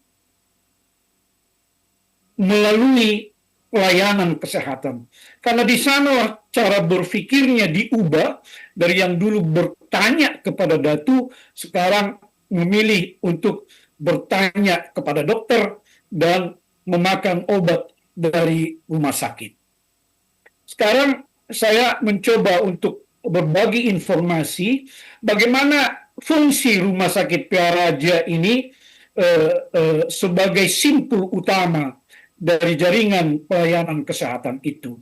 melalui pelayanan kesehatan. Karena di sanalah cara berpikirnya diubah dari yang dulu bertanya kepada datu, sekarang memilih untuk bertanya kepada dokter dan memakan obat dari rumah sakit. Sekarang saya mencoba untuk berbagi informasi bagaimana fungsi Rumah Sakit Piaraja ini sebagai simpul utama dari jaringan pelayanan kesehatan itu.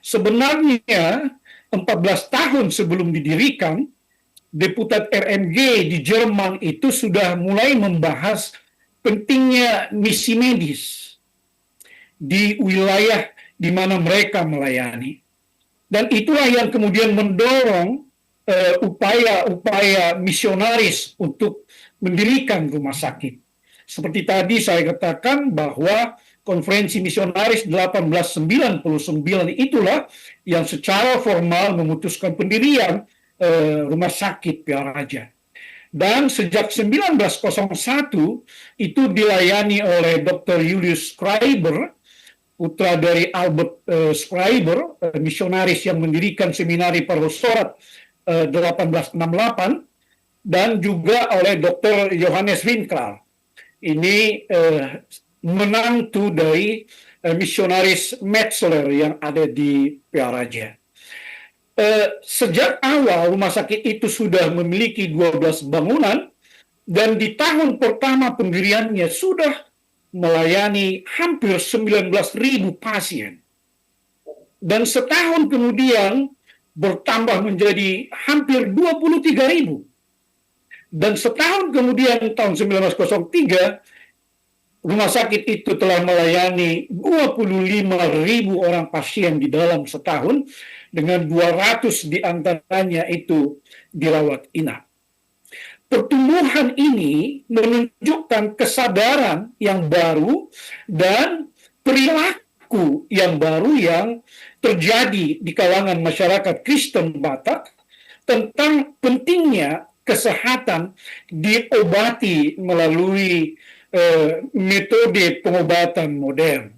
Sebenarnya 14 tahun sebelum didirikan, Deputat RMG di Jerman itu sudah mulai membahas pentingnya misi medis di wilayah di mana mereka melayani. Dan itulah yang kemudian mendorong upaya-upaya misionaris untuk mendirikan rumah sakit. Seperti tadi saya katakan bahwa Konferensi Misionaris 1899 itulah yang secara formal memutuskan pendirian Rumah Sakit Piaraja. Dan sejak 1901 itu dilayani oleh Dr. Julius Schreiber, putra dari Albert Schreiber, misionaris yang mendirikan seminari pastorat 1868, dan juga oleh Dr. Johannes Winkler. Ini menantu dari misionaris Metzler yang ada di Piaraja. Sejak awal rumah sakit itu sudah memiliki 12 bangunan, dan di tahun pertama pendiriannya sudah melayani hampir 19.000 pasien. Dan setahun kemudian bertambah menjadi hampir 23.000. Dan setahun kemudian tahun 1903, rumah sakit itu telah melayani 25.000 orang pasien di dalam setahun, dengan 200 diantaranya itu dirawat inap. Pertumbuhan ini menunjukkan kesadaran yang baru dan perilaku yang baru yang terjadi di kalangan masyarakat Kristen Batak tentang pentingnya kesehatan diobati melalui metode pengobatan modern.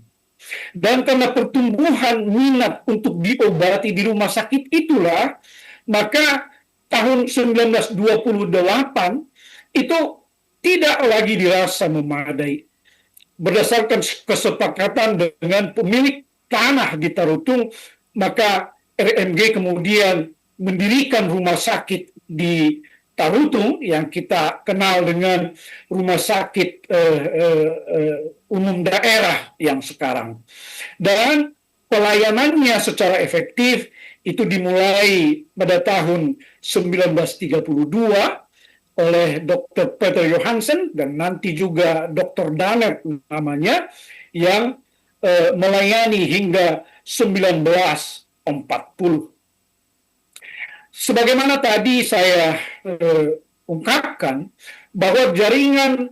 Dan karena pertumbuhan minat untuk diobati di rumah sakit itulah, maka tahun 1928 itu tidak lagi dirasa memadai. Berdasarkan kesepakatan dengan pemilik tanah di Tarutung, maka RMG kemudian mendirikan rumah sakit di Tarutung yang kita kenal dengan Rumah Sakit Umum Daerah yang sekarang. Dan pelayanannya secara efektif itu dimulai pada tahun 1932 oleh Dr. Peter Johansen dan nanti juga Dr. Danner namanya, yang melayani hingga 1940. Sebagaimana tadi saya ungkapkan, bahwa jaringan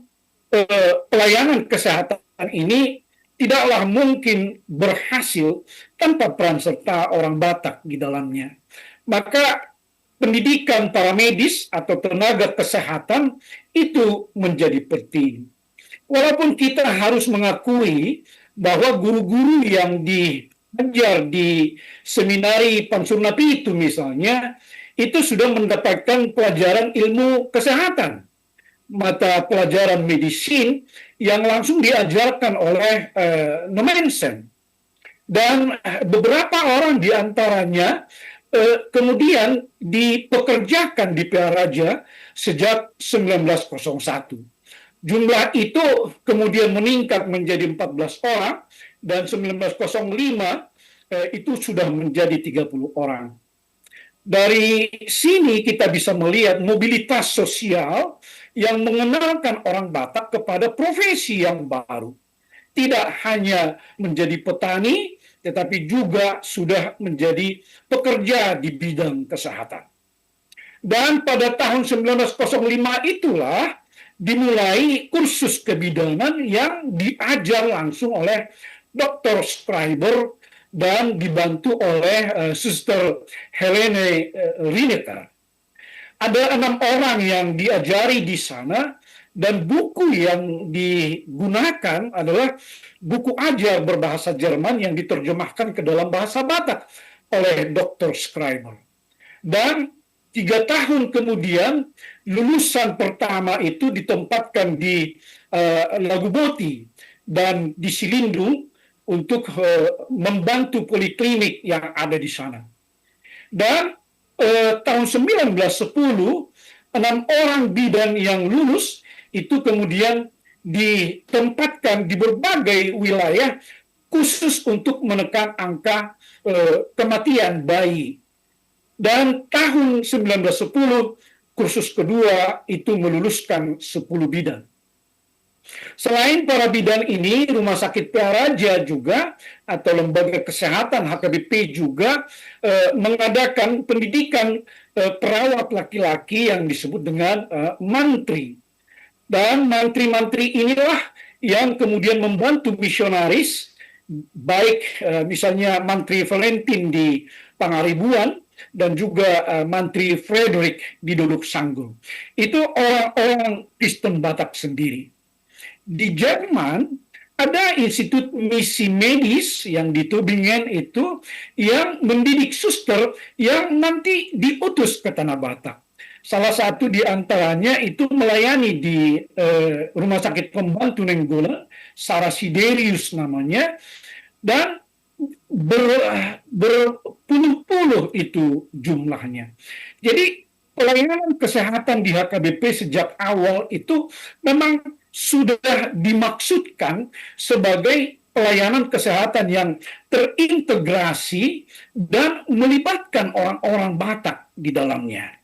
pelayanan kesehatan ini tidaklah mungkin berhasil tanpa peran serta orang Batak di dalamnya. Maka pendidikan para medis atau tenaga kesehatan itu menjadi penting. Walaupun kita harus mengakui bahwa guru-guru yang diajar di seminari Pansurnapi itu misalnya, itu sudah mendapatkan pelajaran ilmu kesehatan, mata pelajaran medisin yang langsung diajarkan oleh Nomensen. Dan beberapa orang di antaranya kemudian dipekerjakan di Piaraja sejak 1901. Jumlah itu kemudian meningkat menjadi 14 orang, dan 1905 itu sudah menjadi 30 orang. Dari sini kita bisa melihat mobilitas sosial yang mengenalkan orang Batak kepada profesi yang baru. Tidak hanya menjadi petani, tetapi juga sudah menjadi pekerja di bidang kesehatan. Dan pada tahun 1905 itulah dimulai kursus kebidanan yang diajar langsung oleh Dr. Schreiber dan dibantu oleh Suster Helene Rineker. Ada 6 orang yang diajari di sana, dan buku yang digunakan adalah buku ajar berbahasa Jerman yang diterjemahkan ke dalam bahasa Batak oleh Dr. Schreiber. Dan 3 tahun kemudian, lulusan pertama itu ditempatkan di Laguboti dan di Silindung untuk membantu poliklinik yang ada di sana. Dan tahun 1910, 6 orang bidan yang lulus itu kemudian ditempatkan di berbagai wilayah khusus untuk menekan angka kematian bayi. Dan tahun 1910, kursus kedua itu meluluskan 10 bidan. Selain para bidan ini, Rumah Sakit Praja juga atau Lembaga Kesehatan HKBP juga mengadakan pendidikan perawat laki-laki yang disebut dengan mantri. Dan mantri-mantri inilah yang kemudian membantu misionaris, baik misalnya Mantri Valentin di Pangaribuan dan juga Mantri Frederick di Dodok Sanggul. Itu orang-orang Kristen Batak sendiri. Di Jerman ada Institut Misi Medis yang di Tübingen itu yang mendidik suster yang nanti diutus ke Tanah Batak. Salah satu di antaranya itu melayani di Rumah Sakit Pembantu Nenggolan, Sarah Siderius namanya, dan berpuluh-puluh itu jumlahnya. Jadi pelayanan kesehatan di HKBP sejak awal itu memang sudah dimaksudkan sebagai pelayanan kesehatan yang terintegrasi dan melibatkan orang-orang Batak di dalamnya.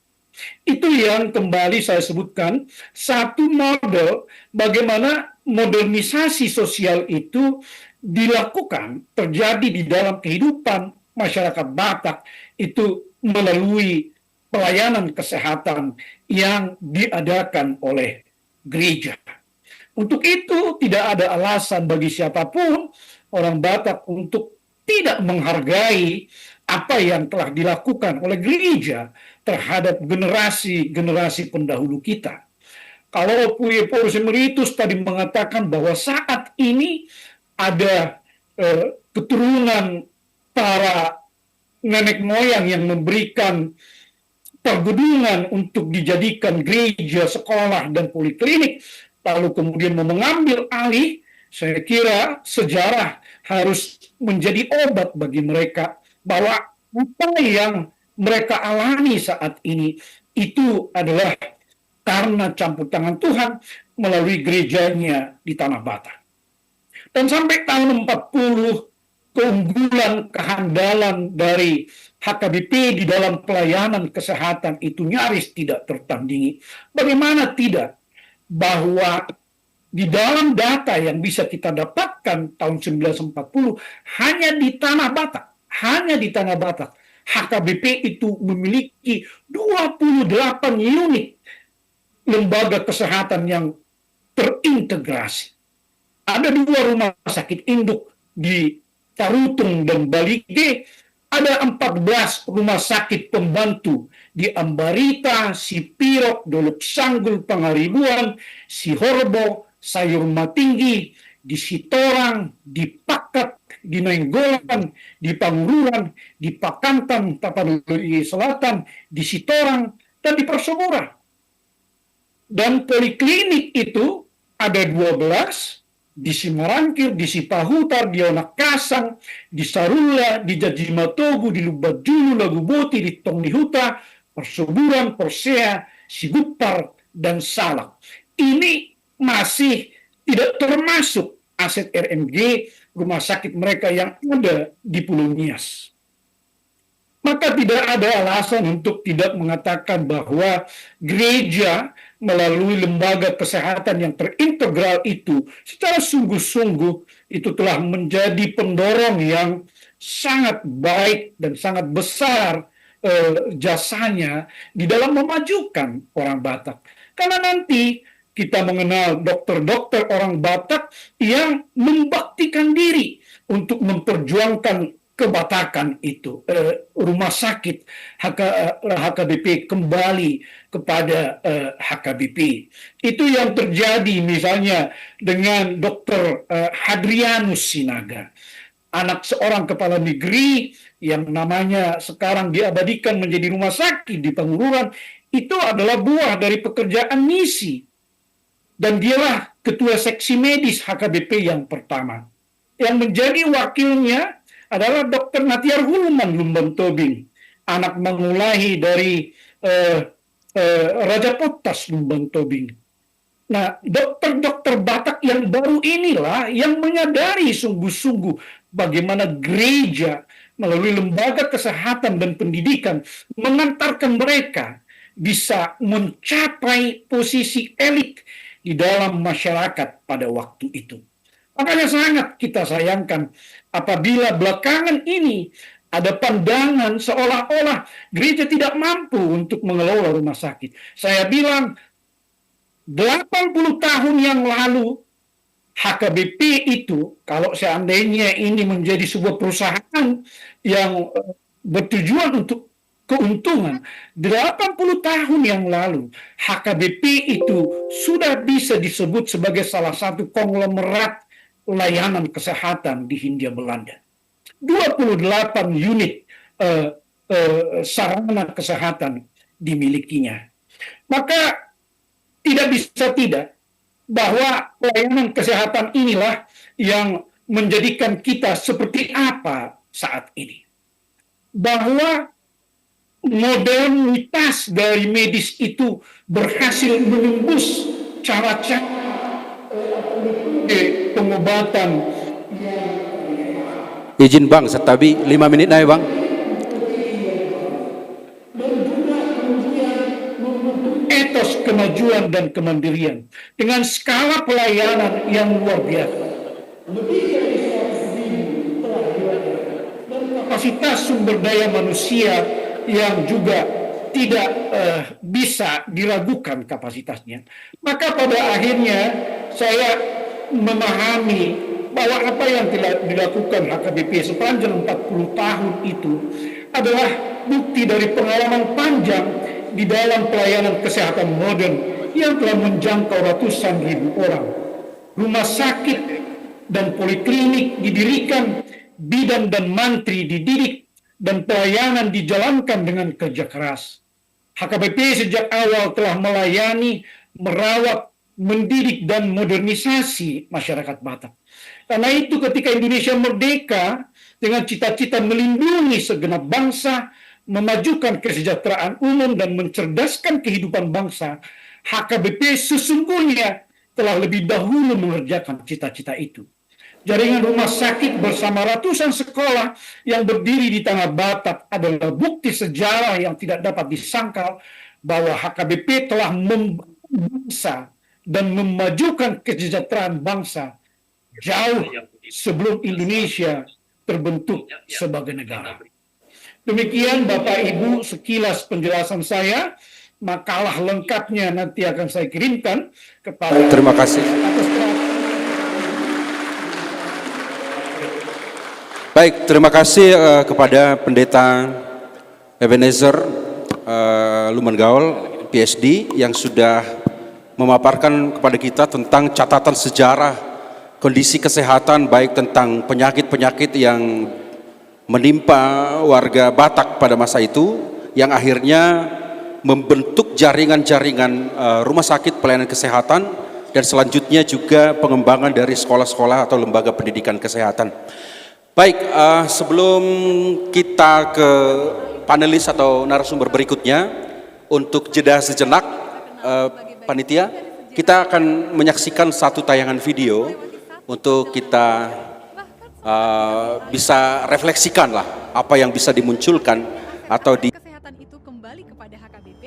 Itu yang kembali saya sebutkan, satu model bagaimana modernisasi sosial itu dilakukan, terjadi di dalam kehidupan masyarakat Batak itu melalui pelayanan kesehatan yang diadakan oleh gereja. Untuk itu tidak ada alasan bagi siapapun orang Batak untuk tidak menghargai apa yang telah dilakukan oleh gereja terhadap generasi-generasi pendahulu kita. Kalau Opuye Porus Emeritus tadi mengatakan bahwa saat ini ada keturunan para nenek moyang yang memberikan pergudungan untuk dijadikan gereja, sekolah, dan poliklinik, lalu kemudian mau mengambil alih, saya kira sejarah harus menjadi obat bagi mereka bahwa apa yang mereka alami saat ini itu adalah karena campur tangan Tuhan melalui gerejanya di Tanah Batak. Dan sampai tahun 40, keunggulan, kehandalan dari HKBP di dalam pelayanan kesehatan itu nyaris tidak tertandingi. Bagaimana tidak? Bahwa di dalam data yang bisa kita dapatkan tahun 1940 hanya di Tanah Batak, HKBP itu memiliki 28 unit lembaga kesehatan yang terintegrasi. Ada 2 rumah sakit induk di Tarutung dan Balige, ada 14 rumah sakit pembantu di Ambarita, Sipirok, Dolok Sanggul, Pangaribuan, Sihorbo, Sayur Matinggi, di Sitorang, di Pakat, di Nainggolan, di Pangururan, di Pakantan, Tapanuli Selatan, di Sitorang, dan di Persebura. Dan poliklinik itu ada 12, di Simarangkir, di Sipahutar, di Onakasang, di Sarula, di Jajimatogu, di Lubajulu, Laguboti, di Tongnihuta, Persuburan, Persea, Sigupar, dan Salak. Ini masih tidak termasuk aset RMG, rumah sakit mereka yang ada di Pulau Nias. Maka tidak ada alasan untuk tidak mengatakan bahwa gereja melalui lembaga kesehatan yang terintegral itu secara sungguh-sungguh itu telah menjadi pendorong yang sangat baik dan sangat besar jasanya di dalam memajukan orang Batak. Karena nanti kita mengenal dokter-dokter orang Batak yang membaktikan diri untuk memperjuangkan kebatakan itu, rumah sakit HKBP kembali kepada HKBP. Itu yang terjadi misalnya dengan Dr. Hadrianus Sinaga, anak seorang kepala negeri yang namanya sekarang diabadikan menjadi rumah sakit di Pangururan. Itu adalah buah dari pekerjaan misi. Dan dialah ketua seksi medis HKBP yang pertama. Yang menjadi wakilnya adalah Dr. Natiar Huluman Lumban Tobing, anak mengulahi dari Raja Potas Lumban Tobing. Nah, dokter-dokter Batak yang baru inilah yang menyadari sungguh-sungguh bagaimana gereja melalui lembaga kesehatan dan pendidikan mengantarkan mereka bisa mencapai posisi elit di dalam masyarakat pada waktu itu. Makanya sangat kita sayangkan apabila belakangan ini ada pandangan seolah-olah gereja tidak mampu untuk mengelola rumah sakit. Saya bilang 80 tahun yang lalu HKBP itu, kalau seandainya ini menjadi sebuah perusahaan yang bertujuan untuk keuntungan, 80 tahun yang lalu HKBP itu sudah bisa disebut sebagai salah satu konglomerat layanan kesehatan di Hindia Belanda. 28 unit sarana kesehatan dimilikinya. Maka tidak bisa tidak bahwa pelayanan kesehatan inilah yang menjadikan kita seperti apa saat ini. Bahwa modernitas dari medis itu berhasil menembus cara-cara pengobatan. Izin Bang, tapi 5 menit aja Bang. Etos kemajuan dan kemandirian dengan skala pelayanan yang luar biasa. Kapasitas sumber daya manusia yang juga tidak bisa diragukan kapasitasnya. Maka pada akhirnya saya memahami bahwa apa yang telah dilakukan HKBP sepanjang 40 tahun itu adalah bukti dari pengalaman panjang di dalam pelayanan kesehatan modern yang telah menjangkau ratusan ribu orang. Rumah sakit dan poliklinik didirikan, bidan dan mantri dididik, dan pelayanan dijalankan dengan kerja keras. HKBP sejak awal telah melayani, merawat, mendidik, dan modernisasi masyarakat Batak. Karena itu ketika Indonesia merdeka dengan cita-cita melindungi segenap bangsa, memajukan kesejahteraan umum, dan mencerdaskan kehidupan bangsa, HKBP sesungguhnya telah lebih dahulu mengerjakan cita-cita itu. Jaringan rumah sakit bersama ratusan sekolah yang berdiri di tanah Batak adalah bukti sejarah yang tidak dapat disangkal bahwa HKBP telah membangun bangsa dan memajukan kesejahteraan bangsa jauh sebelum Indonesia terbentuk sebagai negara. Demikian Bapak Ibu sekilas penjelasan saya. Makalah lengkapnya nanti akan saya kirimkan kepada. Terima kasih. Baik, terima kasih kepada Pendeta Ebenezer Lumban Gaul, PhD, yang sudah memaparkan kepada kita tentang catatan sejarah kondisi kesehatan, baik tentang penyakit-penyakit yang menimpa warga Batak pada masa itu, yang akhirnya membentuk jaringan-jaringan rumah sakit pelayanan kesehatan, dan selanjutnya juga pengembangan dari sekolah-sekolah atau lembaga pendidikan kesehatan. Baik, sebelum kita ke panelis atau narasumber berikutnya, untuk jeda sejenak, panitia, kita akan menyaksikan satu tayangan video untuk kita bisa refleksikan lah apa yang bisa dimunculkan atau di kesehatan itu kembali kepada HKBP.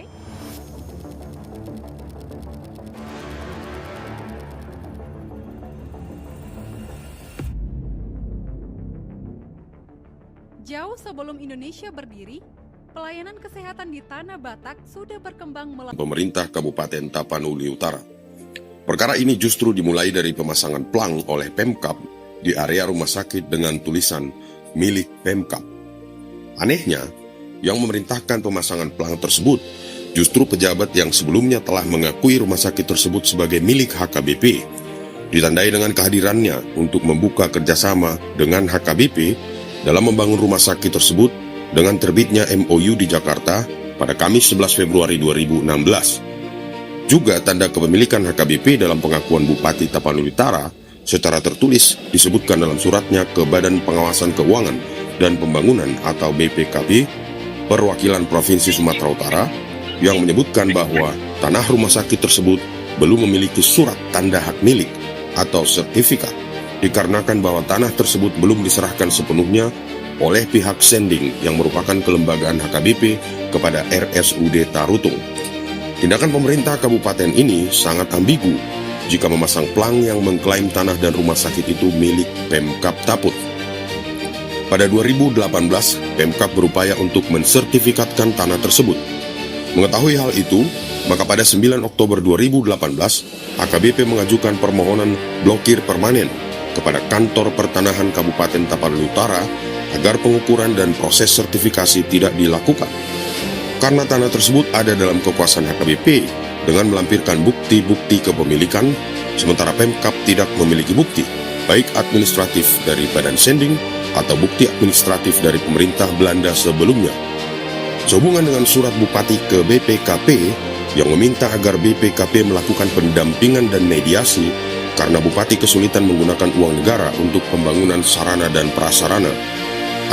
Jauh sebelum Indonesia berdiri, pelayanan kesehatan di Tanah Batak sudah berkembang melalui pemerintah Kabupaten Tapanuli Utara. Perkara ini justru dimulai dari pemasangan plang oleh Pemkab di area rumah sakit dengan tulisan milik Pemkap. Anehnya, yang memerintahkan pemasangan pelang tersebut justru pejabat yang sebelumnya telah mengakui rumah sakit tersebut sebagai milik HKBP, ditandai dengan kehadirannya untuk membuka kerjasama dengan HKBP dalam membangun rumah sakit tersebut dengan terbitnya MOU di Jakarta pada Kamis 11 Februari 2016. Juga tanda kepemilikan HKBP dalam pengakuan Bupati Tapanuli Utara secara tertulis disebutkan dalam suratnya ke Badan Pengawasan Keuangan dan Pembangunan atau BPKP Perwakilan Provinsi Sumatera Utara yang menyebutkan bahwa tanah rumah sakit tersebut belum memiliki surat tanda hak milik atau sertifikat dikarenakan bahwa tanah tersebut belum diserahkan sepenuhnya oleh pihak sending yang merupakan kelembagaan HKBP kepada RSUD Tarutung. Tindakan pemerintah kabupaten ini sangat ambigu jika memasang pelang yang mengklaim tanah dan rumah sakit itu milik Pemkap Taput. Pada 2018, Pemkap berupaya untuk mensertifikatkan tanah tersebut. Mengetahui hal itu, maka pada 9 Oktober 2018, HKBP mengajukan permohonan blokir permanen kepada Kantor Pertanahan Kabupaten Tapanuli Utara agar pengukuran dan proses sertifikasi tidak dilakukan. Karena tanah tersebut ada dalam kekuasaan HKBP dengan melampirkan bukti-bukti kepemilikan, sementara Pemkap tidak memiliki bukti, baik administratif dari badan sending atau bukti administratif dari pemerintah Belanda sebelumnya. Sehubungan dengan surat Bupati ke BPKP yang meminta agar BPKP melakukan pendampingan dan mediasi karena Bupati kesulitan menggunakan uang negara untuk pembangunan sarana dan prasarana.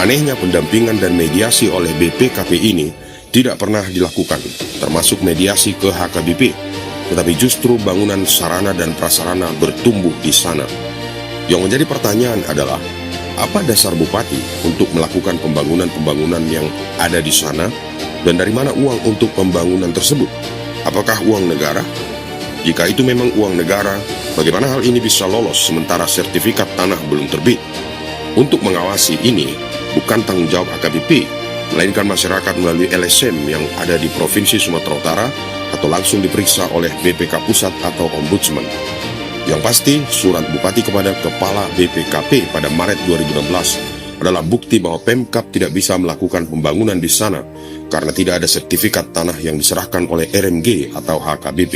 Anehnya pendampingan dan mediasi oleh BPKP ini tidak pernah dilakukan, termasuk mediasi ke HKBP, tetapi justru bangunan sarana dan prasarana bertumbuh di sana. Yang menjadi pertanyaan adalah, apa dasar Bupati untuk melakukan pembangunan-pembangunan yang ada di sana, dan dari mana uang untuk pembangunan tersebut? Apakah uang negara? Jika itu memang uang negara, bagaimana hal ini bisa lolos sementara sertifikat tanah belum terbit? Untuk mengawasi ini, bukan tanggung jawab HKBP, melainkan masyarakat melalui LSM yang ada di Provinsi Sumatera Utara atau langsung diperiksa oleh BPK Pusat atau Ombudsman. Yang pasti, surat Bupati kepada Kepala BPKP pada Maret 2016 adalah bukti bahwa Pemkap tidak bisa melakukan pembangunan di sana karena tidak ada sertifikat tanah yang diserahkan oleh RMG atau HKBP.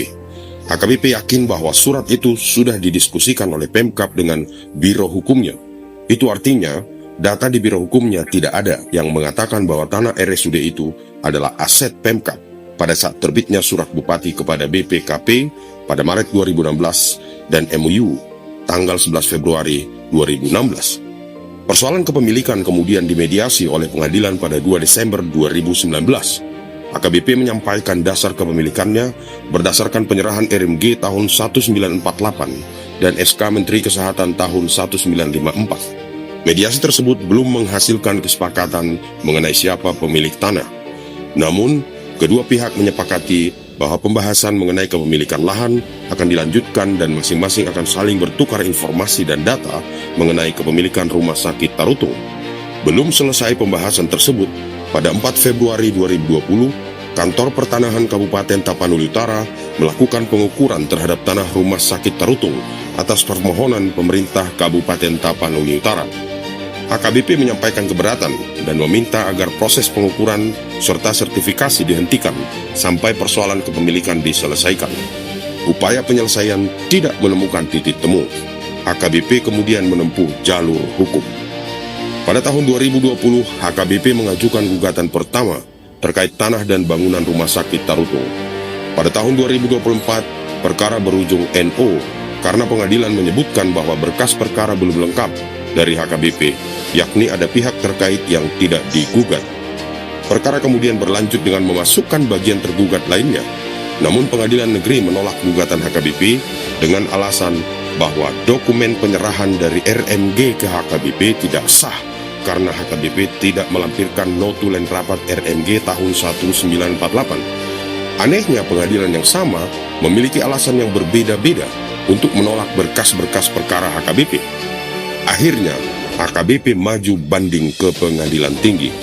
HKBP yakin bahwa surat itu sudah didiskusikan oleh Pemkap dengan Biro Hukumnya. Itu artinya, data di Biro Hukumnya tidak ada yang mengatakan bahwa tanah RSUD itu adalah aset Pemkap pada saat terbitnya surat Bupati kepada BPKP pada Maret 2016 dan MOU tanggal 11 Februari 2016. Persoalan kepemilikan kemudian dimediasi oleh pengadilan pada 2 Desember 2019. HKBP menyampaikan dasar kepemilikannya berdasarkan penyerahan RMG tahun 1948 dan SK Menteri Kesehatan tahun 1954. Mediasi tersebut belum menghasilkan kesepakatan mengenai siapa pemilik tanah. Namun, kedua pihak menyepakati bahwa pembahasan mengenai kepemilikan lahan akan dilanjutkan dan masing-masing akan saling bertukar informasi dan data mengenai kepemilikan rumah sakit Tarutung. Belum selesai pembahasan tersebut, pada 4 Februari 2020, Kantor Pertanahan Kabupaten Tapanuli Utara melakukan pengukuran terhadap tanah rumah sakit Tarutung atas permohonan pemerintah Kabupaten Tapanuli Utara. HKBP menyampaikan keberatan dan meminta agar proses pengukuran serta sertifikasi dihentikan sampai persoalan kepemilikan diselesaikan. Upaya penyelesaian tidak menemukan titik temu. HKBP kemudian menempuh jalur hukum. Pada tahun 2020, HKBP mengajukan gugatan pertama terkait tanah dan bangunan rumah sakit Tarutung. Pada tahun 2024, perkara berujung NO karena pengadilan menyebutkan bahwa berkas perkara belum lengkap dari HKBP, yakni ada pihak terkait yang tidak digugat. Perkara kemudian berlanjut dengan memasukkan bagian tergugat lainnya. Namun pengadilan negeri menolak gugatan HKBP dengan alasan bahwa dokumen penyerahan dari RMG ke HKBP tidak sah karena HKBP tidak melampirkan notulen rapat RMG tahun 1948. Anehnya pengadilan yang sama memiliki alasan yang berbeda-beda untuk menolak berkas-berkas perkara HKBP. Akhirnya, HKBP maju banding ke Pengadilan Tinggi.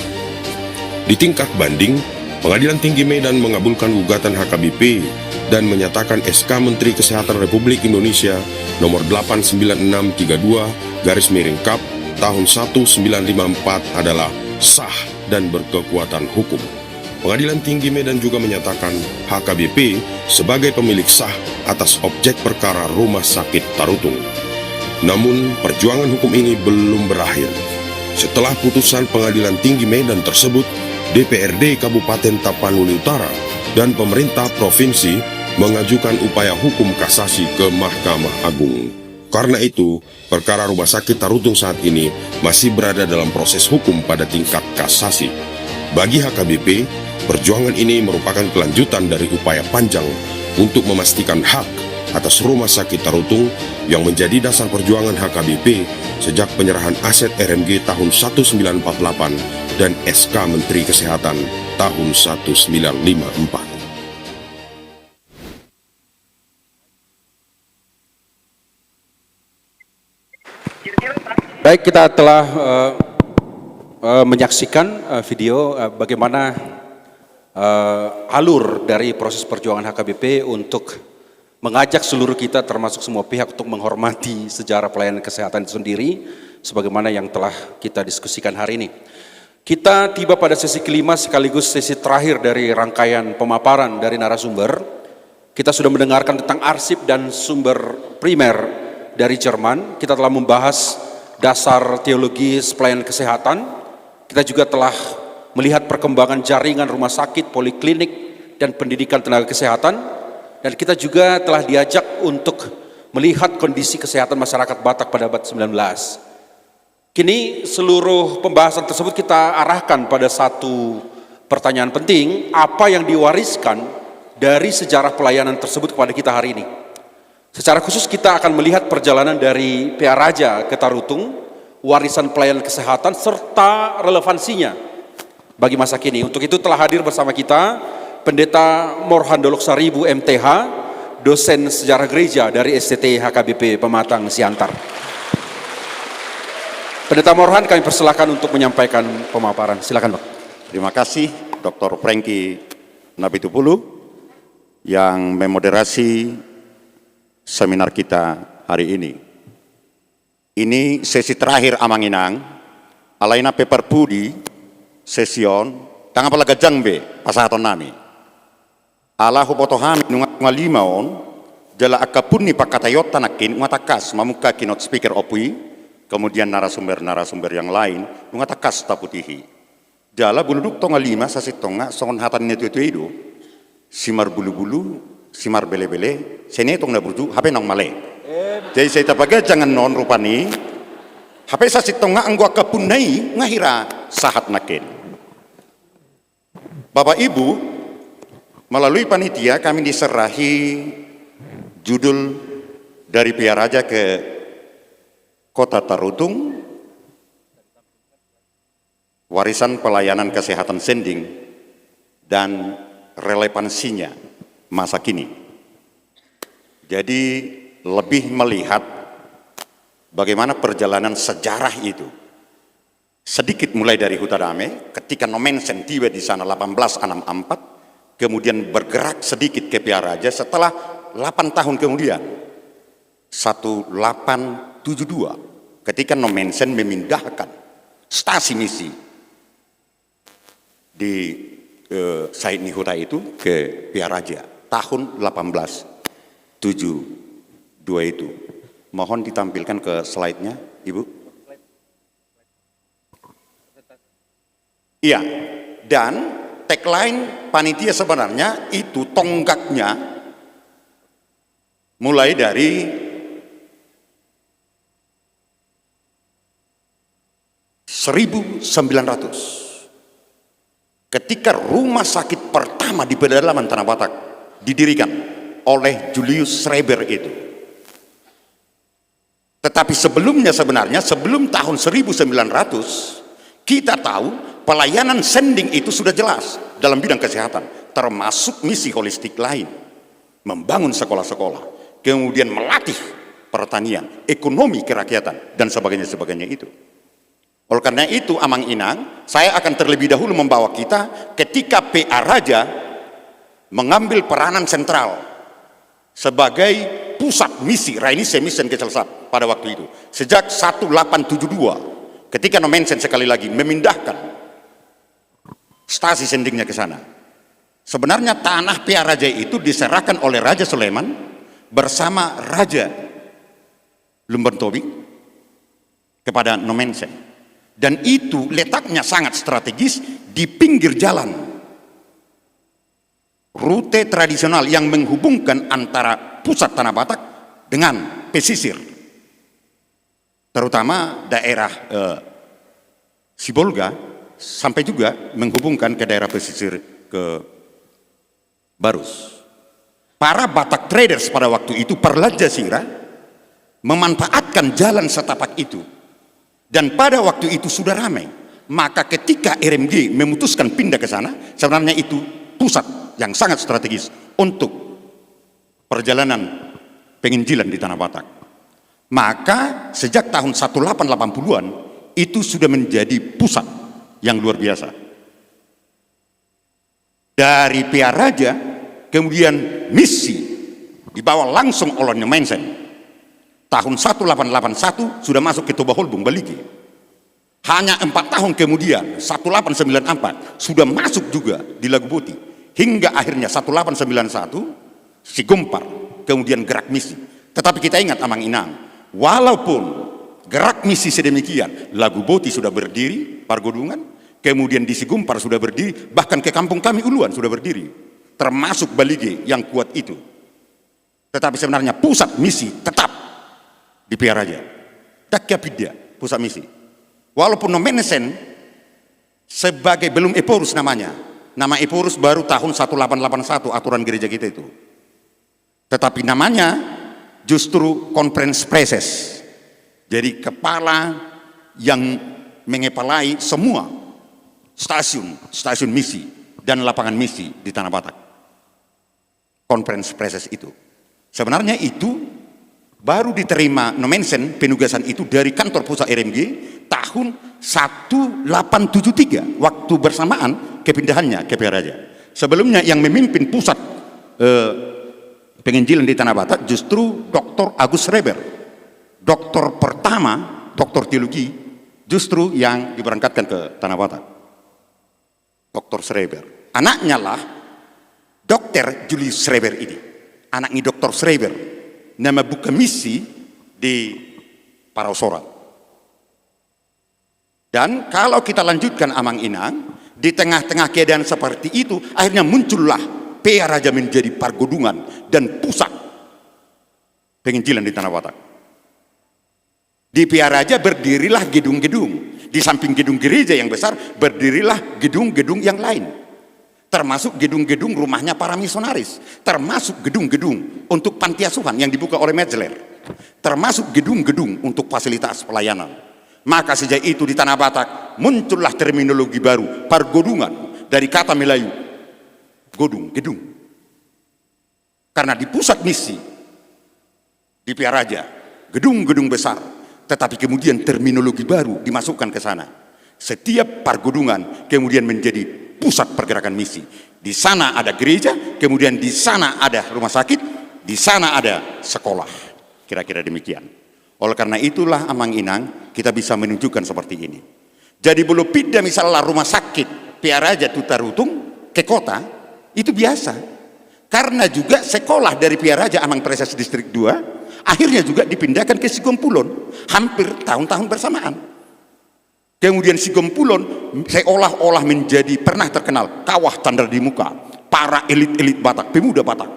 Di tingkat banding, Pengadilan Tinggi Medan mengabulkan gugatan HKBP dan menyatakan SK Menteri Kesehatan Republik Indonesia nomor 89632/Kap tahun 1954 adalah sah dan berkekuatan hukum. Pengadilan Tinggi Medan juga menyatakan HKBP sebagai pemilik sah atas objek perkara Rumah Sakit Tarutung. Namun, perjuangan hukum ini belum berakhir. Setelah putusan Pengadilan Tinggi Medan tersebut, DPRD Kabupaten Tapanuli Utara dan pemerintah provinsi mengajukan upaya hukum kasasi ke Mahkamah Agung. Karena itu, perkara Rumah Sakit Tarutung saat ini masih berada dalam proses hukum pada tingkat kasasi. Bagi HKBP, perjuangan ini merupakan kelanjutan dari upaya panjang untuk memastikan hak atas Rumah Sakit Tarutung yang menjadi dasar perjuangan HKBP sejak penyerahan aset RMG tahun 1948 dan SK Menteri Kesehatan tahun 1954. Baik, kita telah menyaksikan video bagaimana alur dari proses perjuangan HKBP untuk mengajak seluruh kita termasuk semua pihak untuk menghormati sejarah pelayanan kesehatan itu sendiri sebagaimana yang telah kita diskusikan hari ini. Kita tiba pada sesi kelima sekaligus sesi terakhir dari rangkaian pemaparan dari narasumber. Kita sudah mendengarkan tentang arsip dan sumber primer dari Jerman. Kita telah membahas dasar teologis pelayanan kesehatan. Kita juga telah melihat perkembangan jaringan rumah sakit, poliklinik, dan pendidikan tenaga kesehatan. Dan kita juga telah diajak untuk melihat kondisi kesehatan masyarakat Batak pada abad 19. Kini seluruh pembahasan tersebut kita arahkan pada satu pertanyaan penting, apa yang diwariskan dari sejarah pelayanan tersebut kepada kita hari ini. Secara khusus kita akan melihat perjalanan dari PA Raja ke Tarutung, warisan pelayanan kesehatan serta relevansinya bagi masa kini. Untuk itu telah hadir bersama kita Pendeta Morhan Dolok Saribu MTH, dosen sejarah gereja dari STT HKBP Pematang Siantar. Pendeta Morhan, kami persilakan untuk menyampaikan pemaparan. Silakan, Pak. Terima kasih Dr. Franky Nabitupulu yang memoderasi seminar kita hari ini. Ini sesi terakhir Amanginang, alaina peperpudi sesion tanga palagajang be pasaton nami. Ala hupotohami nunga limaon jala akapuni pakatayota nakin ngatakas mamuka kinot speaker opui, kemudian narasumber-narasumber yang lain ngatakas taputihi. Jala buluduk tonga lima sasitonga songon hatan netu itu simar bulu-bulu simar bele-bele, senetong na burju, hape nang male. Jadi saya tapaga jangan non rupani, hape sa sitong nga anggwa kapunay, ngahira sahat nakin. Bapak Ibu, melalui panitia kami diserahi judul dari PA Raja ke Kota Tarutung, warisan pelayanan kesehatan sending dan relevansinya masa kini. Jadi lebih melihat bagaimana perjalanan sejarah itu. Sedikit mulai dari Hutadame, ketika Nomensen tiba di sana 1864, kemudian bergerak sedikit ke PA Raja setelah 8 tahun kemudian, 1872, ketika Nomensen memindahkan stasi misi di Said Nihuta itu ke PA Raja. Tahun 1872 itu. Mohon ditampilkan ke slide-nya, Ibu. Iya, dan tagline panitia sebenarnya itu tonggaknya mulai dari ketika rumah sakit pertama di pedalaman Tanah Batak didirikan oleh Julius Schreiber itu. Tetapi sebelumnya sebenarnya, sebelum tahun 1900, kita tahu pelayanan sending itu sudah jelas dalam bidang kesehatan, termasuk misi holistik lain. Membangun sekolah-sekolah, kemudian melatih pertanian, ekonomi kerakyatan, dan sebagainya itu. Oleh karena itu, Amang Inang, saya akan terlebih dahulu membawa kita ketika PA Raja mengambil peranan sentral sebagai pusat misi Rainise Mission Kecelsap pada waktu itu. Sejak 1872 ketika Nomensen sekali lagi memindahkan stasi sendingnya ke sana, sebenarnya tanah Piaraja itu diserahkan oleh Raja Sulaiman bersama Raja Lumbantobing kepada Nomensen, dan itu letaknya sangat strategis di pinggir jalan, rute tradisional yang menghubungkan antara pusat Tanah Batak dengan pesisir, terutama daerah Sibolga, sampai juga menghubungkan ke daerah pesisir ke Barus. Para Batak traders pada waktu itu, Perlat Jasira, memanfaatkan jalan setapak itu, dan pada waktu itu sudah ramai. Maka ketika RMG memutuskan pindah ke sana, sebenarnya itu pusat yang sangat strategis untuk perjalanan penginjilan di Tanah Batak. Maka sejak tahun 1880-an itu sudah menjadi pusat yang luar biasa. Dari Piaraja kemudian misi dibawa langsung oleh Nomensen. Tahun 1881 sudah masuk ke Toba Holbung, Baligi. Hanya 4 tahun kemudian 1894 sudah masuk juga di Lagu Boti, hingga akhirnya 1891 Sigumpar, kemudian gerak misi. Tetapi kita ingat Amang Inang, walaupun gerak misi sedemikian, Lagu Boti sudah berdiri, Pargodungan, kemudian di Sigumpar sudah berdiri, bahkan ke kampung kami Uluan sudah berdiri, termasuk Balige yang kuat itu. Tetapi sebenarnya pusat misi tetap di Piaraja, Dakyapidia pusat misi. Walaupun Nomensen sebagai belum Eporus namanya, nama Eporus baru tahun 1881 aturan gereja kita itu. Tetapi namanya justru Conference Preses. Jadi kepala yang mengepalai semua stasiun misi dan lapangan misi di Tanah Batak. Conference Preses itu. Sebenarnya itu baru diterima Nomensen penugasan itu dari kantor pusat RMG tahun 1873, waktu bersamaan kepindahannya ke Piaraja. Sebelumnya yang memimpin pusat penginjilan di Tanah Batak justru Dr. Agus Schreber, doktor pertama, doktor teologi, justru yang diberangkatkan ke Tanah Batak. Dr. Schreber, anaknya lah Dr. Julius Schreber ini, anaknya Dr. Schreber, nama buka misi di Paraosora. Dan kalau kita lanjutkan Amang Inang, di tengah-tengah keadaan seperti itu, akhirnya muncullah Piaraja menjadi Pargodungan dan pusat penginjilan di Tanah Batak. Di Piaraja berdirilah gedung-gedung. Di samping gedung gereja yang besar, berdirilah gedung-gedung yang lain. Termasuk gedung-gedung rumahnya para misionaris. Termasuk gedung-gedung untuk panti asuhan yang dibuka oleh Metzler. Termasuk gedung-gedung untuk fasilitas pelayanan. Maka sejak itu di Tanah Batak muncullah terminologi baru, Pargodungan, dari kata Melayu, godung, gedung. Karena di pusat misi, di Piaraja, gedung-gedung besar, tetapi kemudian terminologi baru dimasukkan ke sana. Setiap Pargodungan kemudian menjadi pusat pergerakan misi. Di sana ada gereja, kemudian di sana ada rumah sakit, di sana ada sekolah. Kira-kira demikian. Oleh karena itulah Amang Inang kita bisa menunjukkan seperti ini. Jadi belum pindah misalnya rumah sakit Piaraja Tutarutung ke kota, itu biasa. Karena juga sekolah dari Piaraja Amang Preses Distrik 2 akhirnya juga dipindahkan ke Sigompulon hampir tahun-tahun bersamaan. Kemudian Sigompulon seolah-olah menjadi pernah terkenal kawah tanda di muka para elit-elit Batak, pemuda Batak.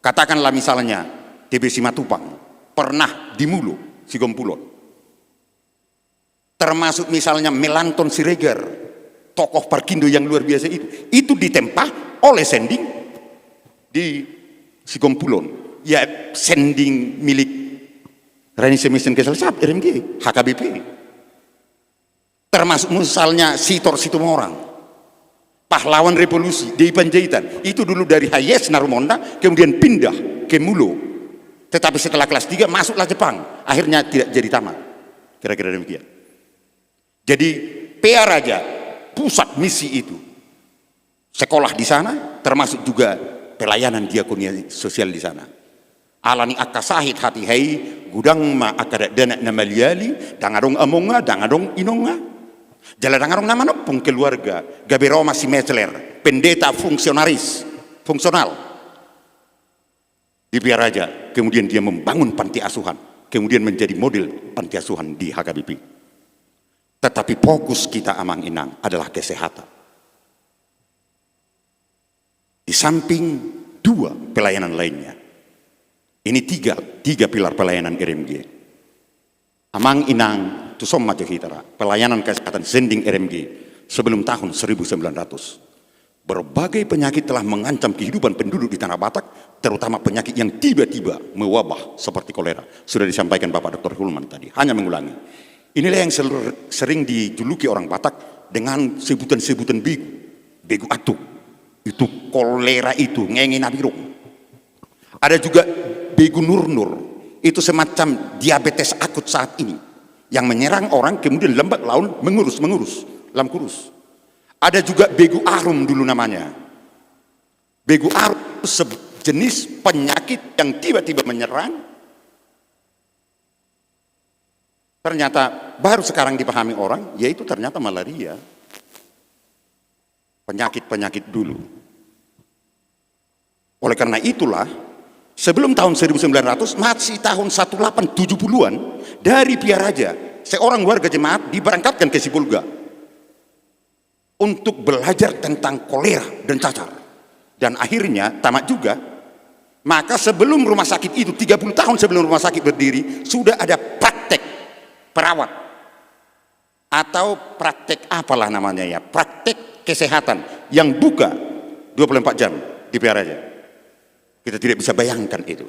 Katakanlah misalnya TB Simatupang pernah di Mulu, Sigompulon. Termasuk misalnya Melanton Siregar, tokoh Parkindo yang luar biasa itu ditempah oleh sending di Sigompulon. Ya sending milik Rhenise Mission Gesellschaft, RMG, HKBP. Termasuk misalnya Sitor Situmorang, pahlawan revolusi di Panjaitan, itu dulu dari Hayes Narumonda kemudian pindah ke Mulo, tetapi setelah kelas 3 masuklah Jepang, akhirnya tidak jadi tamat. Kira-kira demikian. Jadi Piaraja pusat misi itu, sekolah di sana, termasuk juga pelayanan diakonia sosial di sana. Alani akasahit hati hai gudang ma akada dana namaliali dangadong amonga dangadong inonga jala dangadong nama nopung keluarga gabero masih Metzler pendeta fungsional di Piaraja, kemudian dia membangun panti asuhan, kemudian menjadi model panti asuhan di HKBP. Tetapi fokus kita Amang Inang adalah kesehatan. Di samping dua pelayanan lainnya, ini tiga pilar pelayanan RMG. Amang Inang Tusom Maju Hitara, pelayanan kesehatan sending RMG sebelum tahun 1900. Berbagai penyakit telah mengancam kehidupan penduduk di Tanah Batak, terutama penyakit yang tiba-tiba mewabah seperti kolera. Sudah disampaikan Bapak Dr. Hulman tadi, hanya mengulangi. Inilah yang sering dijuluki orang Batak dengan sebutan-sebutan begu atuk. Itu kolera itu, ngenge nabirung. Ada juga begu nur-nur, itu semacam diabetes akut saat ini, yang menyerang orang kemudian lambat laun mengurus, lam kurus. Ada juga begu arum dulu namanya. Begu arum sejenis penyakit yang tiba-tiba menyerang. Ternyata baru sekarang dipahami orang, yaitu ternyata malaria. Penyakit-penyakit dulu. Oleh karena itulah, sebelum tahun 1900, masih tahun 1870-an, dari Piaraja, seorang warga jemaat diberangkatkan ke Sipulga untuk belajar tentang kolera dan cacar. Dan akhirnya tamat juga. Maka sebelum rumah sakit itu, 30 tahun sebelum rumah sakit berdiri, sudah ada praktek perawat. Atau praktek apalah namanya ya, praktek kesehatan yang buka 24 jam di Piaraja. Kita tidak bisa bayangkan itu.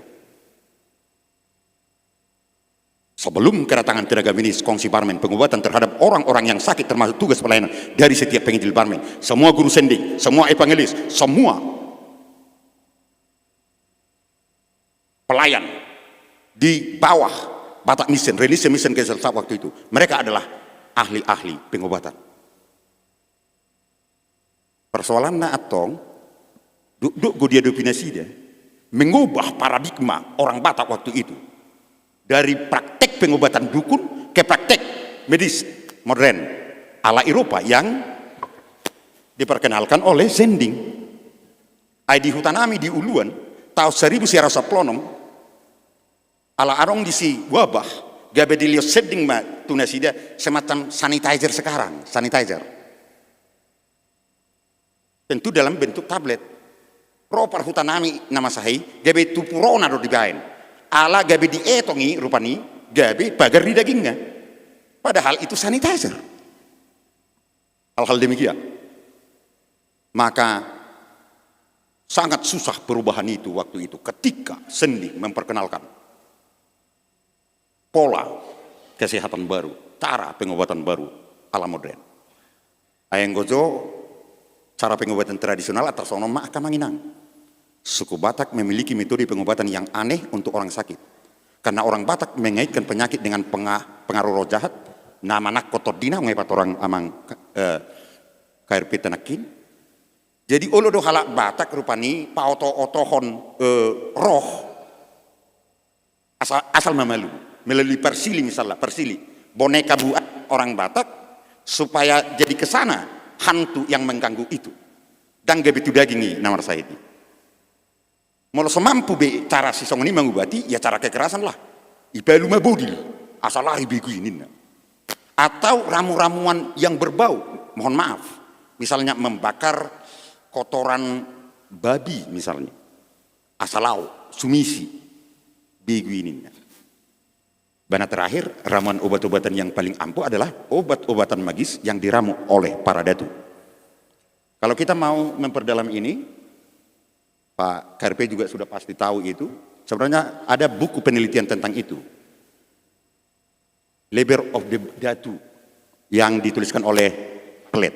Sebelum kedatangan tenaga medis Kongsi Parmen, pengobatan terhadap orang-orang yang sakit termasuk tugas pelayanan dari setiap penginjil Parmen, semua guru sending, semua evangelis, semua pelayan di bawah Batak Mission, Relation Mission Council waktu itu, mereka adalah ahli-ahli pengobatan. Persoalan na atong duk dia definisi dia mengubah paradigma orang Batak waktu itu. Dari praktek pengobatan dukun ke praktek medis modern ala Eropa yang diperkenalkan oleh Zending. Di Hutanami di Uluan tahun 1000 siarasa plonom ala arong di si wabah gabe dilio Zending ma tunasida semacam sanitizer sekarang, sanitizer. Tentu dalam bentuk tablet. Propar Hutanami nama sahi gabe tupurona do dibain. Ala gabe dietongi rupani gabe pagar di dagingnya, padahal itu sanitizer. Hal-hal demikian, maka sangat susah perubahan itu waktu itu ketika Sendi memperkenalkan pola kesehatan baru, cara pengobatan baru ala modern. Ayang gojo cara pengobatan tradisional atas onoma akamanginang. Suku Batak memiliki metode pengobatan yang aneh untuk orang sakit. Karena orang Batak mengaitkan penyakit dengan pengaruh roh jahat. Nama nak kotor dina mengepat orang amang KRP tenakin. Jadi olo do halak Batak rupani paoto-otohon roh asal memalu. Melalui persili misalnya, persili. Boneka buat orang Batak supaya jadi kesana hantu yang mengganggu itu. Dan gebetu dagingi nama saya itu. Mau semampu be cara si song ini mengobati, ya cara kekerasan lah. Ibalu mabodil, asal lari begu ini. Atau ramu-ramuan yang berbau, mohon maaf. Misalnya membakar kotoran babi misalnya. Asalau, sumisi, begu ini. Bana terakhir, ramuan obat-obatan yang paling ampuh adalah obat-obatan magis yang diramu oleh para datu. Kalau kita mau memperdalam ini, Pak KRP juga sudah pasti tahu itu. Sebenarnya ada buku penelitian tentang itu. Labor of the Datu yang dituliskan oleh Plet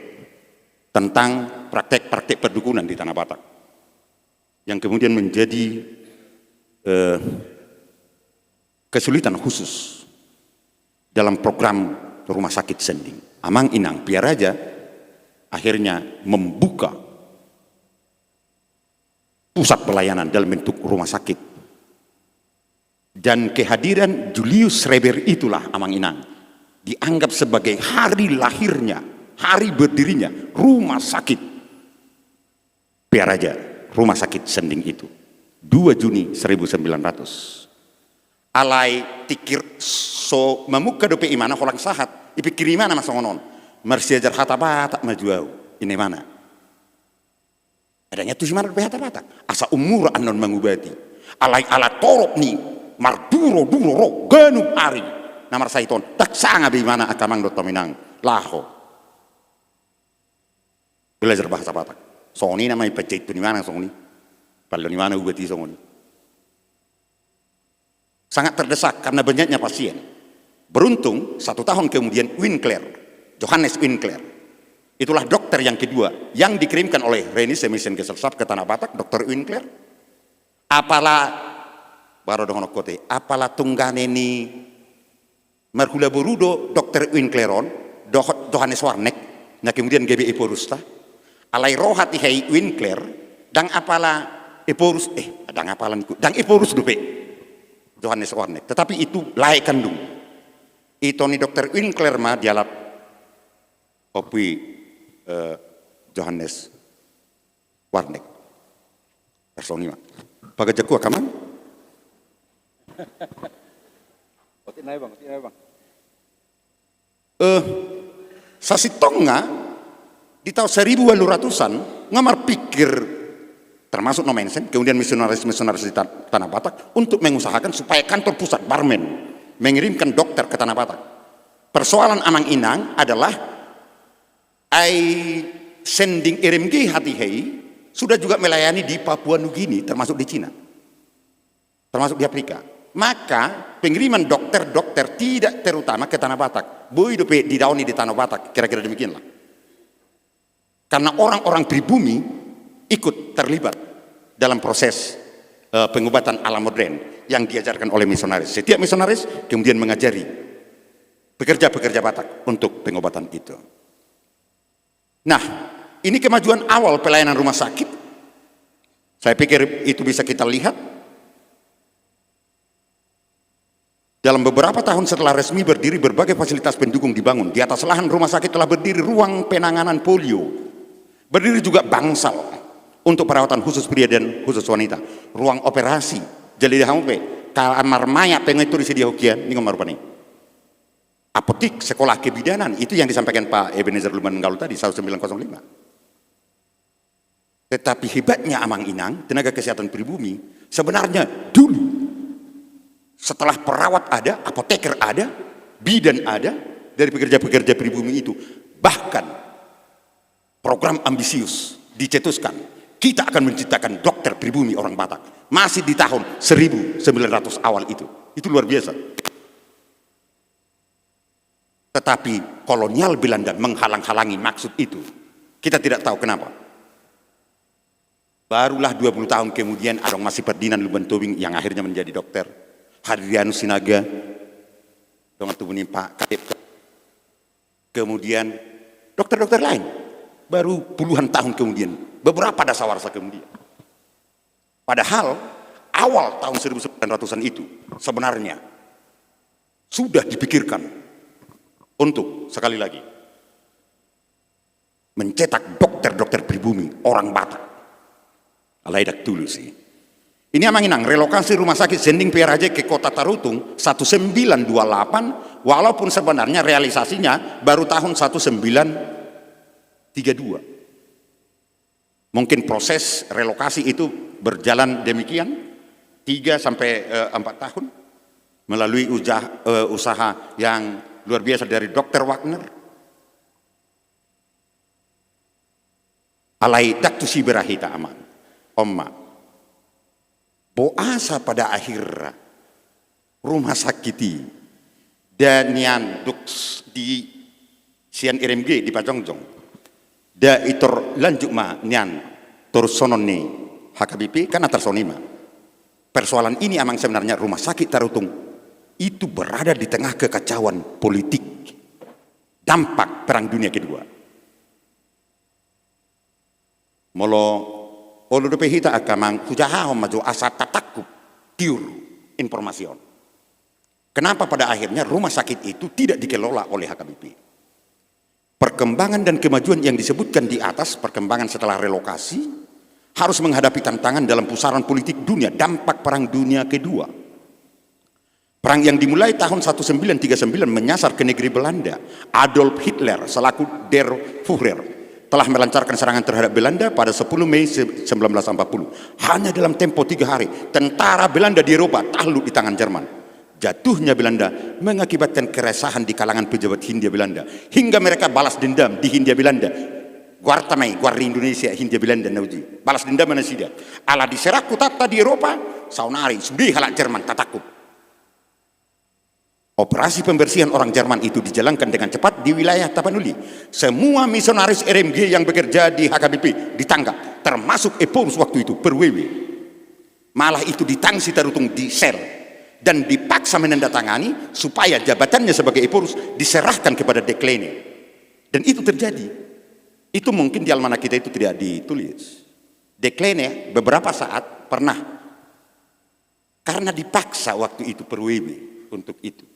tentang praktek-praktek perdukunan di Tanah Batak. Yang kemudian menjadi kesulitan khusus dalam program rumah sakit Sending. Amang Inang Piaraja akhirnya membuka pusat pelayanan dalam bentuk rumah sakit Dan kehadiran Julius Reber itulah Amang Inang dianggap sebagai hari lahirnya, hari berdirinya rumah sakit Piaraja, rumah sakit Sending itu. 2 Juni 1900. Alai tikir so memuka dope imana holang sahat, ipikir imana masongonon. Mersiajar hata batak majuau, ini mana? Adanya tuh mana dope hata batak. Asa umur anon mengubati. Alai ala torok ni marduro duro ro ganu ari. Namar saiton tak sanga bimana akamang dotominang laho. Belajar bahasa batak. Songoni namanya pecet itu di mana songoni? Kalau di mana ubati songoni? Sangat terdesak karena banyaknya pasien. Beruntung 1 tahun kemudian Winkler, Johannes Winkler, itulah dokter yang kedua yang dikirimkan oleh Reni Semisen Gesellschaft ke Tanah Batak, Dr. Winkler. Apalah baru dengan kote, apalah tunggane ni marhula berudo Dr. Winkleron, Johannes Warneck, nah kemudian GBI Porusta, alai rohati hei Winkler, dang apalah Eporus, dang apalan dang Eporus dupe, Johannes Warneck. Tetapi itu layak kandung. Itu ni Dr. Winkler mah dialap opui Johannes Warneck. Personi mah. Pagajaku akaman? Sasitonga di tahun 1800-an ngamar pikir termasuk Nomensen, kemudian misionaris-misionaris di Tanah Batak untuk mengusahakan supaya kantor pusat Barmen mengirimkan dokter ke Tanah Batak. Persoalan Amang Inang adalah sending RMG Hatihei sudah juga melayani di Papua Nugini, termasuk di Cina, termasuk di Afrika. Maka pengiriman dokter-dokter tidak terutama ke Tanah Batak. Boy dope didauni di Tanah Batak, kira-kira demikianlah. Karena orang-orang pribumi ikut terlibat dalam proses pengobatan ala modern yang diajarkan oleh misionaris. Setiap misionaris kemudian mengajari pekerja-pekerja Batak untuk pengobatan itu. Nah, ini kemajuan awal pelayanan rumah sakit. Saya pikir itu bisa kita lihat dalam beberapa tahun setelah resmi berdiri, berbagai fasilitas pendukung dibangun. Di atas lahan rumah sakit telah berdiri ruang penanganan polio, berdiri juga bangsal untuk perawatan khusus pria dan khusus wanita, ruang operasi, jadi hampe, kamar mayat pengetur di sedia hokian, ini ngomong apa nih? Apotik, sekolah kebidanan, itu yang disampaikan Pak Ebenezer Lumanggalu tadi, 1905. Tetapi hebatnya Amang Inang, tenaga kesehatan pribumi, sebenarnya dulu, setelah perawat ada, apoteker ada, bidan ada, dari pekerja-pekerja pribumi itu, bahkan program ambisius dicetuskan. Kita akan menciptakan dokter pribumi orang Batak. Masih di tahun 1900 awal itu. Itu luar biasa. Tetapi kolonial Belanda menghalang-halangi maksud itu. Kita tidak tahu kenapa. Barulah 20 tahun kemudian Adong Masih Ferdinand Lubentowing yang akhirnya menjadi dokter. Hadrianus Sinaga. Dengan tubuh Pak Kadep. Kemudian dokter-dokter lain. Baru puluhan tahun kemudian. Beberapa dasawarsa kemudian. Padahal awal tahun 1900-an itu sebenarnya sudah dipikirkan untuk sekali lagi mencetak dokter-dokter pribumi orang Batak. Alaidak dulu sih. Ini Amang Inang, relokasi rumah sakit Sending Piaraja ke Kota Tarutung 1928, walaupun sebenarnya realisasinya baru tahun 1932. Mungkin proses relokasi itu berjalan demikian 3 sampai 4 tahun melalui usaha yang luar biasa dari Dr. Wagner. Alai daktu si berahita aman. Omma. Boasa pada akhir rumah sakit dan yang duks di Sian RMG di Pajongjong. Da itor lanjut ma nian terus sonon ni HKBP karena tersonima. Persoalan ini amang sebenarnya rumah sakit Tarutung itu berada di tengah kekacauan politik dampak Perang Dunia Kedua. Molo olu dope hita akamang kujaha maju asa tatakku tiur informasion. Kenapa pada akhirnya rumah sakit itu tidak dikelola oleh HKBP? Perkembangan dan kemajuan yang disebutkan di atas, perkembangan setelah relokasi, harus menghadapi tantangan dalam pusaran politik dunia, dampak Perang Dunia Kedua. Perang yang dimulai tahun 1939 menyasar ke negeri Belanda. Adolf Hitler selaku Der Führer telah melancarkan serangan terhadap Belanda pada 10 Mei 1940. Hanya dalam tempo 3 hari, tentara Belanda di Eropa takluk di tangan Jerman. Jatuhnya Belanda mengakibatkan keresahan di kalangan pejabat Hindia Belanda, hingga mereka balas dendam di Hindia Belanda. Guartamai, guardi Indonesia, Hindia Belanda nauji. Balas dendam mana sida. Ala diseraku tata di Eropa, saunari, sudah halak Jerman, tak takut. Operasi pembersihan orang Jerman itu dijalankan dengan cepat di wilayah Tapanuli. Semua misionaris RMG yang bekerja di HKBP ditangkap, termasuk Eporus waktu itu, perwewe. Malah itu ditangsi tarutung di sel dan dipaksa menandatangani supaya jabatannya sebagai Eporus diserahkan kepada De Kleene. Dan itu terjadi. Itu mungkin di almanak kita itu tidak ditulis. De Kleene beberapa saat pernah, karena dipaksa waktu itu perwewe untuk itu.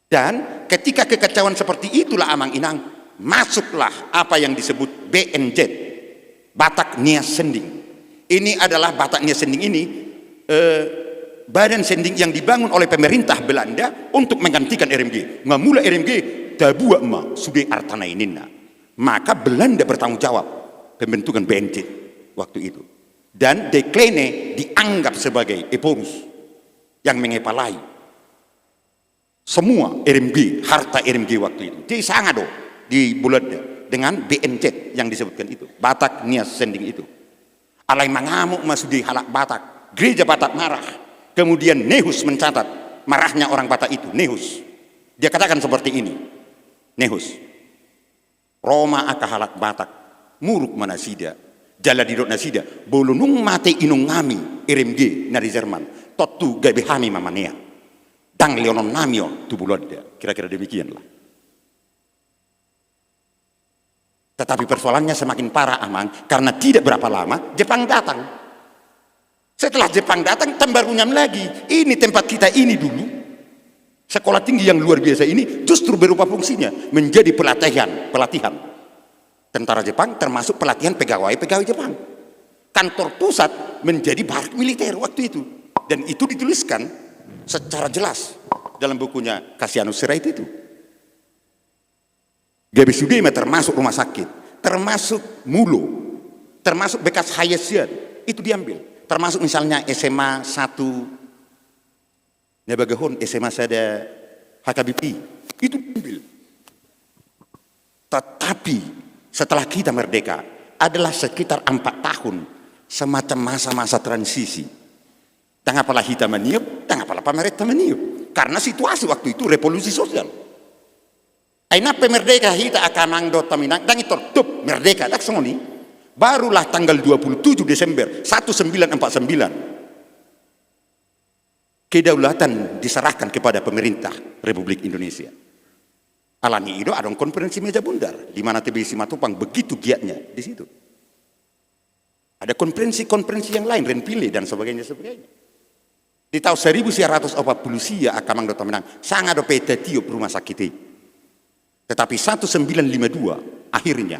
Dan ketika kekacauan seperti itulah Amang Inang, masuklah apa yang disebut BNZ, Batak Nias Sending. Ini adalah Batak Nias Sending ini badan sending yang dibangun oleh pemerintah Belanda untuk menggantikan RMG. Ngamula RMG tabua ma sudah artana inina. Maka Belanda bertanggung jawab pembentukan BNZ waktu itu. Dan De Kleene dianggap sebagai Eporus yang mengepalai semua RMG, harta RMG waktu itu. Jadi sangat di Belanda dengan BNZ yang disebutkan itu, Batak Nias Sending itu. Alai mengamuk masudi halak Batak, gereja Batak marah. Kemudian Nehus mencatat marahnya orang Batak itu, Nehus. Dia katakan seperti ini, Nehus, Roma aka halak Batak, muruk manasida, jala didok nasida, bolonung mate inung ngami RMG nari Jerman, totu gabehami mamania. Dang leonon namio tubulodda, kira-kira demikianlah. Tetapi persoalannya semakin parah Amang, karena tidak berapa lama Jepang datang. Setelah Jepang datang, tambah runyam lagi. Ini tempat kita ini dulu, sekolah tinggi yang luar biasa ini justru berubah fungsinya menjadi pelatihan tentara Jepang, termasuk pelatihan pegawai Jepang. Kantor pusat menjadi barak militer waktu itu, dan itu dituliskan secara jelas dalam bukunya Cassianus Sirait itu. GBSUD termasuk rumah sakit, termasuk Mulo, termasuk bekas Hayesian, itu diambil. Termasuk misalnya SMA 1 Nebagahon, SMA sada HKBP, itu diambil. Tetapi setelah kita merdeka adalah sekitar 4 tahun, semacam masa-masa transisi. Tangapalah hita meniup, tangapalah pamerintah meniup. Karena situasi waktu itu revolusi sosial. Aina pemerdeka hita akan angdo taminang, dan itu tup merdeka tak sengoni. Barulah tanggal 27 Desember 1949 kedaulatan diserahkan kepada pemerintah Republik Indonesia. Alani itu ada konferensi meja bundar di mana TBC Matupang begitu giatnya di situ. Ada konferensi yang lain, Renpile dan sebagainya. Di tahun 1940 sia akan mangdota menang sangat do peta tiup rumah sakit. Tetapi 1952 akhirnya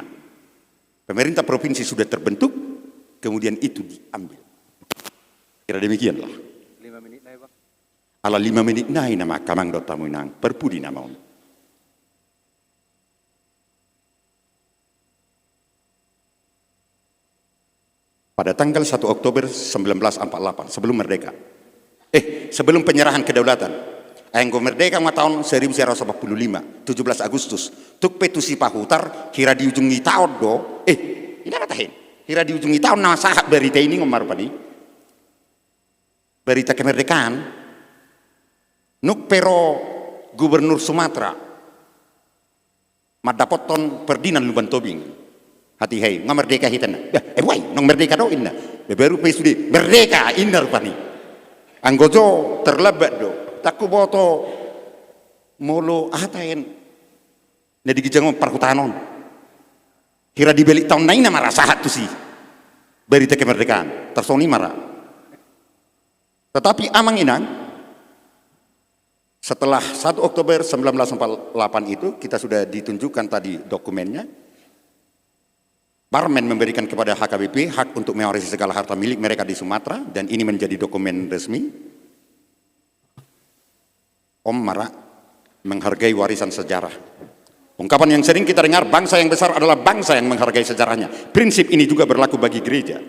pemerintah provinsi sudah terbentuk, kemudian itu diambil. Kira demikianlah. 5 menit na Bang. Ala 5 menit na nama kamang dota menang perpudi nama. Pada tanggal 1 Oktober 1948 sebelum merdeka. Sebelum penyerahan kedaulatan. Anggo merdeka tahun 1945, 17 Agustus. Tuk petusi pahutar, hira di ujung tahun do. Ini apa tahin? Hira di ujung tahun nama sahab berita ini ngomar pani. Berita kemerdekaan. Nuk pero Gubernur Sumatera. Madapoton perdinan Luban Tobing. Hati hai, merdeka hitana. Wai, nong merdeka do inna. Baru pe sudi merdeka inna rupani. Anggojo terlebat do. Taku boto molo atain. Nadi gijang perhutanon. Hira dibeli tahun naik nama rasa hatu sih. Berita kemerdekaan. Tersoni marah. Tetapi Amang Inang Setelah 1 Oktober 1948 itu kita sudah ditunjukkan tadi dokumennya. Parlemen memberikan kepada HKBP hak untuk mewarisi segala harta milik mereka di Sumatera, dan ini menjadi dokumen resmi. Om Mara menghargai warisan sejarah. Ungkapan yang sering kita dengar, bangsa yang besar adalah bangsa yang menghargai sejarahnya. Prinsip ini juga berlaku bagi gereja.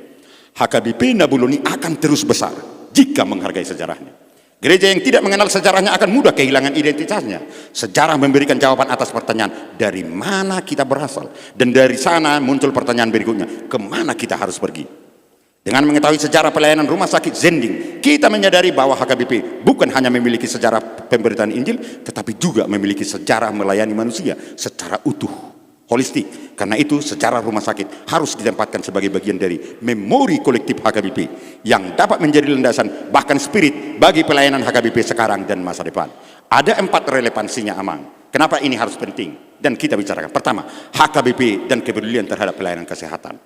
HKBP Nabuloni akan terus besar jika menghargai sejarahnya. Gereja yang tidak mengenal sejarahnya akan mudah kehilangan identitasnya. Sejarah memberikan jawaban atas pertanyaan, dari mana kita berasal? Dan dari sana muncul pertanyaan berikutnya, kemana kita harus pergi? Dengan mengetahui sejarah pelayanan rumah sakit Zending, kita menyadari bahwa HKBP bukan hanya memiliki sejarah pemberitaan Injil, tetapi juga memiliki sejarah melayani manusia secara utuh, holistik. Karena itu sejarah rumah sakit harus ditempatkan sebagai bagian dari memori kolektif HKBP yang dapat menjadi landasan bahkan spirit bagi pelayanan HKBP sekarang dan masa depan. Ada 4 relevansinya, Amang. Kenapa ini harus penting? Dan kita bicarakan. Pertama, HKBP dan kepedulian terhadap pelayanan kesehatan.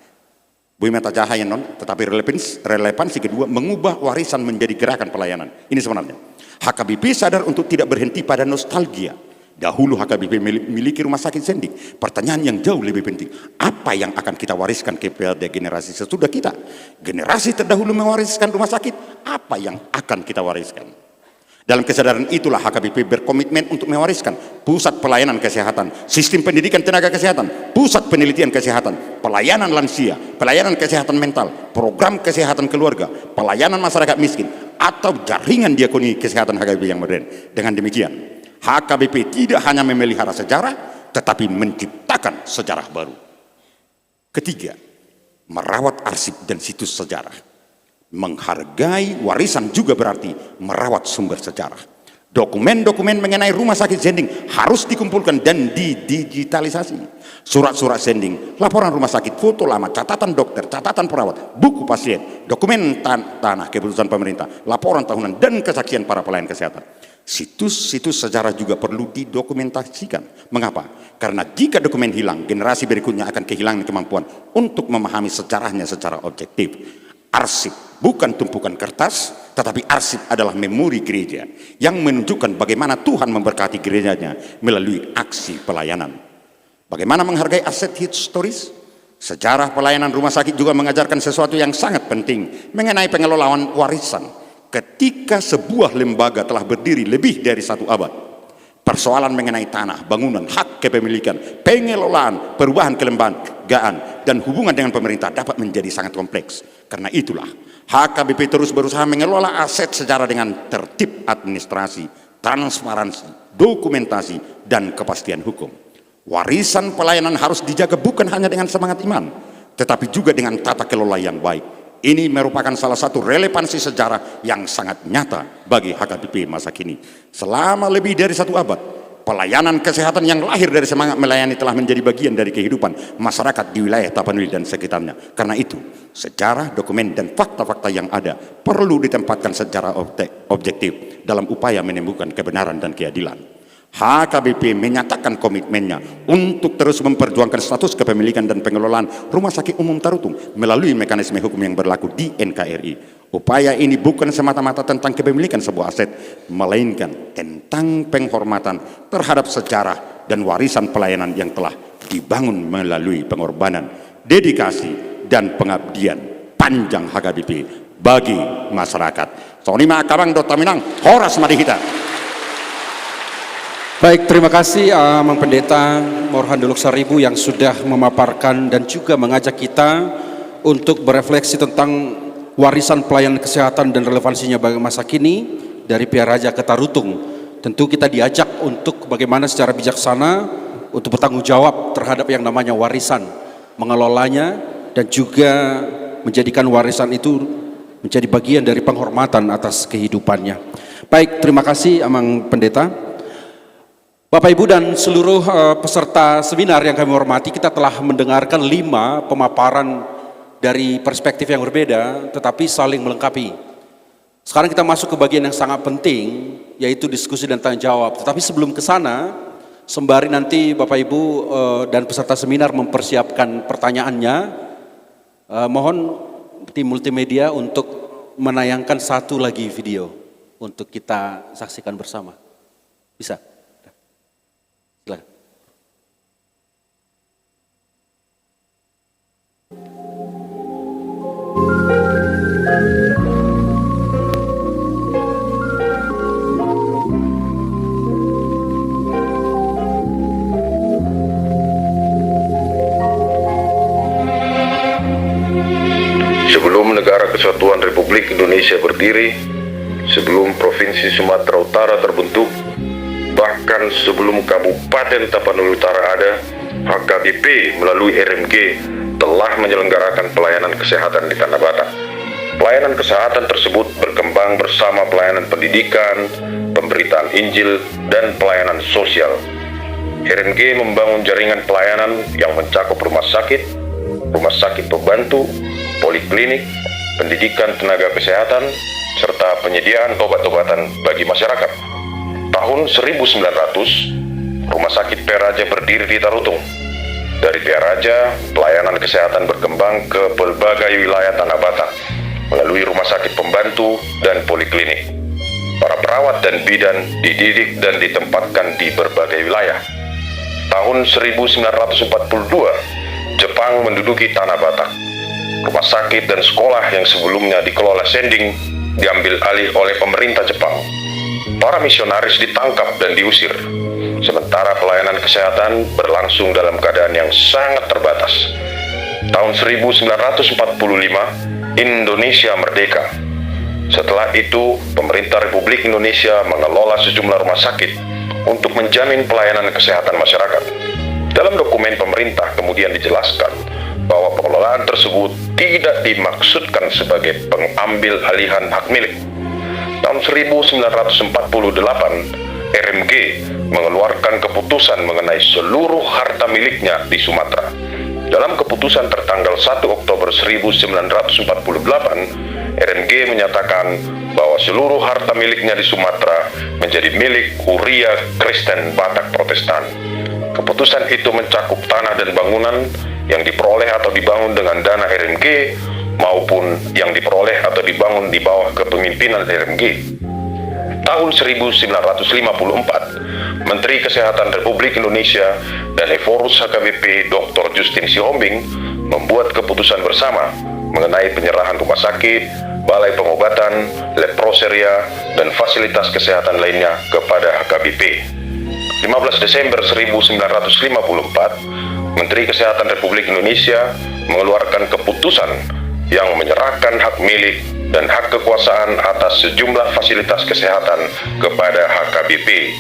Bu Meta Jahaya non, tetapi relevansi kedua, mengubah warisan menjadi gerakan pelayanan. Ini sebenarnya. HKBP sadar untuk tidak berhenti pada nostalgia. Dahulu HKBP memiliki rumah sakit Zending. Pertanyaan yang jauh lebih penting, apa yang akan kita wariskan kepada generasi sesudah kita? Generasi terdahulu mewariskan rumah sakit, apa yang akan kita wariskan? Dalam kesadaran itulah HKBP berkomitmen untuk mewariskan pusat pelayanan kesehatan, sistem pendidikan tenaga kesehatan, pusat penelitian kesehatan, pelayanan lansia, pelayanan kesehatan mental, program kesehatan keluarga, pelayanan masyarakat miskin, atau jaringan diakoni kesehatan HKBP yang modern. Dengan demikian, HKBP tidak hanya memelihara sejarah, tetapi menciptakan sejarah baru. Ketiga, merawat arsip dan situs sejarah. Menghargai warisan juga berarti merawat sumber sejarah. Dokumen-dokumen mengenai rumah sakit Zending harus dikumpulkan dan didigitalisasi. Surat-surat Zending, laporan rumah sakit, foto lama, catatan dokter, catatan perawat, buku pasien, dokumen tanah keputusan pemerintah, laporan tahunan, dan kesaksian para pelayan kesehatan. Situs-situs sejarah juga perlu didokumentasikan. Mengapa? Karena jika dokumen hilang, generasi berikutnya akan kehilangan kemampuan untuk memahami sejarahnya secara objektif. Arsip bukan tumpukan kertas, tetapi arsip adalah memori gereja yang menunjukkan bagaimana Tuhan memberkati gerejanya melalui aksi pelayanan. Bagaimana menghargai aset historis? Sejarah pelayanan rumah sakit juga mengajarkan sesuatu yang sangat penting mengenai pengelolaan warisan. Ketika sebuah lembaga telah berdiri lebih dari 1 abad, persoalan mengenai tanah, bangunan, hak kepemilikan, pengelolaan, perubahan kelembagaan, dan hubungan dengan pemerintah dapat menjadi sangat kompleks. Karena itulah, HKBP terus berusaha mengelola aset sejarah dengan tertib administrasi, transparansi, dokumentasi, dan kepastian hukum. Warisan pelayanan harus dijaga bukan hanya dengan semangat iman, tetapi juga dengan tata kelola yang baik. Ini merupakan salah satu relevansi sejarah yang sangat nyata bagi HKBP masa kini. Selama lebih dari 1 abad, pelayanan kesehatan yang lahir dari semangat melayani telah menjadi bagian dari kehidupan masyarakat di wilayah Tapanuli dan sekitarnya. Karena itu, sejarah, dokumen, dan fakta-fakta yang ada perlu ditempatkan secara objektif dalam upaya menemukan kebenaran dan keadilan. HKBP menyatakan komitmennya untuk terus memperjuangkan status kepemilikan dan pengelolaan Rumah Sakit Umum Tarutung melalui mekanisme hukum yang berlaku di NKRI. Upaya ini bukan semata-mata tentang kepemilikan sebuah aset, melainkan tentang penghormatan terhadap sejarah dan warisan pelayanan yang telah dibangun melalui pengorbanan, dedikasi, dan pengabdian panjang HKBP bagi masyarakat. Sonima Kabang Dota Minang, Horas Madihita. Baik, terima kasih Mang Pendeta Morhan Delok Saribu yang sudah memaparkan dan juga mengajak kita untuk berefleksi tentang warisan pelayanan kesehatan dan relevansinya bagi masa kini dari Piaraja ke Tarutung. Tentu kita diajak untuk bagaimana secara bijaksana untuk bertanggung jawab terhadap yang namanya warisan, mengelolanya, dan juga menjadikan warisan itu menjadi bagian dari penghormatan atas kehidupannya. Baik, terima kasih Mang Pendeta. Bapak Ibu dan seluruh peserta seminar yang kami hormati, kita telah mendengarkan 5 pemaparan dari perspektif yang berbeda tetapi saling melengkapi. Sekarang kita masuk ke bagian yang sangat penting, yaitu diskusi dan tanya jawab. Tetapi sebelum ke sana, sembari nanti Bapak Ibu dan peserta seminar mempersiapkan pertanyaannya, mohon tim multimedia untuk menayangkan 1 lagi video untuk kita saksikan bersama. Bisa? Silakan. Sebelum Negara Kesatuan Republik Indonesia berdiri, sebelum Provinsi Sumatera Utara terbentuk, bahkan sebelum Kabupaten Tapanuli Utara ada, HKBP melalui RMG telah menyelenggarakan pelayanan kesehatan di Tanah Batak. Pelayanan kesehatan tersebut berkembang bersama pelayanan pendidikan, pemberitaan Injil, dan pelayanan sosial. RMG membangun jaringan pelayanan yang mencakup rumah sakit pembantu, poliklinik, pendidikan tenaga kesehatan, serta penyediaan obat-obatan bagi masyarakat. Tahun 1900, Rumah Sakit Peraja berdiri di Tarutung. Dari Peraja, pelayanan kesehatan berkembang ke berbagai wilayah Tanah Batak melalui rumah sakit pembantu dan poliklinik. Para perawat dan bidan dididik dan ditempatkan di berbagai wilayah. Tahun 1942, Jepang menduduki Tanah Batak. Rumah sakit dan sekolah yang sebelumnya dikelola Sending diambil alih oleh pemerintah Jepang. Para misionaris ditangkap dan diusir, sementara pelayanan kesehatan berlangsung dalam keadaan yang sangat terbatas. Tahun 1945, Indonesia merdeka. Setelah itu, pemerintah Republik Indonesia mengelola sejumlah rumah sakit untuk menjamin pelayanan kesehatan masyarakat. Dalam dokumen pemerintah kemudian dijelaskan bahwa pengelolaan tersebut tidak dimaksudkan sebagai pengambil alihan hak milik. Tahun 1948, RMG mengeluarkan keputusan mengenai seluruh harta miliknya di Sumatera. Dalam keputusan tertanggal 1 Oktober 1948, RMG menyatakan bahwa seluruh harta miliknya di Sumatera menjadi milik Kuria Kristen Batak Protestan. Keputusan itu mencakup tanah dan bangunan yang diperoleh atau dibangun dengan dana RMG maupun yang diperoleh atau dibangun di bawah kepemimpinan RMG. Tahun 1954, Menteri Kesehatan Republik Indonesia dan Eforus HKBP Dr. Justin Sihombing membuat keputusan bersama mengenai penyerahan rumah sakit, balai pengobatan, leproseria, dan fasilitas kesehatan lainnya kepada HKBP. 15 Desember 1954, Menteri Kesehatan Republik Indonesia mengeluarkan keputusan yang menyerahkan hak milik dan hak kekuasaan atas sejumlah fasilitas kesehatan kepada HKBP.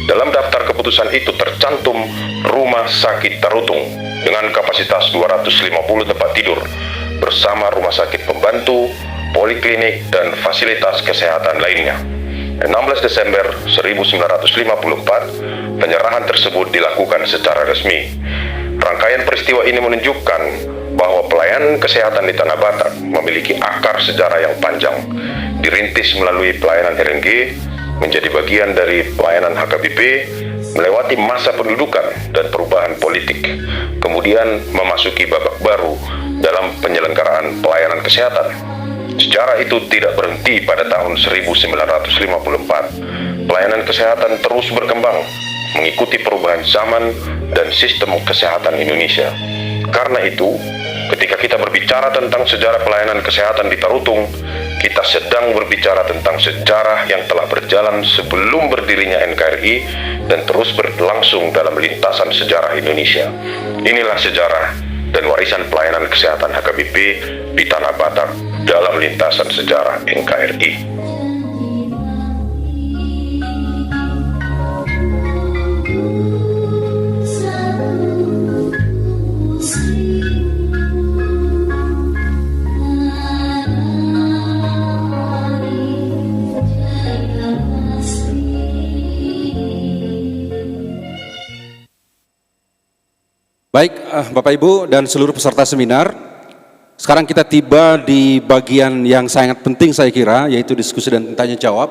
Dalam daftar keputusan itu tercantum Rumah Sakit Tarutung dengan kapasitas 250 tempat tidur bersama rumah sakit pembantu, poliklinik, dan fasilitas kesehatan lainnya. 16 Desember 1954, penyerahan tersebut dilakukan secara resmi. Rangkaian peristiwa ini menunjukkan bahwa pelayanan kesehatan di Tanah Batak memiliki akar sejarah yang panjang, dirintis melalui pelayanan RMG, menjadi bagian dari pelayanan HKBP, melewati masa pendudukan dan perubahan politik, kemudian memasuki babak baru dalam penyelenggaraan pelayanan kesehatan. Sejarah itu tidak berhenti pada tahun 1954. Pelayanan kesehatan terus berkembang, mengikuti perubahan zaman dan sistem kesehatan Indonesia. Karena itu, ketika kita berbicara tentang sejarah pelayanan kesehatan di Tarutung, kita sedang berbicara tentang sejarah yang telah berjalan sebelum berdirinya NKRI dan terus berlangsung dalam lintasan sejarah Indonesia. Inilah sejarah dan warisan pelayanan kesehatan HKBP di Tanah Batak dalam lintasan sejarah NKRI. Baik, Bapak Ibu dan seluruh peserta seminar, sekarang kita tiba di bagian yang sangat penting saya kira, yaitu diskusi dan tanya jawab.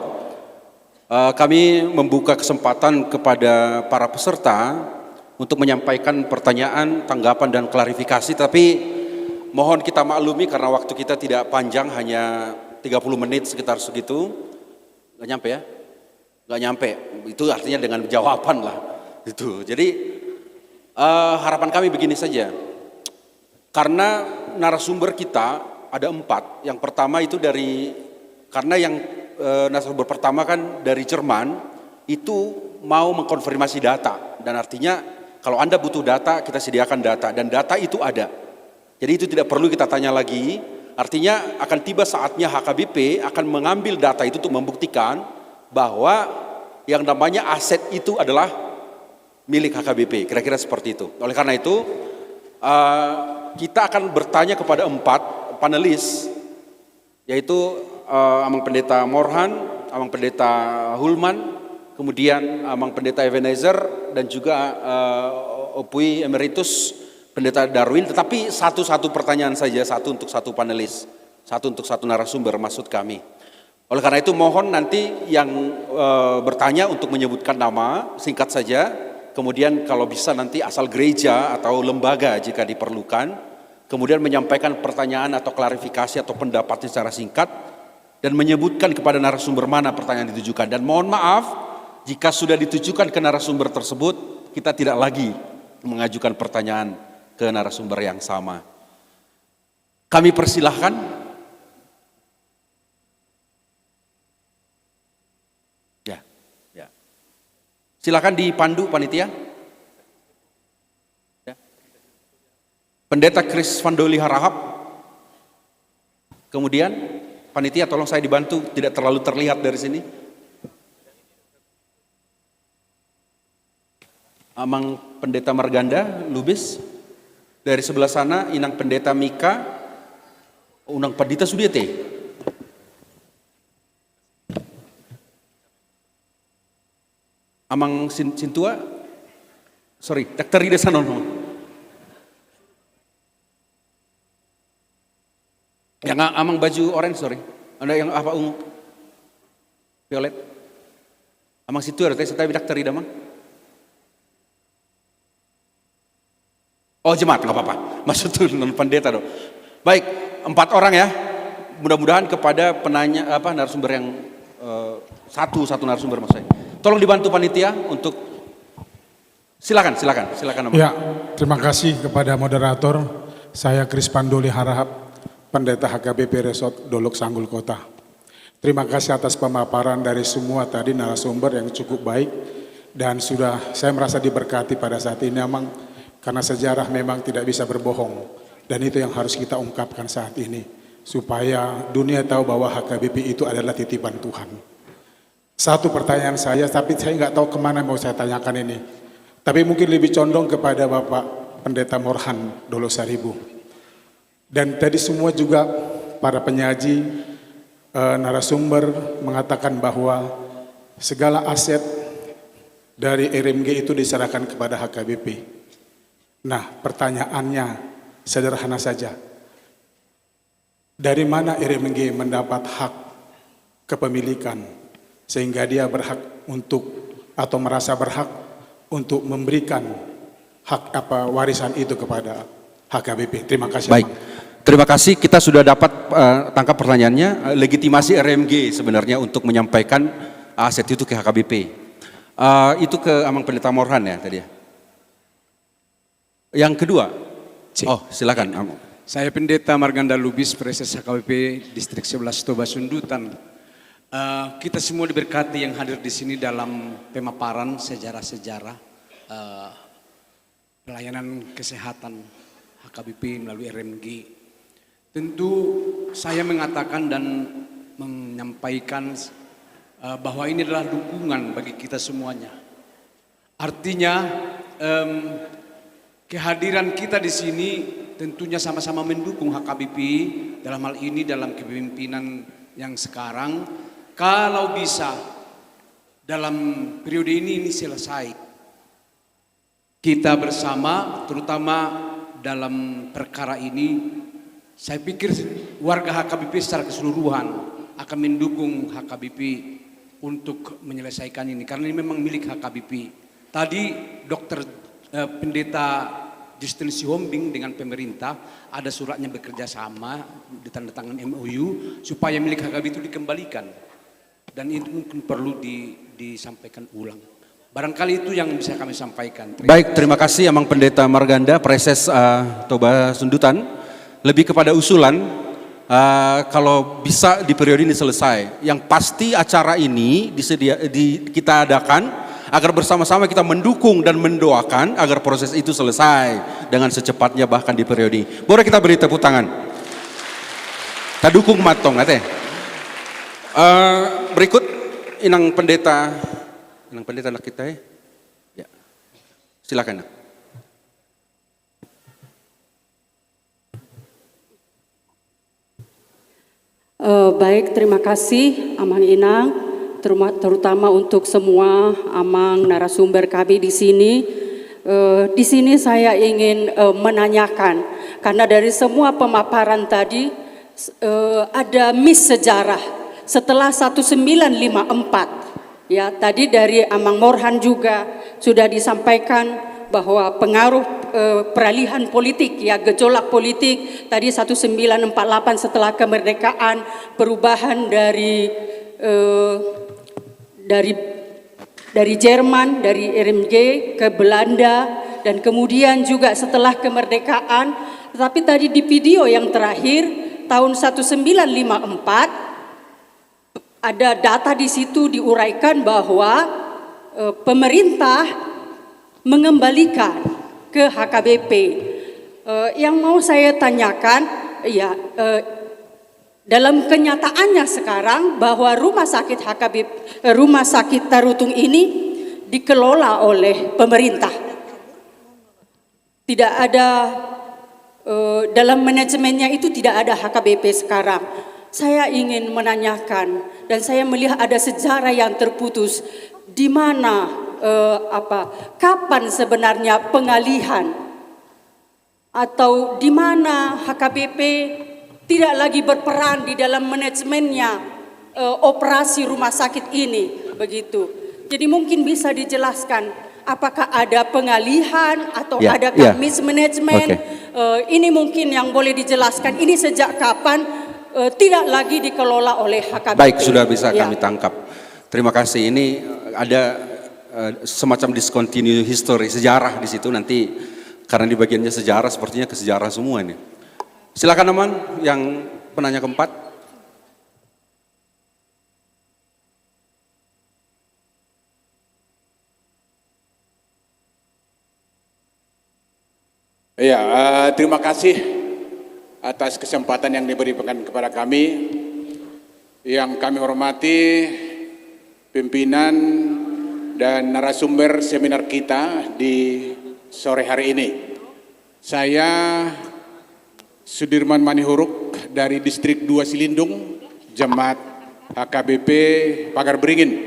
Kami membuka kesempatan kepada para peserta untuk menyampaikan pertanyaan, tanggapan, dan klarifikasi, tapi mohon kita maklumi karena waktu kita tidak panjang, hanya 30 menit sekitar segitu. Nggak nyampe ya? Nggak nyampe. itu artinya dengan jawaban lah. Itu. Jadi harapan kami begini saja. Karena narasumber kita ada 4. Yang pertama itu karena yang narasumber pertama kan dari Jerman, itu mau mengkonfirmasi data. Dan artinya kalau Anda butuh data, kita sediakan data. Dan data itu ada. Jadi itu tidak perlu kita tanya lagi. Artinya akan tiba saatnya HKBP akan mengambil data itu untuk membuktikan bahwa yang namanya aset itu adalah milik HKBP. Kira-kira seperti itu. Oleh karena itu, kita akan bertanya kepada 4 panelis, yaitu Amang Pendeta Morhan, Amang Pendeta Hulman, kemudian Amang Pendeta Ebenezer, dan juga Opui Emeritus Pendeta Darwin. Tetapi satu pertanyaan saja, satu untuk satu panelis, satu untuk satu narasumber maksud kami. Oleh karena itu mohon nanti yang bertanya untuk menyebutkan nama, singkat saja. Kemudian kalau bisa nanti asal gereja atau lembaga jika diperlukan. Kemudian menyampaikan pertanyaan atau klarifikasi atau pendapatnya secara singkat. Dan menyebutkan kepada narasumber mana pertanyaan ditujukan. Dan mohon maaf jika sudah ditujukan ke narasumber tersebut, kita tidak lagi mengajukan pertanyaan ke narasumber yang sama. Kami persilahkan. Ya. Silakan dipandu panitia. Ya. Pendeta Chris Vandoli Harahap. Kemudian panitia tolong saya dibantu, tidak terlalu terlihat dari sini. Amang Pendeta Marganda Lubis. Dari sebelah sana Inang Pendeta Mika, Unang Pandita Sudiate. Amang Sintua, sorry, Dr. Rida Sanono. Yang amang baju orange, sorry. Ada yang apa ungu? Violet. Amang Sintua, saya Dr. Rida mang. Oh jemaat, nggak apa-apa. Maksud itu non pendeta dong. Baik, 4 orang ya. Mudah-mudahan kepada penanya narasumber yang satu narasumber maksud saya. Tolong dibantu panitia untuk silakan. Ya, terima kasih kepada moderator. Saya Chris Vandoli Harahap, Pendeta HKBP Resort Dolok Sanggul Kota. Terima kasih atas pemaparan dari semua tadi narasumber yang cukup baik dan saya merasa diberkati pada saat ini memang. Karena sejarah memang tidak bisa berbohong. Dan itu yang harus kita ungkapkan saat ini. Supaya dunia tahu bahwa HKBP itu adalah titipan Tuhan. Satu pertanyaan saya, tapi saya nggak tahu kemana mau saya tanyakan ini. Tapi mungkin lebih condong kepada Bapak Pendeta Morhan Dolosaribu. Dan tadi semua juga para penyaji, narasumber mengatakan bahwa segala aset dari RMG itu diserahkan kepada HKBP. Nah, pertanyaannya sederhana saja. Dari mana RMG mendapat hak kepemilikan sehingga dia berhak untuk atau merasa berhak untuk memberikan hak warisan itu kepada HKBP? Terima kasih. Baik. Terima kasih, kita sudah dapat tangkap pertanyaannya. Legitimasi RMG sebenarnya untuk menyampaikan aset itu ke HKBP. Itu ke Amang Pendeta Morhan ya tadi ya. Yang kedua, silakan. Saya Pendeta Marganda Lubis, Preses HKBP Distrik 11 Toba Sundutan. Kita semua diberkati yang hadir di sini dalam pemaparan sejarah-sejarah pelayanan kesehatan HKBP melalui RMG. Tentu saya mengatakan dan menyampaikan bahwa ini adalah dukungan bagi kita semuanya. Artinya kehadiran kita di sini tentunya sama-sama mendukung HKBP dalam hal ini dalam kepemimpinan yang sekarang. Kalau bisa dalam periode ini selesai, kita bersama terutama dalam perkara ini, saya pikir warga HKBP secara keseluruhan akan mendukung HKBP untuk menyelesaikan ini karena ini memang milik HKBP. Tadi Pendeta Justin Sihombing dengan pemerintah ada suratnya bekerja sama ditandatangan MOU supaya milik HKBP itu dikembalikan. dan itu mungkin perlu disampaikan ulang. Barangkali itu yang bisa kami sampaikan. Baik, terima kasih Amang Pendeta Marganda, Preses Toba Sundutan. Lebih kepada usulan, kalau bisa di periode ini selesai. Yang pasti acara ini kita adakan agar bersama-sama kita mendukung dan mendoakan agar proses itu selesai dengan secepatnya bahkan di periode ini. Boleh kita beri tepuk tangan. Kita dukung matong, berikut Inang Pendeta anak kita ya. Silakan. Baik, terima kasih Amang Inang, terutama untuk semua Amang narasumber kami di sini. Di sini saya ingin menanyakan, karena dari semua pemaparan tadi ada miss sejarah setelah 1954. Ya, tadi dari Amang Morhan juga sudah disampaikan bahwa pengaruh peralihan politik, ya gejolak politik tadi 1948 setelah kemerdekaan, perubahan dari Jerman, dari RMG ke Belanda, dan kemudian juga setelah kemerdekaan. Tapi tadi di video yang terakhir tahun 1954 ada data di situ diuraikan bahwa pemerintah mengembalikan ke HKBP. Yang mau saya tanyakan, ya dalam kenyataannya sekarang bahwa rumah sakit rumah sakit Tarutung ini dikelola oleh pemerintah. Tidak ada dalam manajemennya itu tidak ada HKBP sekarang. Saya ingin menanyakan dan saya melihat ada sejarah yang terputus di mana kapan sebenarnya pengalihan atau di mana HKBP tidak lagi berperan di dalam manajemennya operasi rumah sakit ini begitu. Jadi mungkin bisa dijelaskan apakah ada pengalihan atau ada mismanagement. Ini mungkin yang boleh dijelaskan ini sejak kapan tidak lagi dikelola oleh HKBP. Baik, sudah bisa kami tangkap. Terima kasih. Ini ada semacam discontinue history, sejarah di situ nanti karena di bagiannya sejarah sepertinya ke sejarah semua ini. Silakan Amang yang penanya keempat. Ya, terima kasih atas kesempatan yang diberikan kepada kami. Yang kami hormati pimpinan dan narasumber seminar kita di sore hari ini. Saya Sudirman Manihuruk dari Distrik 2 Silindung, Jemaat HKBP Pagar Beringin.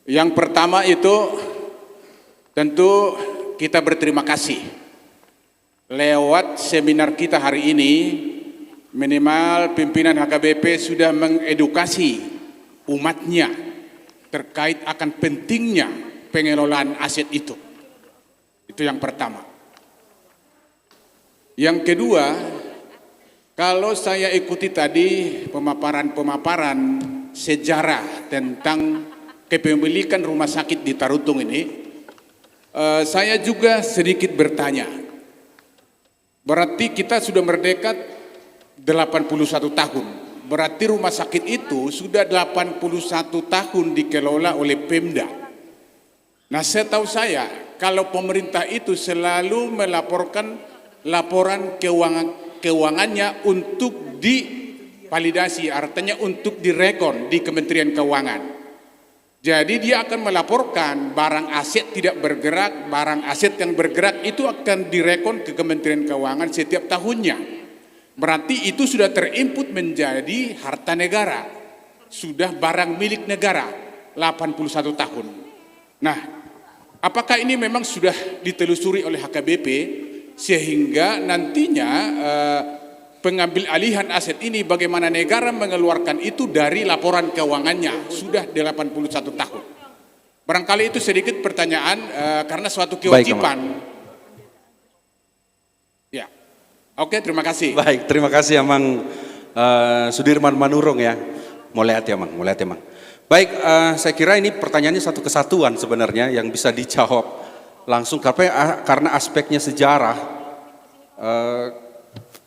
Yang pertama itu tentu kita berterima kasih lewat seminar kita hari ini, minimal pimpinan HKBP sudah mengedukasi umatnya terkait akan pentingnya pengelolaan aset itu. Itu yang pertama. Yang kedua, kalau saya ikuti tadi pemaparan-pemaparan sejarah tentang kepemilikan rumah sakit di Tarutung ini, saya juga sedikit bertanya. Berarti kita sudah merdeka 81 tahun. Berarti rumah sakit itu sudah 81 tahun dikelola oleh Pemda. Nah, setahu saya kalau pemerintah itu selalu melaporkan laporan keuangannya untuk divalidasi, artinya untuk direkon di Kementerian Keuangan. Jadi dia akan melaporkan barang aset tidak bergerak, barang aset yang bergerak itu akan direkon ke Kementerian Keuangan setiap tahunnya. Berarti itu sudah terinput menjadi harta negara, sudah barang milik negara 81 tahun. Nah, apakah ini memang sudah ditelusuri oleh HKBP sehingga nantinya pengambil alihan aset ini bagaimana negara mengeluarkan itu dari laporan keuangannya sudah 81 tahun. Barangkali itu sedikit pertanyaan karena suatu kewajiban. Ya, oke, terima kasih. Baik, terima kasih Amang Sudirman Manurung ya. Mulai hati Mang, mulai hati Mang. Baik, saya kira ini pertanyaannya satu kesatuan sebenarnya yang bisa dijawab langsung karena aspeknya sejarah.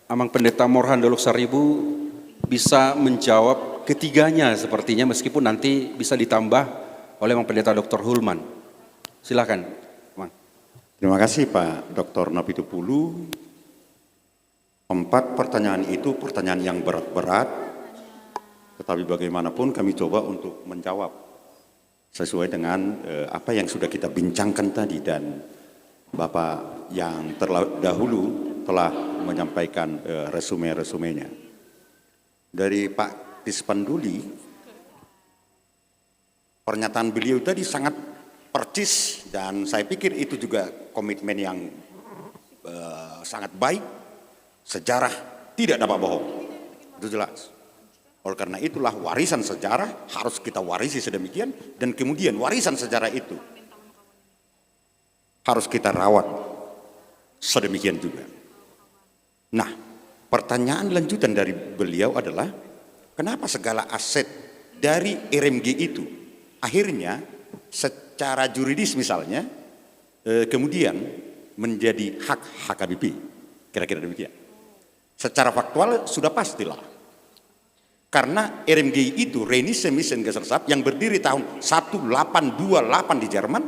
Amang Pendeta Morhan Dolok Saribu bisa menjawab ketiganya sepertinya, meskipun nanti bisa ditambah oleh Mang Pendeta Dr. Hulman. Silakan, Mang. Terima kasih Pak Dr. Napitupulu. 4 pertanyaan itu pertanyaan yang berat-berat, tetapi bagaimanapun kami coba untuk menjawab sesuai dengan apa yang sudah kita bincangkan tadi, dan Bapak yang terdahulu telah menyampaikan resume-resumenya. Dari Pak Krispanduli, pernyataan beliau tadi sangat percis, dan saya pikir itu juga komitmen yang sangat baik. Sejarah tidak dapat bohong, itu jelas. Oleh karena itulah warisan sejarah harus kita warisi sedemikian, dan kemudian warisan sejarah itu harus kita rawat sedemikian juga. Nah, pertanyaan lanjutan dari beliau adalah kenapa segala aset dari RMG itu akhirnya secara juridis misalnya kemudian menjadi hak HKBP, kira-kira demikian. Secara faktual sudah pastilah. Karena RMG itu Rheinische Missengesellschaft yang berdiri tahun 1828 di Jerman,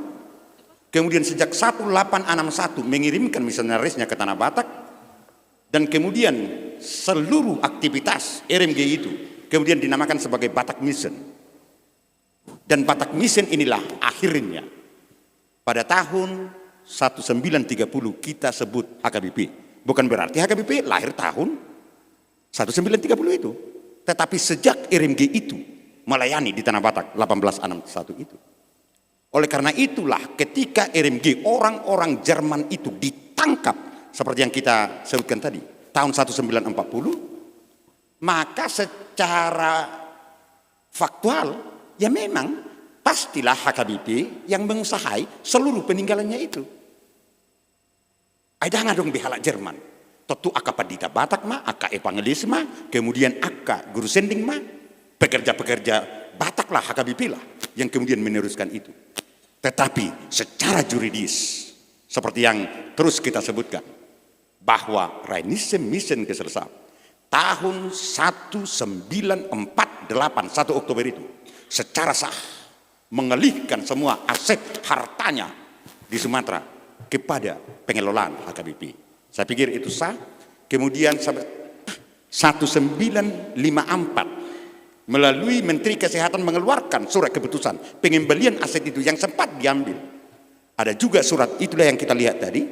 kemudian sejak 1861 mengirimkan misionarisnya ke Tanah Batak, dan kemudian seluruh aktivitas RMG itu kemudian dinamakan sebagai Batak Mission. Dan Batak Mission inilah akhirnya pada tahun 1930 kita sebut HKBP. Bukan berarti HKBP lahir tahun 1930 itu. Tetapi sejak RMG itu melayani di Tanah Batak 1861 itu. Oleh karena itulah ketika RMG orang-orang Jerman itu ditangkap seperti yang kita sebutkan tadi tahun 1940, maka secara faktual ya memang pastilah HKBP yang mengusahai seluruh peninggalannya itu. Jangan dong bihalak Jerman. Tentu aka padita Batak mah, aka evangelis mah, kemudian aka guru sending mah, pekerja-pekerja Batak lah, HKBP lah, yang kemudian meneruskan itu. Tetapi secara juridis, seperti yang terus kita sebutkan, bahwa Rheinische Missengesellschaft tahun 1948, 1 Oktober itu, secara sah mengalihkan semua aset hartanya di Sumatera kepada pengelolaan HKBP. Saya pikir itu sah. Kemudian 1954 melalui Menteri Kesehatan mengeluarkan surat keputusan pengembalian aset itu yang sempat diambil. Ada juga surat itulah yang kita lihat tadi,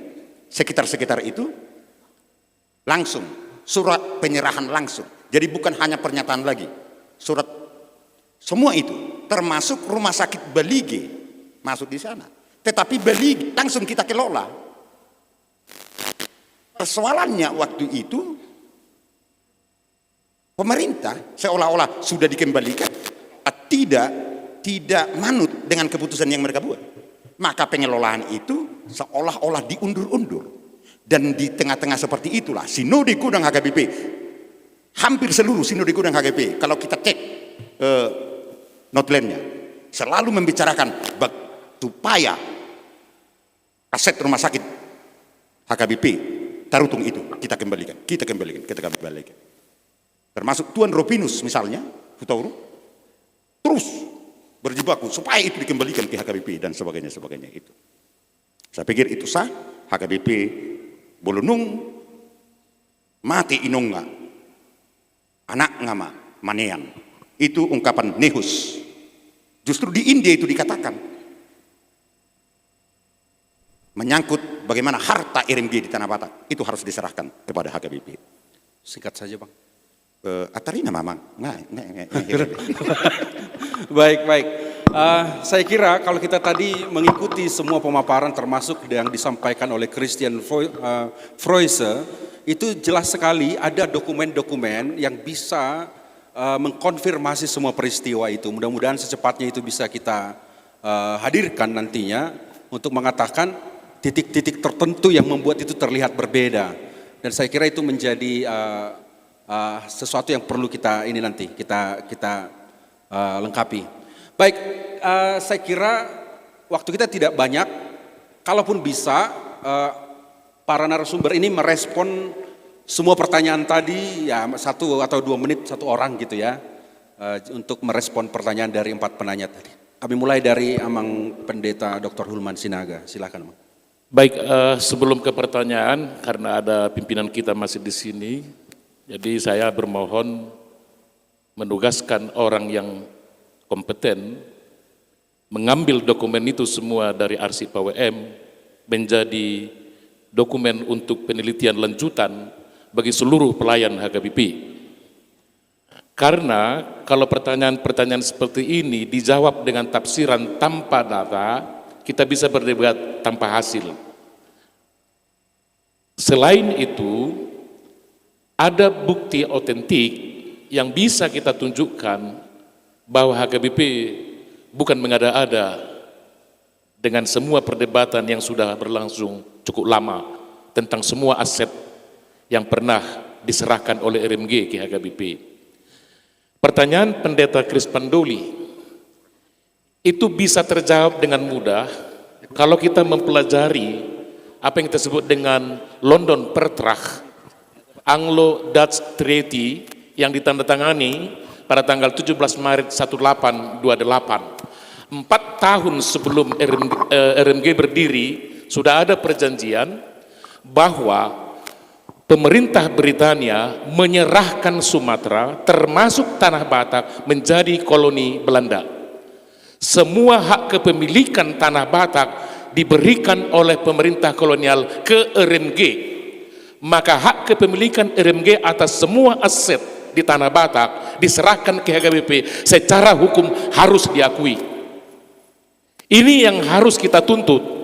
sekitar-sekitar itu langsung surat penyerahan langsung. Jadi bukan hanya pernyataan lagi, surat semua itu termasuk rumah sakit Belige masuk di sana. Tetapi Belige langsung kita kelola. Persoalannya waktu itu pemerintah seolah-olah sudah dikembalikan, tidak manut dengan keputusan yang mereka buat. Maka pengelolaan itu seolah-olah diundur-undur. Dan di tengah-tengah seperti itulah Sinode Gudang HKBP, hampir seluruh Sinode Gudang HKBP, kalau kita cek notelandnya, selalu membicarakan supaya aset rumah sakit HKBP Tarutung itu kita kembalikan. Termasuk Tuan Ropinus misalnya, Hutauru, terus berjibaku supaya itu dikembalikan ke HKBP dan sebagainya itu. Saya pikir itu sah. HKBP bolonung mati inonga anak ngama manean, itu ungkapan Nehus. Justru di India itu dikatakan menyangkut bagaimana harta RMG di Tanah Batak itu harus diserahkan kepada HKBP. Singkat saja Bang. Atarina mamang. Baik. Saya kira kalau kita tadi mengikuti semua pemaparan termasuk yang disampaikan oleh Christian Froese, itu jelas sekali ada dokumen-dokumen yang bisa mengkonfirmasi semua peristiwa itu. Mudah-mudahan secepatnya itu bisa kita hadirkan nantinya untuk mengatakan titik-titik tertentu yang membuat itu terlihat berbeda. Dan saya kira itu menjadi sesuatu yang perlu kita ini nanti kita lengkapi. Baik, saya kira waktu kita tidak banyak. Kalaupun bisa, para narasumber ini merespon semua pertanyaan tadi, ya 1 atau 2 menit 1 orang gitu ya, untuk merespon pertanyaan dari 4 penanya tadi. Kami mulai dari Amang Pendeta Dr. Hulman Sinaga, silakan Amang. Baik, sebelum ke pertanyaan, karena ada pimpinan kita masih di sini, jadi saya bermohon menugaskan orang yang kompeten mengambil dokumen itu semua dari arsip PWM menjadi dokumen untuk penelitian lanjutan bagi seluruh pelayan HKBP. Karena kalau pertanyaan-pertanyaan seperti ini dijawab dengan tafsiran tanpa data, kita bisa berdebat tanpa hasil. Selain itu, ada bukti otentik yang bisa kita tunjukkan bahwa HKBP bukan mengada-ada dengan semua perdebatan yang sudah berlangsung cukup lama tentang semua aset yang pernah diserahkan oleh RMG ke HKBP. Pertanyaan Pendeta Chris Pandoli itu bisa terjawab dengan mudah kalau kita mempelajari apa yang kita sebut dengan London Verdrag Anglo-Dutch Treaty yang ditandatangani pada tanggal 17 Maret 1828. 4 tahun sebelum RMG berdiri sudah ada perjanjian bahwa pemerintah Britania menyerahkan Sumatera termasuk Tanah Batak menjadi koloni Belanda. Semua hak kepemilikan Tanah Batak diberikan oleh pemerintah kolonial ke RMG. Maka hak kepemilikan RMG atas semua aset di Tanah Batak diserahkan ke HKBP secara hukum harus diakui. Ini yang harus kita tuntut.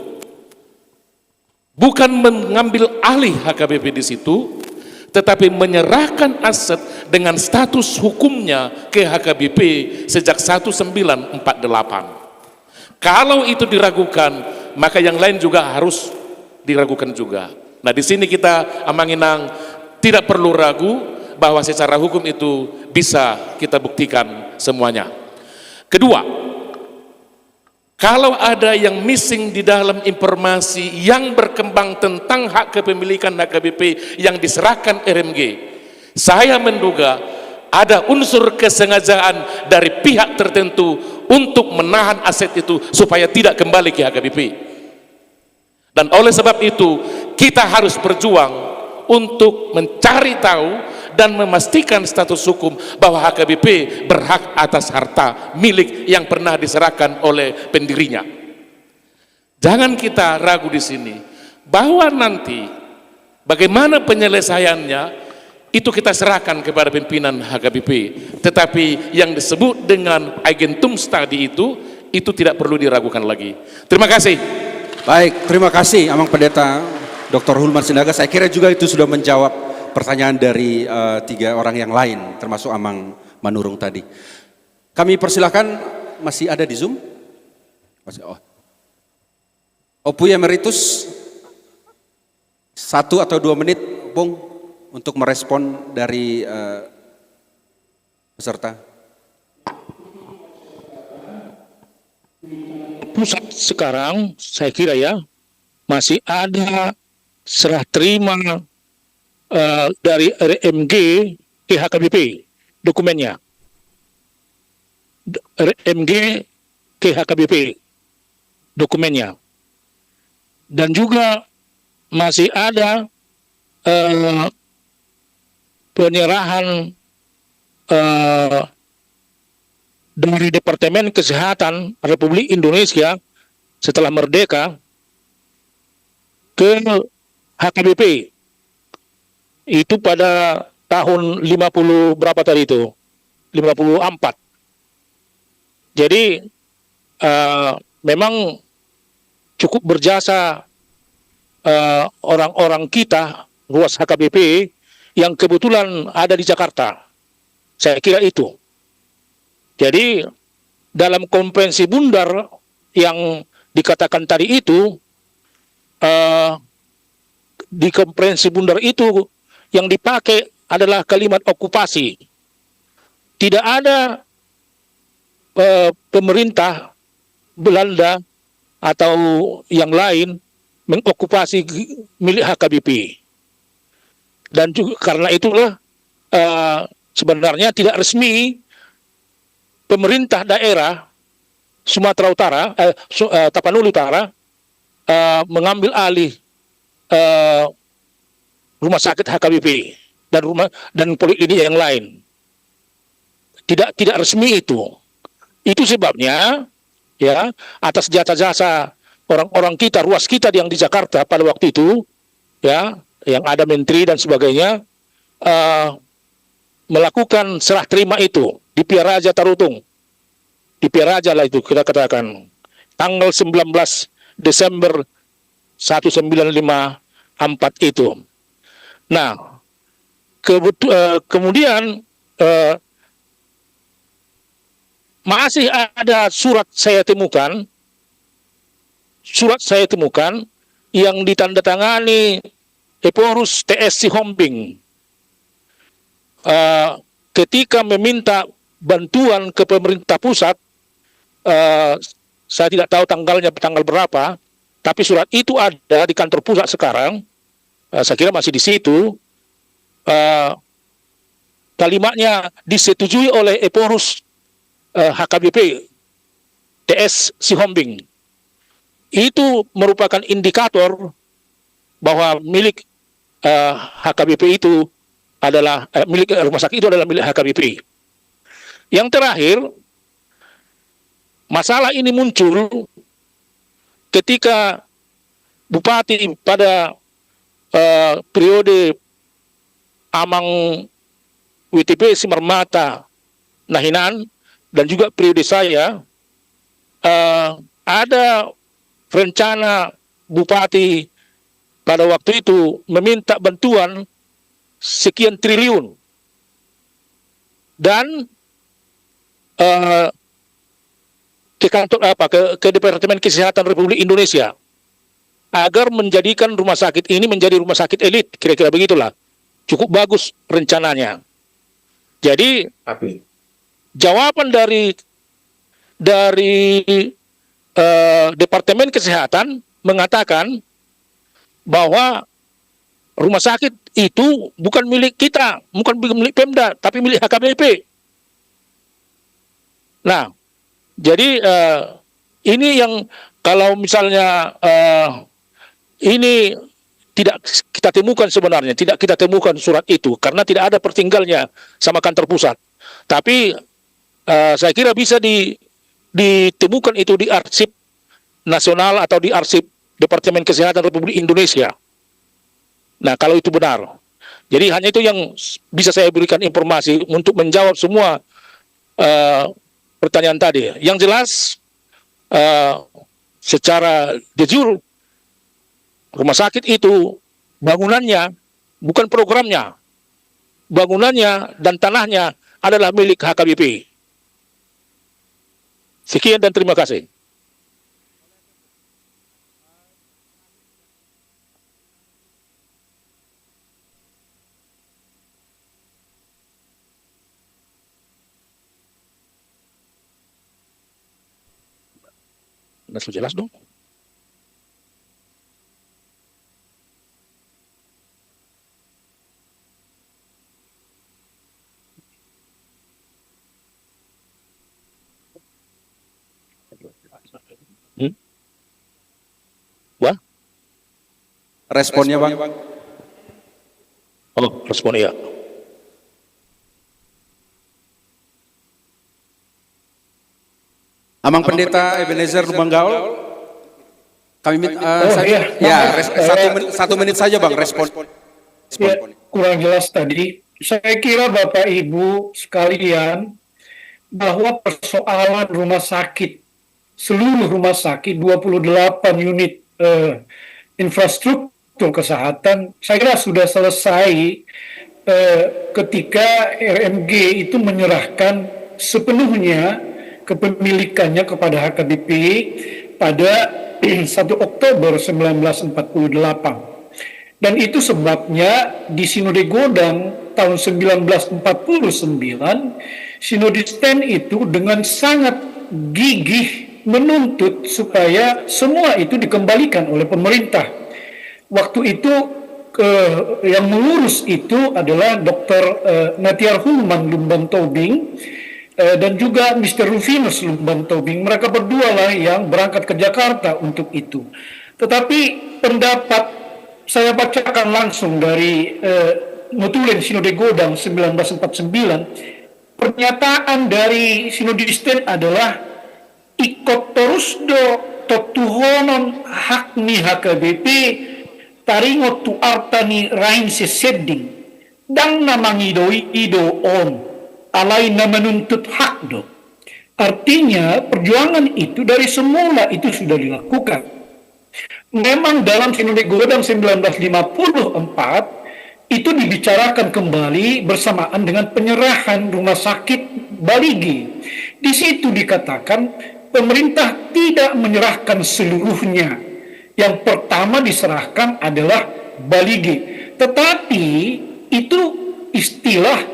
Bukan mengambil alih HKBP di situ, tetapi menyerahkan aset dengan status hukumnya ke HKBP sejak 1948. Kalau itu diragukan, maka yang lain juga harus diragukan juga. Nah, di sini kita Amanginang tidak perlu ragu bahwa secara hukum itu bisa kita buktikan semuanya. Kedua, kalau ada yang missing di dalam informasi yang berkembang tentang hak kepemilikan HKBP yang diserahkan RMG, saya menduga ada unsur kesengajaan dari pihak tertentu untuk menahan aset itu supaya tidak kembali ke HKBP. Dan oleh sebab itu, kita harus berjuang untuk mencari tahu dan memastikan status hukum bahwa HKBP berhak atas harta milik yang pernah diserahkan oleh pendirinya. Jangan kita ragu di sini bahwa nanti bagaimana penyelesaiannya itu kita serahkan kepada pimpinan HKBP. Tetapi yang disebut dengan agentum tadi itu tidak perlu diragukan lagi. Terima kasih. Baik, terima kasih Amang Pendeta Dr. Hulman Sinaga. Saya kira juga itu sudah menjawab pertanyaan dari 3 orang yang lain, termasuk Amang Manurung tadi. Kami persilahkan, masih ada di Zoom? Masih, Opu Emeritus, 1 atau 2 menit, Bung, untuk merespon dari peserta. Pusat sekarang saya kira ya masih ada serah terima dari RMG ke HKBP dokumennya. RMG ke HKBP dokumennya. Dan juga masih ada penyerahan dari Departemen Kesehatan Republik Indonesia setelah merdeka ke HKBP. Itu pada tahun 50 berapa tadi itu? 54. Jadi memang cukup berjasa orang-orang kita ruas HKBP yang kebetulan ada di Jakarta. Saya kira itu. Jadi dalam konferensi Bundar yang dikatakan tadi itu, di konferensi Bundar itu yang dipakai adalah kalimat okupasi. Tidak ada pemerintah Belanda atau yang lain mengokupasi milik HKBP. Dan juga karena itulah sebenarnya tidak resmi pemerintah daerah Sumatera Utara, Tapanuli Utara mengambil alih rumah sakit HKBP dan poliklinik yang lain. Tidak resmi itu. Itu sebabnya ya atas jasa-jasa orang-orang kita, ruas kita yang di Jakarta pada waktu itu ya, yang ada menteri dan sebagainya melakukan serah terima itu di Piaraja Tarutung. Di Piaraja lah itu kita katakan tanggal 19 Desember 1954 itu. Nah, kemudian masih ada surat saya temukan yang ditandatangani Eporus TS Sihombing ketika meminta bantuan ke pemerintah pusat. Saya tidak tahu tanggal berapa, tapi surat itu ada di kantor pusat sekarang. Saya kira masih di situ. Kalimatnya disetujui oleh Eporus HKBP TS Sihombing. Itu merupakan indikator bahwa milik HKBP itu adalah milik rumah sakit itu adalah milik HKBP. Yang terakhir, masalah ini muncul ketika Bupati pada periode Amang WTP Simarmata Nahinan dan juga periode saya ada rencana Bupati pada waktu itu meminta bantuan sekian triliun dan ke kantor ke Departemen Kesehatan Republik Indonesia agar menjadikan rumah sakit ini menjadi rumah sakit elit, kira-kira begitulah. Cukup bagus rencananya. Jadi jawaban dari Departemen Kesehatan mengatakan bahwa rumah sakit itu bukan milik kita, bukan milik Pemda, tapi milik HKBP. Nah, jadi ini yang kalau misalnya ini tidak kita temukan sebenarnya, tidak kita temukan surat itu karena tidak ada pertinggalnya sama kantor pusat. Tapi saya kira bisa ditemukan itu di arsip nasional atau di arsip Departemen Kesehatan Republik Indonesia. Nah, kalau itu benar. Jadi hanya itu yang bisa saya berikan informasi untuk menjawab semua pertanyaan tadi. Yang jelas secara de jure rumah sakit itu bangunannya bukan programnya. Bangunannya dan tanahnya adalah milik HKBP. Sekian dan terima kasih. Sudah jelas dong. Wah? Responnya Bang. Oh, responnya ya. Amang Pendeta Ebenezer Lubanggaul, kami minta satu menit saja Bang respon. Ya, kurang jelas tadi. Saya kira Bapak Ibu sekalian bahwa persoalan rumah sakit, seluruh rumah sakit 28 unit infrastruktur kesehatan, saya kira sudah selesai ketika RMG itu menyerahkan sepenuhnya kepemilikannya kepada HKBP pada 1 Oktober 1948. Dan itu sebabnya di Sinode Godang tahun 1949, Sinodisten itu dengan sangat gigih menuntut supaya semua itu dikembalikan oleh pemerintah. Waktu itu yang mengurus itu adalah Dr. Nathiar Hulman Lumban Tobing dan juga Mr. Rufinus Lumban Tobing. Mereka berdua lah yang berangkat ke Jakarta untuk itu. Tetapi pendapat saya bacakan langsung dari Notulen Sinode Godang 1949. Pernyataan dari Sinodisten adalah ikut terus do totuhonon hakni HKBP taringot tu artani rain seseding dang namangidoi ido on alai na menuntut hak do. Artinya perjuangan itu dari semula itu sudah dilakukan. Memang dalam Sinode Godang 1954 itu dibicarakan kembali bersamaan dengan penyerahan rumah sakit Baligi. Di situ dikatakan pemerintah tidak menyerahkan seluruhnya. Yang pertama diserahkan adalah Baligi. Tetapi itu istilah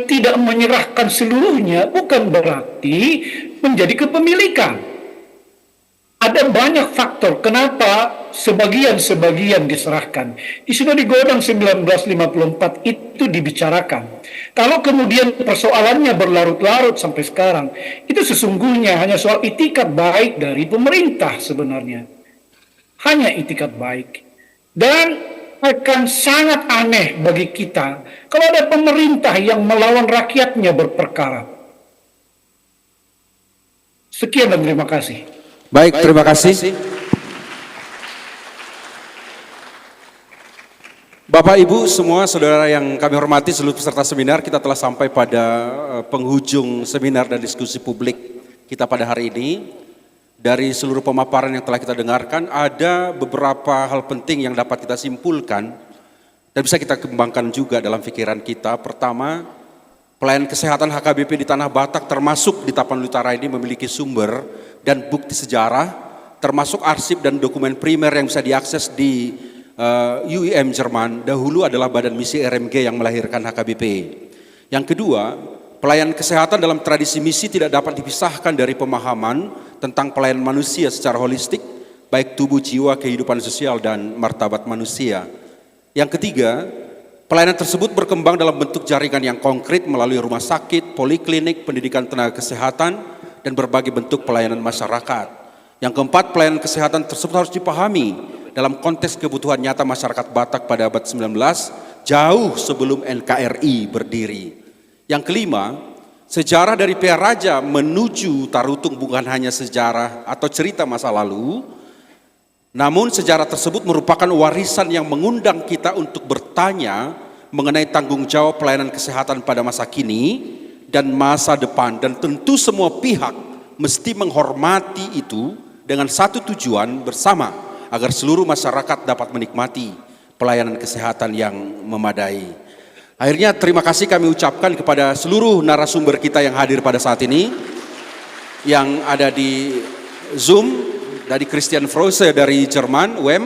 tidak menyerahkan seluruhnya bukan berarti menjadi kepemilikan. Ada banyak faktor kenapa sebagian-sebagian diserahkan. Di Sinode Godang 1954 itu dibicarakan. Kalau kemudian persoalannya berlarut-larut sampai sekarang, itu sesungguhnya hanya soal itikat baik dari pemerintah sebenarnya. Hanya itikat baik. Dan akan sangat aneh bagi kita kalau ada pemerintah yang melawan rakyatnya berperkara. Sekian dan terima kasih. Baik, terima kasih. Bapak, Ibu, semua saudara yang kami hormati, seluruh peserta seminar, kita telah sampai pada penghujung seminar dan diskusi publik kita pada hari ini. Dari seluruh pemaparan yang telah kita dengarkan, ada beberapa hal penting yang dapat kita simpulkan dan bisa kita kembangkan juga dalam pikiran kita. Pertama, pelayanan kesehatan HKBP di Tanah Batak termasuk di Tapanuli Utara ini memiliki sumber dan bukti sejarah, termasuk arsip dan dokumen primer yang bisa diakses di UIM Jerman. Dahulu adalah badan misi RMG yang melahirkan HKBP. Yang kedua, pelayanan kesehatan dalam tradisi misi tidak dapat dipisahkan dari pemahaman tentang pelayanan manusia secara holistik, baik tubuh, jiwa, kehidupan sosial, dan martabat manusia. Yang ketiga, pelayanan tersebut berkembang dalam bentuk jaringan yang konkret melalui rumah sakit, poliklinik, pendidikan tenaga kesehatan, dan berbagai bentuk pelayanan masyarakat. Yang keempat, pelayanan kesehatan tersebut harus dipahami dalam konteks kebutuhan nyata masyarakat Batak pada abad 19, jauh sebelum NKRI berdiri. Yang kelima, sejarah dari PR Raja menuju Tarutung bukan hanya sejarah atau cerita masa lalu, namun sejarah tersebut merupakan warisan yang mengundang kita untuk bertanya mengenai tanggung jawab pelayanan kesehatan pada masa kini dan masa depan, dan tentu semua pihak mesti menghormati itu dengan satu tujuan bersama agar seluruh masyarakat dapat menikmati pelayanan kesehatan yang memadai. Akhirnya terima kasih kami ucapkan kepada seluruh narasumber kita yang hadir pada saat ini, yang ada di Zoom, dari Christian Froese dari Jerman, UM,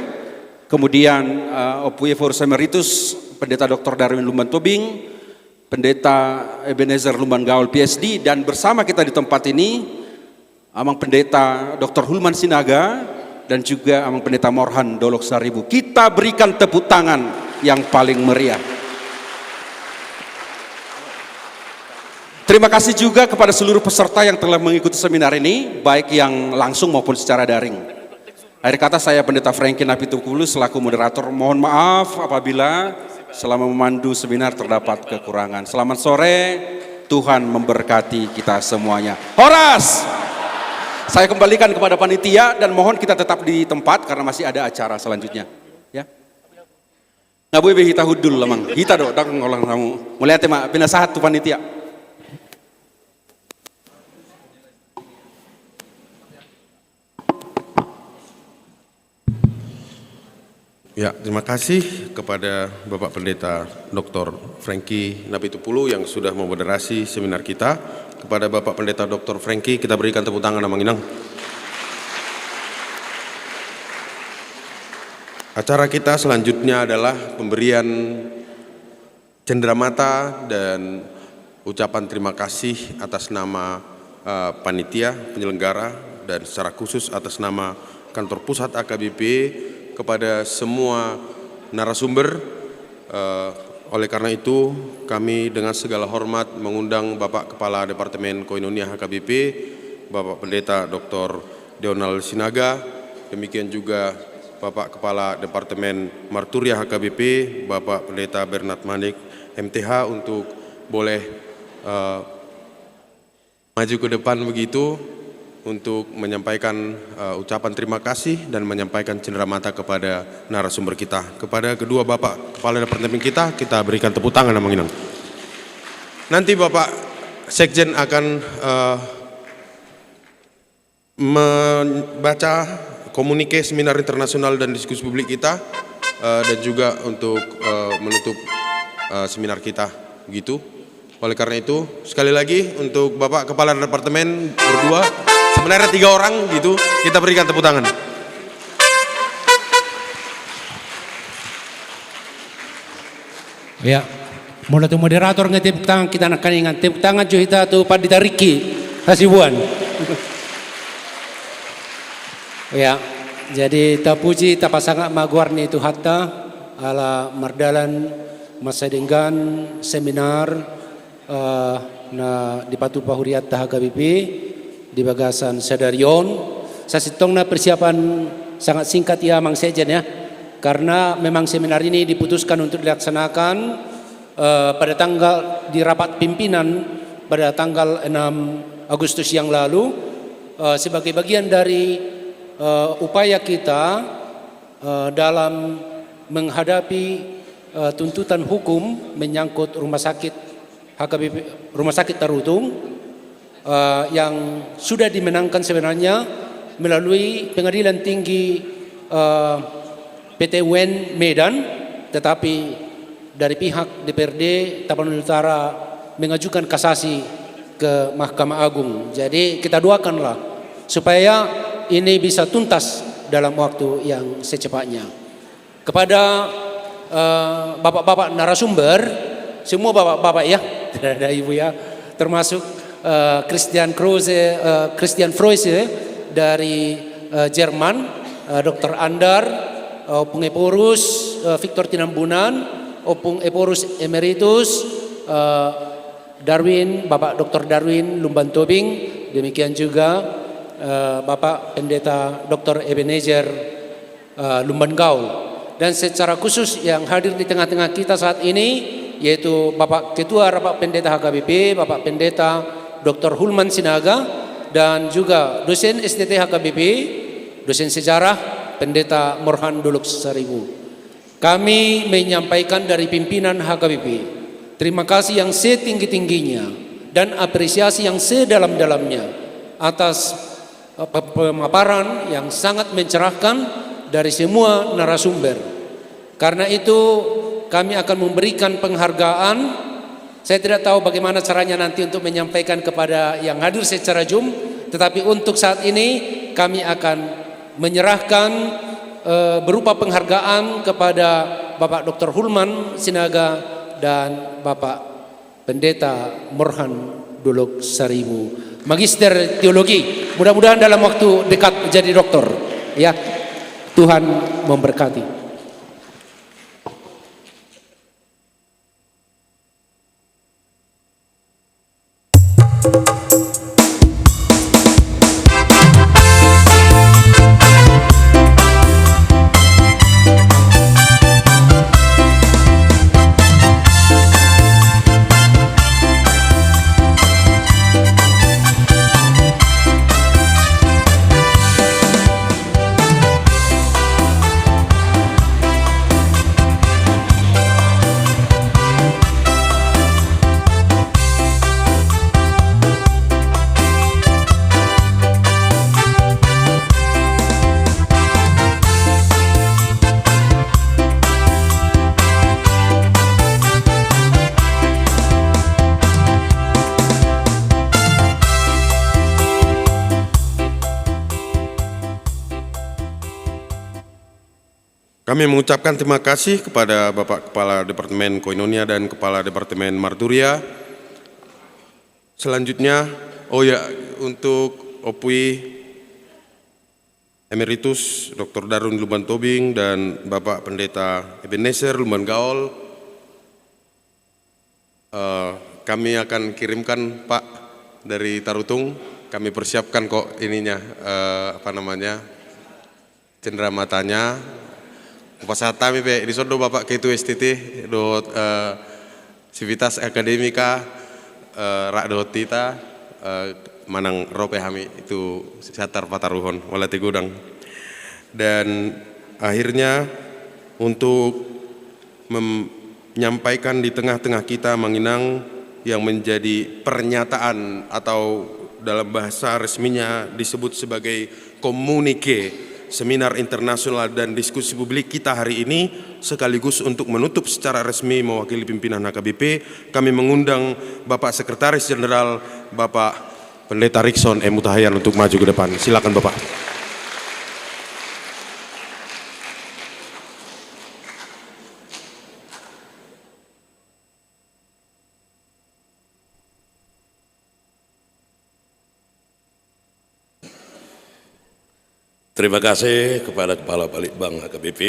kemudian Opue Forus Emeritus, Pendeta Dr. Darwin Lumban Tobing, Pendeta Ebenezer Lumban Gaul PSD, dan bersama kita di tempat ini, Amang Pendeta Dr. Hulman Sinaga, dan juga Amang Pendeta Morhan Dolok Saribu. Kita berikan tepuk tangan yang paling meriah. Terima kasih juga kepada seluruh peserta yang telah mengikuti seminar ini, baik yang langsung maupun secara daring. Akhir kata, saya Pendeta Franky Napitupulu selaku moderator, mohon maaf apabila selama memandu seminar terdapat kekurangan. Selamat sore, Tuhan memberkati kita semuanya. Horas! Saya kembalikan kepada panitia dan mohon kita tetap di tempat karena masih ada acara selanjutnya. Ya. Nggak boleh hita hudul lamang. Hita do, dak ngolang kamu. Mulai tema pinasahat tu panitia. Ya, terima kasih kepada Bapak Pendeta Dr. Franky Napitupulu yang sudah memoderasi seminar kita. Kepada Bapak Pendeta Dr. Franky, kita berikan tepuk tangan Amang Inang. Acara kita selanjutnya adalah pemberian cenderamata dan ucapan terima kasih atas nama panitia penyelenggara dan secara khusus atas nama kantor pusat AKBP kepada semua narasumber. Oleh karena itu, kami dengan segala hormat mengundang Bapak Kepala Departemen Koinonia HKBP, Bapak Pendeta Dr. Donald Sinaga, demikian juga Bapak Kepala Departemen Marturia HKBP, Bapak Pendeta Bernard Manik, MTH, untuk boleh maju ke depan begitu untuk menyampaikan ucapan terima kasih dan menyampaikan cenderamata kepada narasumber kita. Kepada kedua Bapak Kepala Departemen kita berikan tepuk tangan Namang Inang. Nanti Bapak Sekjen akan membaca komunike seminar internasional dan diskusi publik kita dan juga untuk menutup seminar kita begitu. Oleh karena itu, sekali lagi untuk Bapak Kepala Departemen berdua, sebenarnya 3 orang gitu, kita berikan tepuk tangan. Ya, mulai tu moderator ngetepuk tangan, kita akan ingat tepuk tangan kita tu Pandita Riki Hasibuan. Ya, jadi tapuji tapasanga magwarni itu hatta ala mardalan masadenggan seminar na di Patu Pahuriat HKBP di Bagasan Sadarion. Sasitongna persiapan sangat singkat ya Mang Sekjen ya, karena memang seminar ini diputuskan untuk dilaksanakan pada tanggal di rapat pimpinan pada tanggal 6 Agustus yang lalu sebagai bagian dari upaya kita dalam menghadapi tuntutan hukum menyangkut rumah sakit HKBP, rumah sakit Tarutung yang sudah dimenangkan sebenarnya melalui Pengadilan Tinggi PT UN Medan, tetapi dari pihak DPRD Tapanuli Utara mengajukan kasasi ke Mahkamah Agung. Jadi kita doakanlah supaya ini bisa tuntas dalam waktu yang secepatnya. Kepada bapak-bapak narasumber, semua bapak-bapak ya, tidak ada ibu ya, termasuk Christian Freuse dari Jerman, Dr. Andar, Opung Eporus Victor Tinambunan, Opung Eporus Emeritus Darwin, Bapak Dr. Darwin Lumban Tobing, demikian juga Bapak Pendeta Dr. Ebenezer Lumban Gaul, dan secara khusus yang hadir di tengah-tengah kita saat ini yaitu Bapak Ketua Rapat Pendeta HKBP, Bapak Pendeta Dr. Hulman Sinaga, dan juga dosen STT HKBP, dosen sejarah Pendeta Morhan Duluk Saribu. Kami menyampaikan dari pimpinan HKBP terima kasih yang setinggi-tingginya dan apresiasi yang sedalam-dalamnya atas pemaparan yang sangat mencerahkan dari semua narasumber. Karena itu kami akan memberikan penghargaan. Saya tidak tahu bagaimana caranya nanti untuk menyampaikan kepada yang hadir secara Zoom, tetapi untuk saat ini kami akan menyerahkan berupa penghargaan kepada Bapak Dr. Hulman Sinaga dan Bapak Pendeta Morhan Duluk Saribu, Magister Teologi. Mudah-mudahan dalam waktu dekat jadi doktor. Ya, Tuhan memberkati. Kami mengucapkan terima kasih kepada Bapak Kepala Departemen Koinonia dan Kepala Departemen Marturia. Selanjutnya, untuk Opui Emeritus Dr. Darun Lumban Tobing dan Bapak Pendeta Ebenezer Lumban Gaul, kami akan kirimkan Pak dari Tarutung. Kami persiapkan kok ininya, cendera matanya. Pasatami pe di sodo Bapak Ketu STT dot Civitas Akademika rak dotita manang rope hami itu satar pataruhon walati gudang. Dan akhirnya untuk menyampaikan di tengah-tengah kita Manginang yang menjadi pernyataan atau dalam bahasa resminya disebut sebagai komunike seminar internasional dan diskusi publik kita hari ini, sekaligus untuk menutup secara resmi mewakili pimpinan HKBP, kami mengundang Bapak Sekretaris Jenderal Bapak Pendeta Rickson M. Utahayan untuk maju ke depan. Silakan Bapak. Terima kasih kepada Kepala Balitbang HKBP.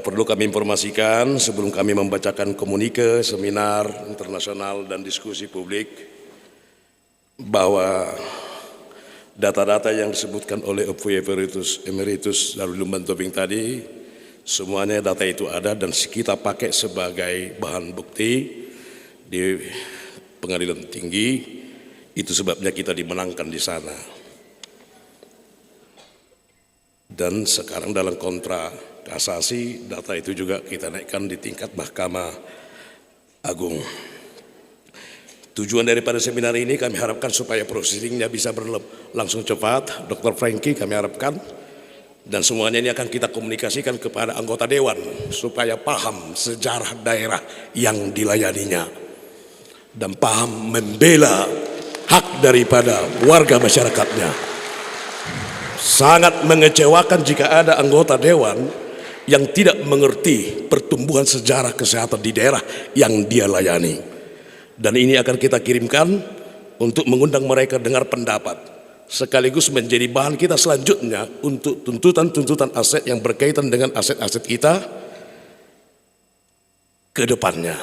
Perlu kami informasikan sebelum kami membacakan komunike seminar internasional dan diskusi publik bahwa data-data yang disebutkan oleh Opui Emeritus Darun Lumban Tobing tadi, semuanya data itu ada dan kita pakai sebagai bahan bukti di pengadilan tinggi. Itu sebabnya kita dimenangkan di sana. Dan sekarang dalam kontra kasasi, data itu juga kita naikkan di tingkat Mahkamah Agung. Tujuan daripada seminar ini kami harapkan supaya prosedurnya bisa berlangsung cepat. Dr. Frankie kami harapkan, dan semuanya ini akan kita komunikasikan kepada anggota Dewan supaya paham sejarah daerah yang dilayaninya dan paham membela hak daripada warga masyarakatnya. Sangat mengecewakan jika ada anggota Dewan yang tidak mengerti pertumbuhan sejarah kesehatan di daerah yang dia layani. Dan ini akan kita kirimkan untuk mengundang mereka dengar pendapat, sekaligus menjadi bahan kita selanjutnya untuk tuntutan-tuntutan aset yang berkaitan dengan aset-aset kita ke depannya.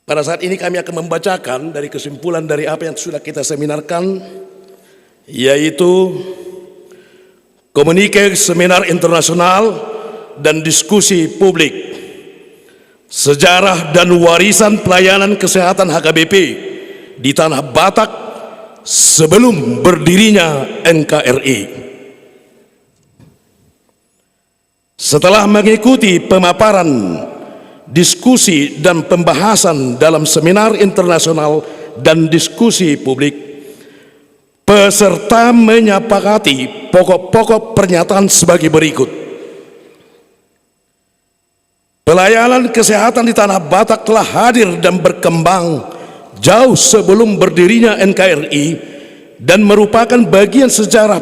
Pada saat ini kami akan membacakan dari kesimpulan dari apa yang sudah kita seminarkan, yaitu komunike seminar internasional dan diskusi publik sejarah dan warisan pelayanan kesehatan HKBP di Tanah Batak sebelum berdirinya NKRI. Setelah mengikuti pemaparan, diskusi dan pembahasan dalam seminar internasional dan diskusi publik, peserta menyepakati pokok-pokok pernyataan sebagai berikut. Pelayanan kesehatan di Tanah Batak telah hadir dan berkembang jauh sebelum berdirinya NKRI dan merupakan bagian sejarah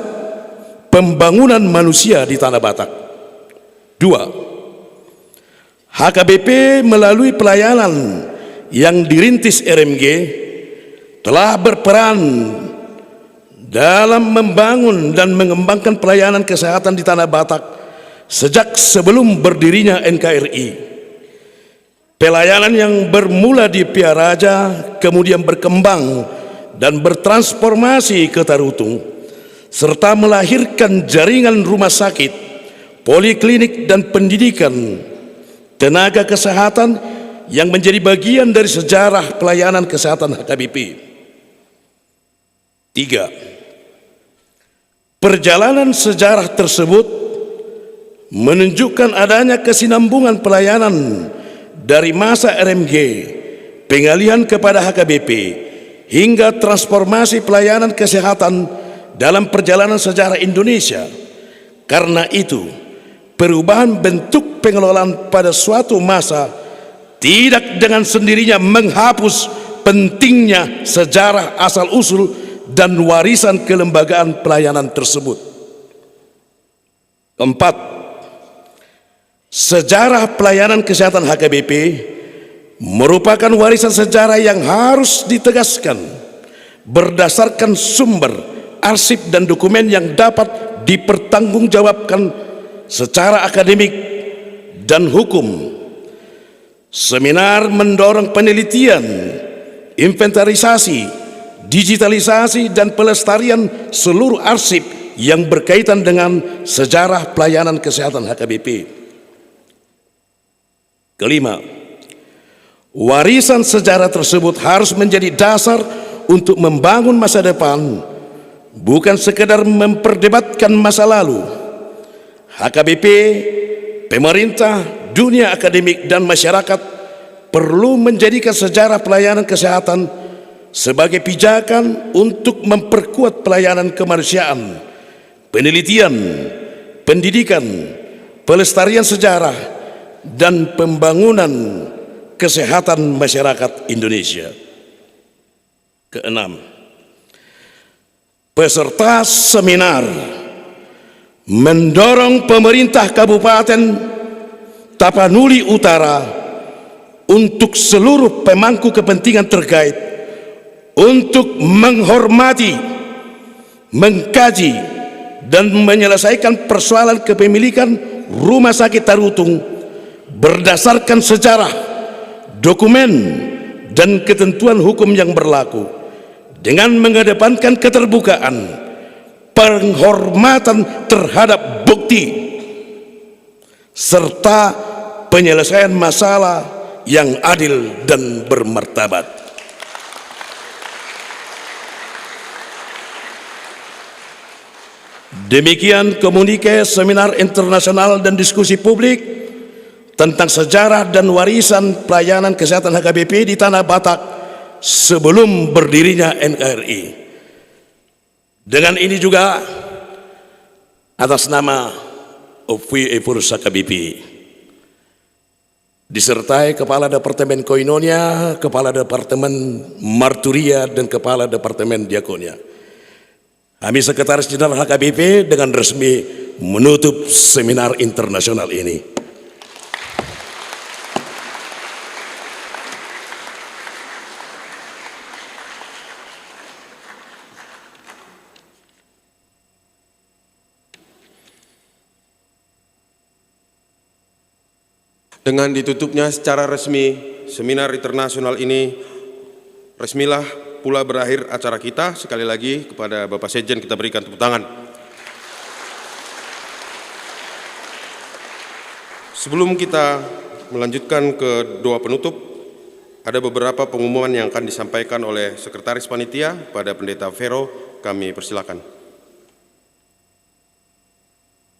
pembangunan manusia di Tanah Batak. 2. HKBP melalui pelayanan yang dirintis RMG telah berperan dalam membangun dan mengembangkan pelayanan kesehatan di Tanah Batak sejak sebelum berdirinya NKRI. Pelayanan yang bermula di Piaraja kemudian berkembang dan bertransformasi ke Tarutung, serta melahirkan jaringan rumah sakit, poliklinik dan pendidikan tenaga kesehatan yang menjadi bagian dari sejarah pelayanan kesehatan HKBP. 3. Perjalanan sejarah tersebut menunjukkan adanya kesinambungan pelayanan dari masa RMG, pengalihan kepada HKBP, hingga transformasi pelayanan kesehatan dalam perjalanan sejarah Indonesia. Karena itu, perubahan bentuk pengelolaan pada suatu masa tidak dengan sendirinya menghapus pentingnya sejarah asal-usul dan warisan kelembagaan pelayanan tersebut. Keempat, sejarah pelayanan kesehatan HKBP merupakan warisan sejarah yang harus ditegaskan berdasarkan sumber, arsip dan dokumen yang dapat dipertanggungjawabkan secara akademik dan hukum. Seminar mendorong penelitian, inventarisasi, digitalisasi dan pelestarian seluruh arsip yang berkaitan dengan sejarah pelayanan kesehatan HKBP. Kelima, warisan sejarah tersebut harus menjadi dasar untuk membangun masa depan, bukan sekedar memperdebatkan masa lalu. HKBP, pemerintah, dunia akademik dan masyarakat perlu menjadikan sejarah pelayanan kesehatan sebagai pijakan untuk memperkuat pelayanan kemanusiaan, penelitian, pendidikan, pelestarian sejarah, dan pembangunan kesehatan masyarakat Indonesia. Keenam, peserta seminar mendorong pemerintah Kabupaten Tapanuli Utara untuk seluruh pemangku kepentingan terkait untuk menghormati, mengkaji, dan menyelesaikan persoalan kepemilikan Rumah Sakit Tarutung berdasarkan sejarah, dokumen, dan ketentuan hukum yang berlaku dengan mengedepankan keterbukaan, penghormatan terhadap bukti, serta penyelesaian masalah yang adil dan bermartabat. Demikian komunike seminar internasional dan diskusi publik tentang sejarah dan warisan pelayanan kesehatan HKBP di Tanah Batak sebelum berdirinya NKRI. Dengan ini juga atas nama OPUYE-FORUS HKBP disertai Kepala Departemen Koinonia, Kepala Departemen Marturia, dan Kepala Departemen Diakonia, kami Sekretaris Jenderal HKBP dengan resmi menutup seminar internasional ini. Dengan ditutupnya secara resmi seminar internasional ini, resmilah pula berakhir acara kita. Sekali lagi kepada Bapak Sekjen kita berikan tepuk tangan. Sebelum kita melanjutkan ke doa penutup, ada beberapa pengumuman yang akan disampaikan oleh Sekretaris Panitia pada Pendeta Vero. Kami persilakan.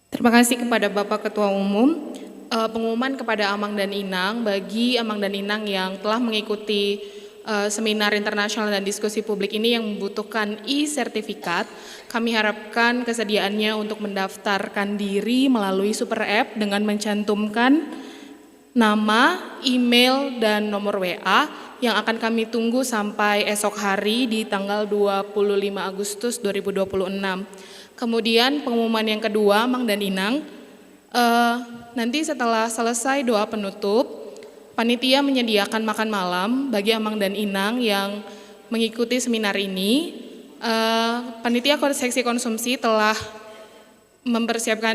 Terima kasih kepada Bapak Ketua Umum. Pengumuman kepada Amang dan Inang, bagi Amang dan Inang yang telah mengikuti seminar internasional dan diskusi publik ini yang membutuhkan e-sertifikat, kami harapkan kesediaannya untuk mendaftarkan diri melalui Super App dengan mencantumkan nama, email, dan nomor WA yang akan kami tunggu sampai esok hari di tanggal 25 Agustus 2026. Kemudian pengumuman yang kedua, Amang dan Inang, nanti setelah selesai doa penutup, panitia menyediakan makan malam bagi Amang dan Inang yang mengikuti seminar ini. Panitia seksi konsumsi telah mempersiapkan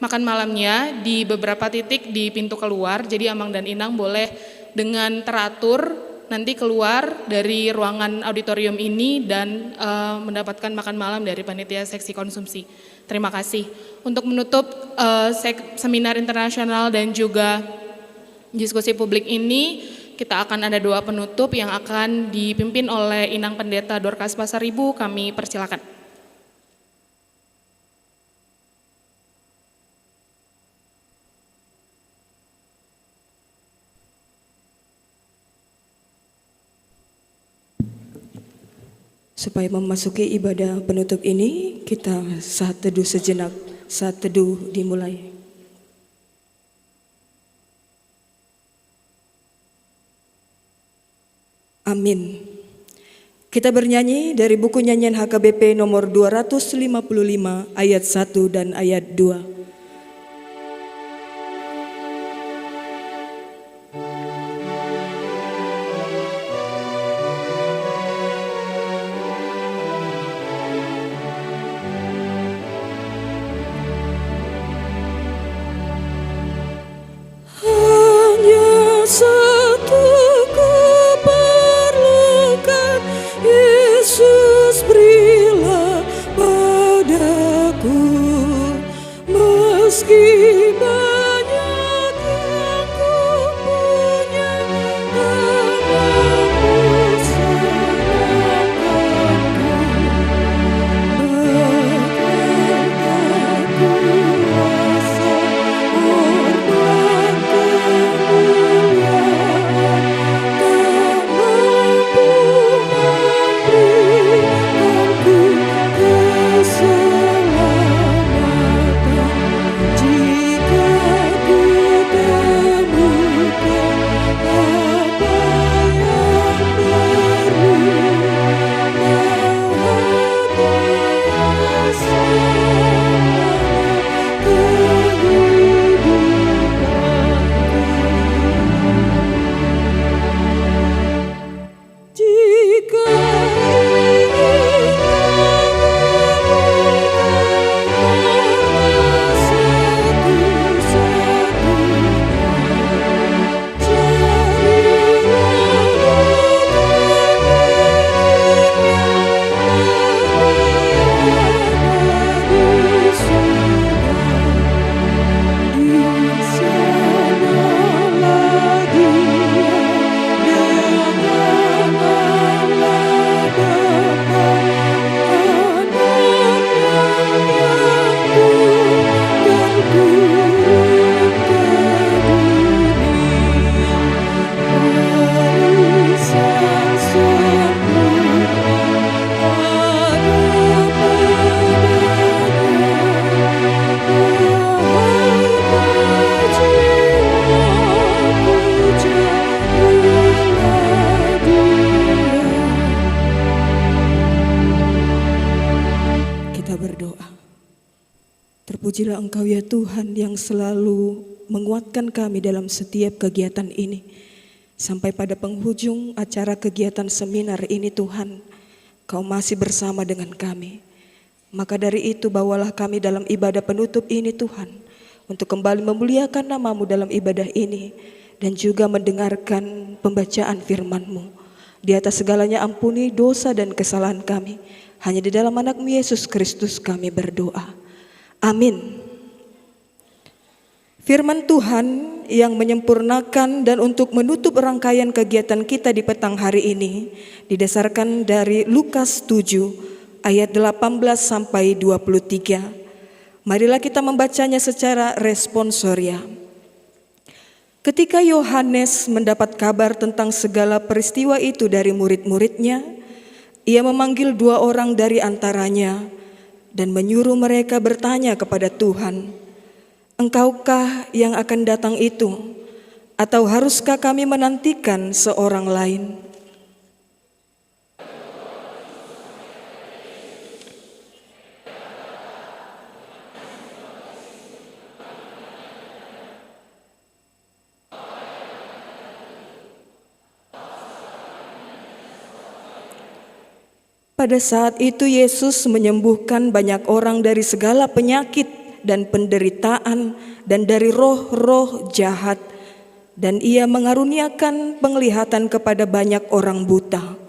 makan malamnya di beberapa titik di pintu keluar, jadi Amang dan Inang boleh dengan teratur nanti keluar dari ruangan auditorium ini dan mendapatkan makan malam dari panitia seksi konsumsi. Terima kasih. Untuk menutup seminar internasional dan juga diskusi publik ini, kita akan ada doa penutup yang akan dipimpin oleh Inang Pendeta Dorcas Pasaribu. Kami persilakan. Supaya memasuki ibadah penutup ini, kita saat teduh sejenak, saat teduh dimulai. Amin. Kita bernyanyi dari buku nyanyian HKBP nomor 255 ayat 1 dan ayat 2. Terpujilah Engkau ya Tuhan yang selalu menguatkan kami dalam setiap kegiatan ini. Sampai pada penghujung acara kegiatan seminar ini Tuhan, Kau masih bersama dengan kami. Maka dari itu bawalah kami dalam ibadah penutup ini Tuhan, untuk kembali memuliakan nama-Mu dalam ibadah ini, dan juga mendengarkan pembacaan firman-Mu. Di atas segalanya ampuni dosa dan kesalahan kami. Hanya di dalam anak-Mu Yesus Kristus kami berdoa. Amin. Firman Tuhan yang menyempurnakan dan untuk menutup rangkaian kegiatan kita di petang hari ini didasarkan dari Lukas 7 ayat 18 sampai 23. Marilah kita membacanya secara responsoria. Ketika Yohanes mendapat kabar tentang segala peristiwa itu dari murid-muridnya, ia memanggil 2 orang dari antaranya dan menyuruh mereka bertanya kepada Tuhan, "Engkaukah yang akan datang itu, atau haruskah kami menantikan seorang lain?" Pada saat itu Yesus menyembuhkan banyak orang dari segala penyakit dan penderitaan dan dari roh-roh jahat, dan ia mengaruniakan penglihatan kepada banyak orang buta.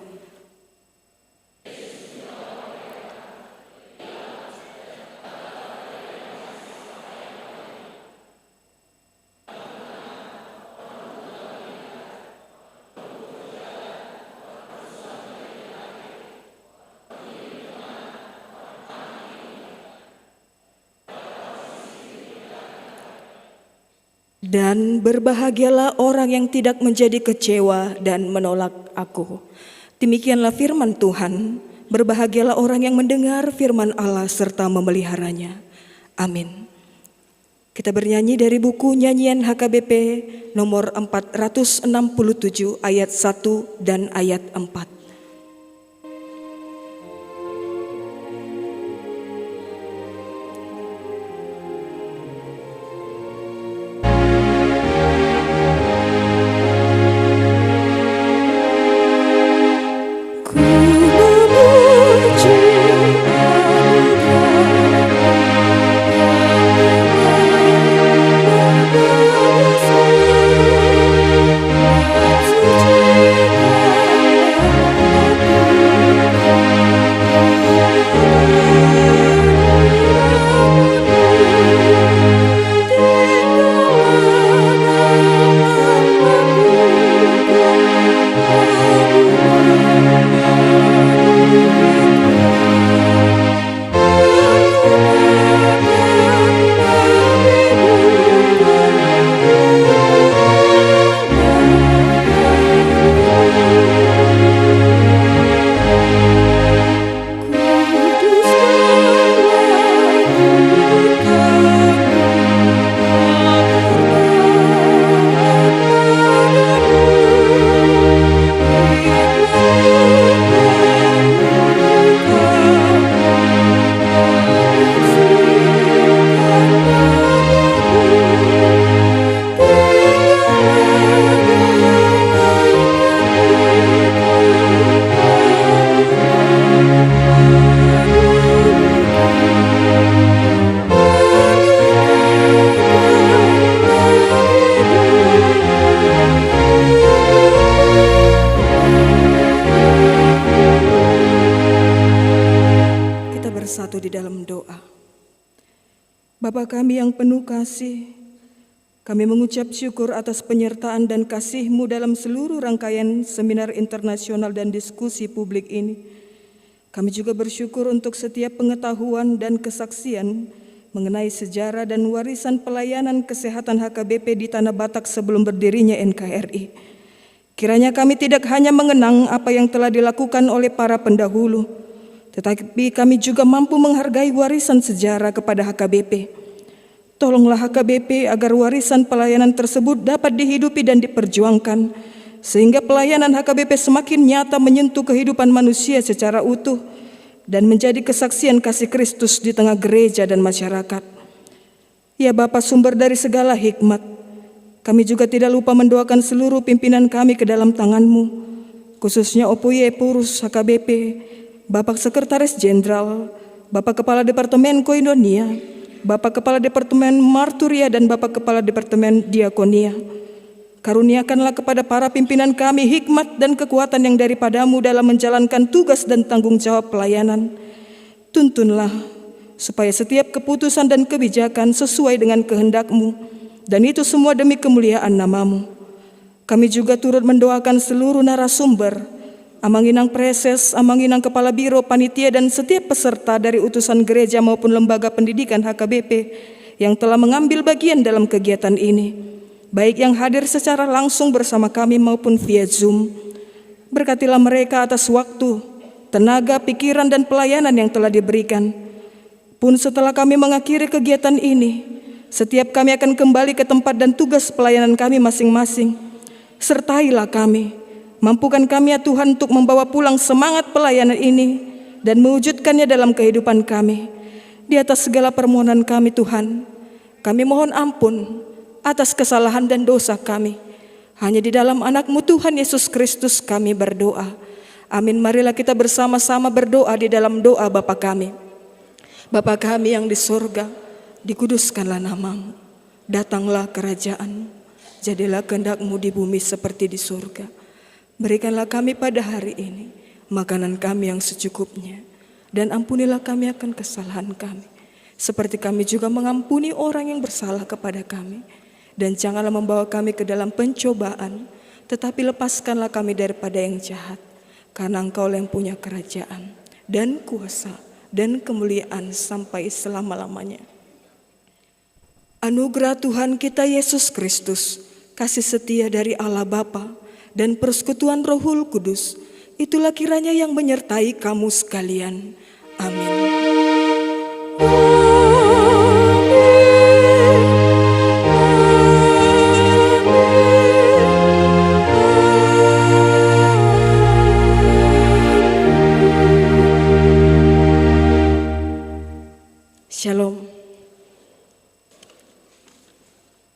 Dan berbahagialah orang yang tidak menjadi kecewa dan menolak Aku. Demikianlah firman Tuhan. Berbahagialah orang yang mendengar firman Allah serta memeliharanya. Amin. Kita bernyanyi dari buku nyanyian HKBP nomor 467 ayat 1 dan ayat 4. Bapa kami yang penuh kasih, kami mengucap syukur atas penyertaan dan kasih-Mu dalam seluruh rangkaian seminar internasional dan diskusi publik ini. Kami juga bersyukur untuk setiap pengetahuan dan kesaksian mengenai sejarah dan warisan pelayanan kesehatan HKBP di Tanah Batak sebelum berdirinya NKRI. Kiranya kami tidak hanya mengenang apa yang telah dilakukan oleh para pendahulu, tetapi kami juga mampu menghargai warisan sejarah kepada HKBP. Tolonglah HKBP agar warisan pelayanan tersebut dapat dihidupi dan diperjuangkan, sehingga pelayanan HKBP semakin nyata menyentuh kehidupan manusia secara utuh dan menjadi kesaksian kasih Kristus di tengah gereja dan masyarakat. Ya Bapa, sumber dari segala hikmat, kami juga tidak lupa mendoakan seluruh pimpinan kami ke dalam tangan-Mu, khususnya OPUYE-Purus HKBP, Bapak Sekretaris Jenderal, Bapak Kepala Departemen Koinonia, Bapak Kepala Departemen Marturia, dan Bapak Kepala Departemen Diakonia. Karuniakanlah kepada para pimpinan kami hikmat dan kekuatan yang daripada-Mu dalam menjalankan tugas dan tanggung jawab pelayanan. Tuntunlah supaya setiap keputusan dan kebijakan sesuai dengan kehendak-Mu, dan itu semua demi kemuliaan nama-Mu. Kami juga turut mendoakan seluruh narasumber, Amanginang Preses, Amanginang Kepala Biro, Panitia, dan setiap peserta dari utusan gereja maupun lembaga pendidikan HKBP yang telah mengambil bagian dalam kegiatan ini, baik yang hadir secara langsung bersama kami maupun via Zoom. Berkatilah mereka atas waktu, tenaga, pikiran, dan pelayanan yang telah diberikan. Pun setelah kami mengakhiri kegiatan ini, setiap kami akan kembali ke tempat dan tugas pelayanan kami masing-masing. Sertailah kami, mampukan kami ya Tuhan untuk membawa pulang semangat pelayanan ini dan mewujudkannya dalam kehidupan kami. Di atas segala permohonan kami Tuhan, kami mohon ampun atas kesalahan dan dosa kami. Hanya di dalam anak-Mu Tuhan Yesus Kristus kami berdoa. Amin. Marilah kita bersama-sama berdoa di dalam doa Bapa kami. Bapa kami yang di sorga, dikuduskanlah nama-Mu, datanglah kerajaan-Mu, jadilah kehendak-Mu di bumi seperti di surga. Berikanlah kami pada hari ini makanan kami yang secukupnya, dan ampunilah kami akan kesalahan kami, seperti kami juga mengampuni orang yang bersalah kepada kami. Dan janganlah membawa kami ke dalam pencobaan, tetapi lepaskanlah kami daripada yang jahat, karena Engkau yang punya kerajaan dan kuasa dan kemuliaan sampai selama-lamanya. Anugerah Tuhan kita Yesus Kristus, kasih setia dari Allah Bapa, dan persekutuan Rohul Kudus, itulah kiranya yang menyertai kamu sekalian. Amin. Shalom.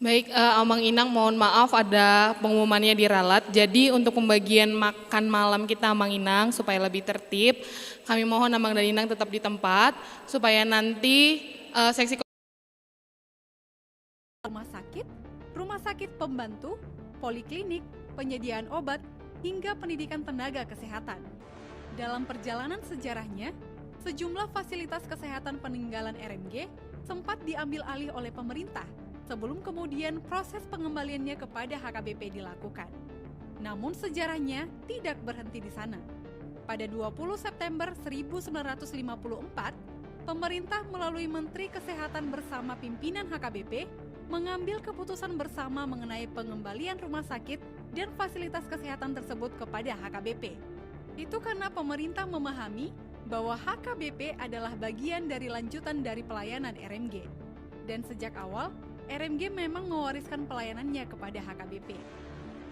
Baik, Amang Inang mohon maaf ada pengumumannya diralat. Jadi untuk pembagian makan malam kita Amang Inang supaya lebih tertib, kami mohon Amang dan Inang tetap di tempat supaya nanti seksi rumah sakit pembantu, poliklinik, penyediaan obat, hingga pendidikan tenaga kesehatan. Dalam perjalanan sejarahnya, sejumlah fasilitas kesehatan peninggalan RMG sempat diambil alih oleh pemerintah sebelum kemudian proses pengembaliannya kepada HKBP dilakukan. Namun sejarahnya tidak berhenti di sana. Pada 20 September 1954, pemerintah melalui Menteri Kesehatan bersama pimpinan HKBP mengambil keputusan bersama mengenai pengembalian rumah sakit dan fasilitas kesehatan tersebut kepada HKBP. Itu karena pemerintah memahami bahwa HKBP adalah bagian dari lanjutan dari pelayanan RMG. Dan sejak awal, RMG memang mewariskan pelayanannya kepada HKBP.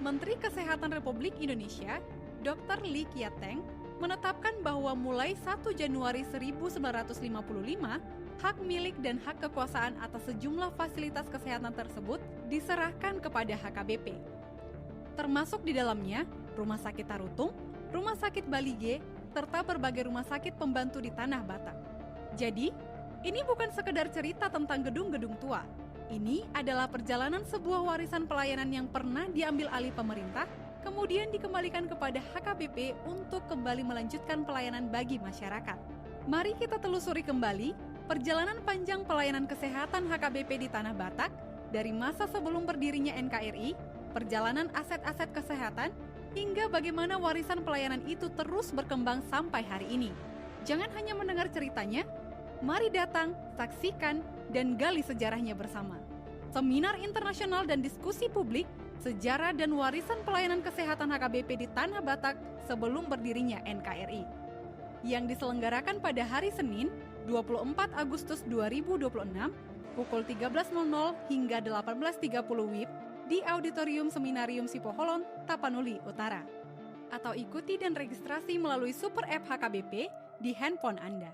Menteri Kesehatan Republik Indonesia, Dr. Lee Kiateng, menetapkan bahwa mulai 1 Januari 1955, hak milik dan hak kekuasaan atas sejumlah fasilitas kesehatan tersebut diserahkan kepada HKBP. Termasuk di dalamnya Rumah Sakit Tarutung, Rumah Sakit Balige, serta berbagai rumah sakit pembantu di Tanah Batak. Jadi, ini bukan sekedar cerita tentang gedung-gedung tua. Ini adalah perjalanan sebuah warisan pelayanan yang pernah diambil alih pemerintah, kemudian dikembalikan kepada HKBP untuk kembali melanjutkan pelayanan bagi masyarakat. Mari kita telusuri kembali perjalanan panjang pelayanan kesehatan HKBP di Tanah Batak dari masa sebelum berdirinya NKRI, perjalanan aset-aset kesehatan, hingga bagaimana warisan pelayanan itu terus berkembang sampai hari ini. Jangan hanya mendengar ceritanya, mari datang, saksikan, dan gali sejarahnya bersama. Seminar internasional dan diskusi publik, sejarah dan warisan pelayanan kesehatan HKBP di Tanah Batak sebelum berdirinya NKRI. Yang diselenggarakan pada hari Senin, 24 Agustus 2026, pukul 13.00 hingga 18.30 WIB, di Auditorium Seminarium Sipoholon, Tapanuli Utara. Atau ikuti dan registrasi melalui Super App HKBP di handphone Anda.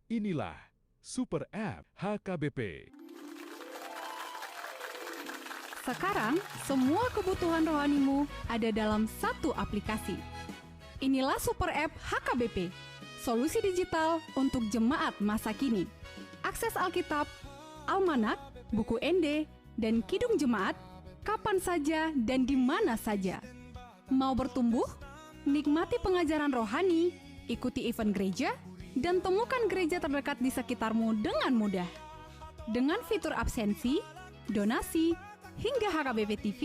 Inilah Super App HKBP. Sekarang, semua kebutuhan rohanimu ada dalam satu aplikasi. Inilah Super App HKBP, solusi digital untuk jemaat masa kini. Akses Alkitab, Almanak, buku ND, dan Kidung Jemaat, kapan saja dan di mana saja. Mau bertumbuh? Nikmati pengajaran rohani, ikuti event gereja, dan temukan gereja terdekat di sekitarmu dengan mudah. Dengan fitur absensi, donasi, hingga HKBP TV,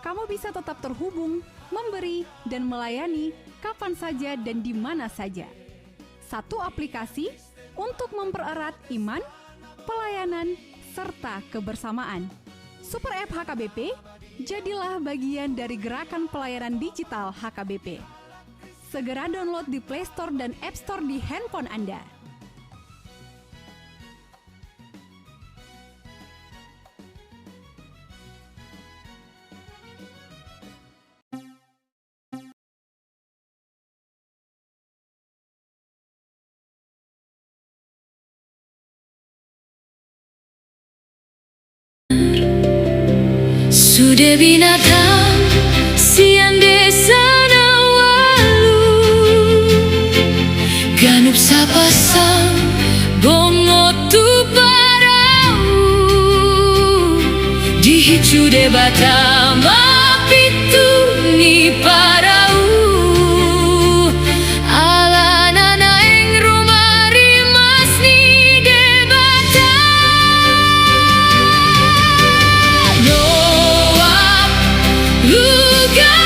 kamu bisa tetap terhubung, memberi, dan melayani kapan saja dan di mana saja. Satu aplikasi untuk mempererat iman, pelayanan, serta kebersamaan. Super App HKBP, jadilah bagian dari gerakan pelayanan digital HKBP. Segera download di Play Store dan App Store di handphone Anda. Sudah binatang siang desa Ganup sapasang bongo tu parau dihicu de batama pitu ni parau ala nana eng rumah rimas ni de bata doap luga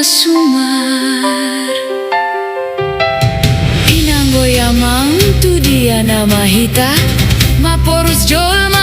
Sumar Inang goyamang tu dia nama hita Maporus jol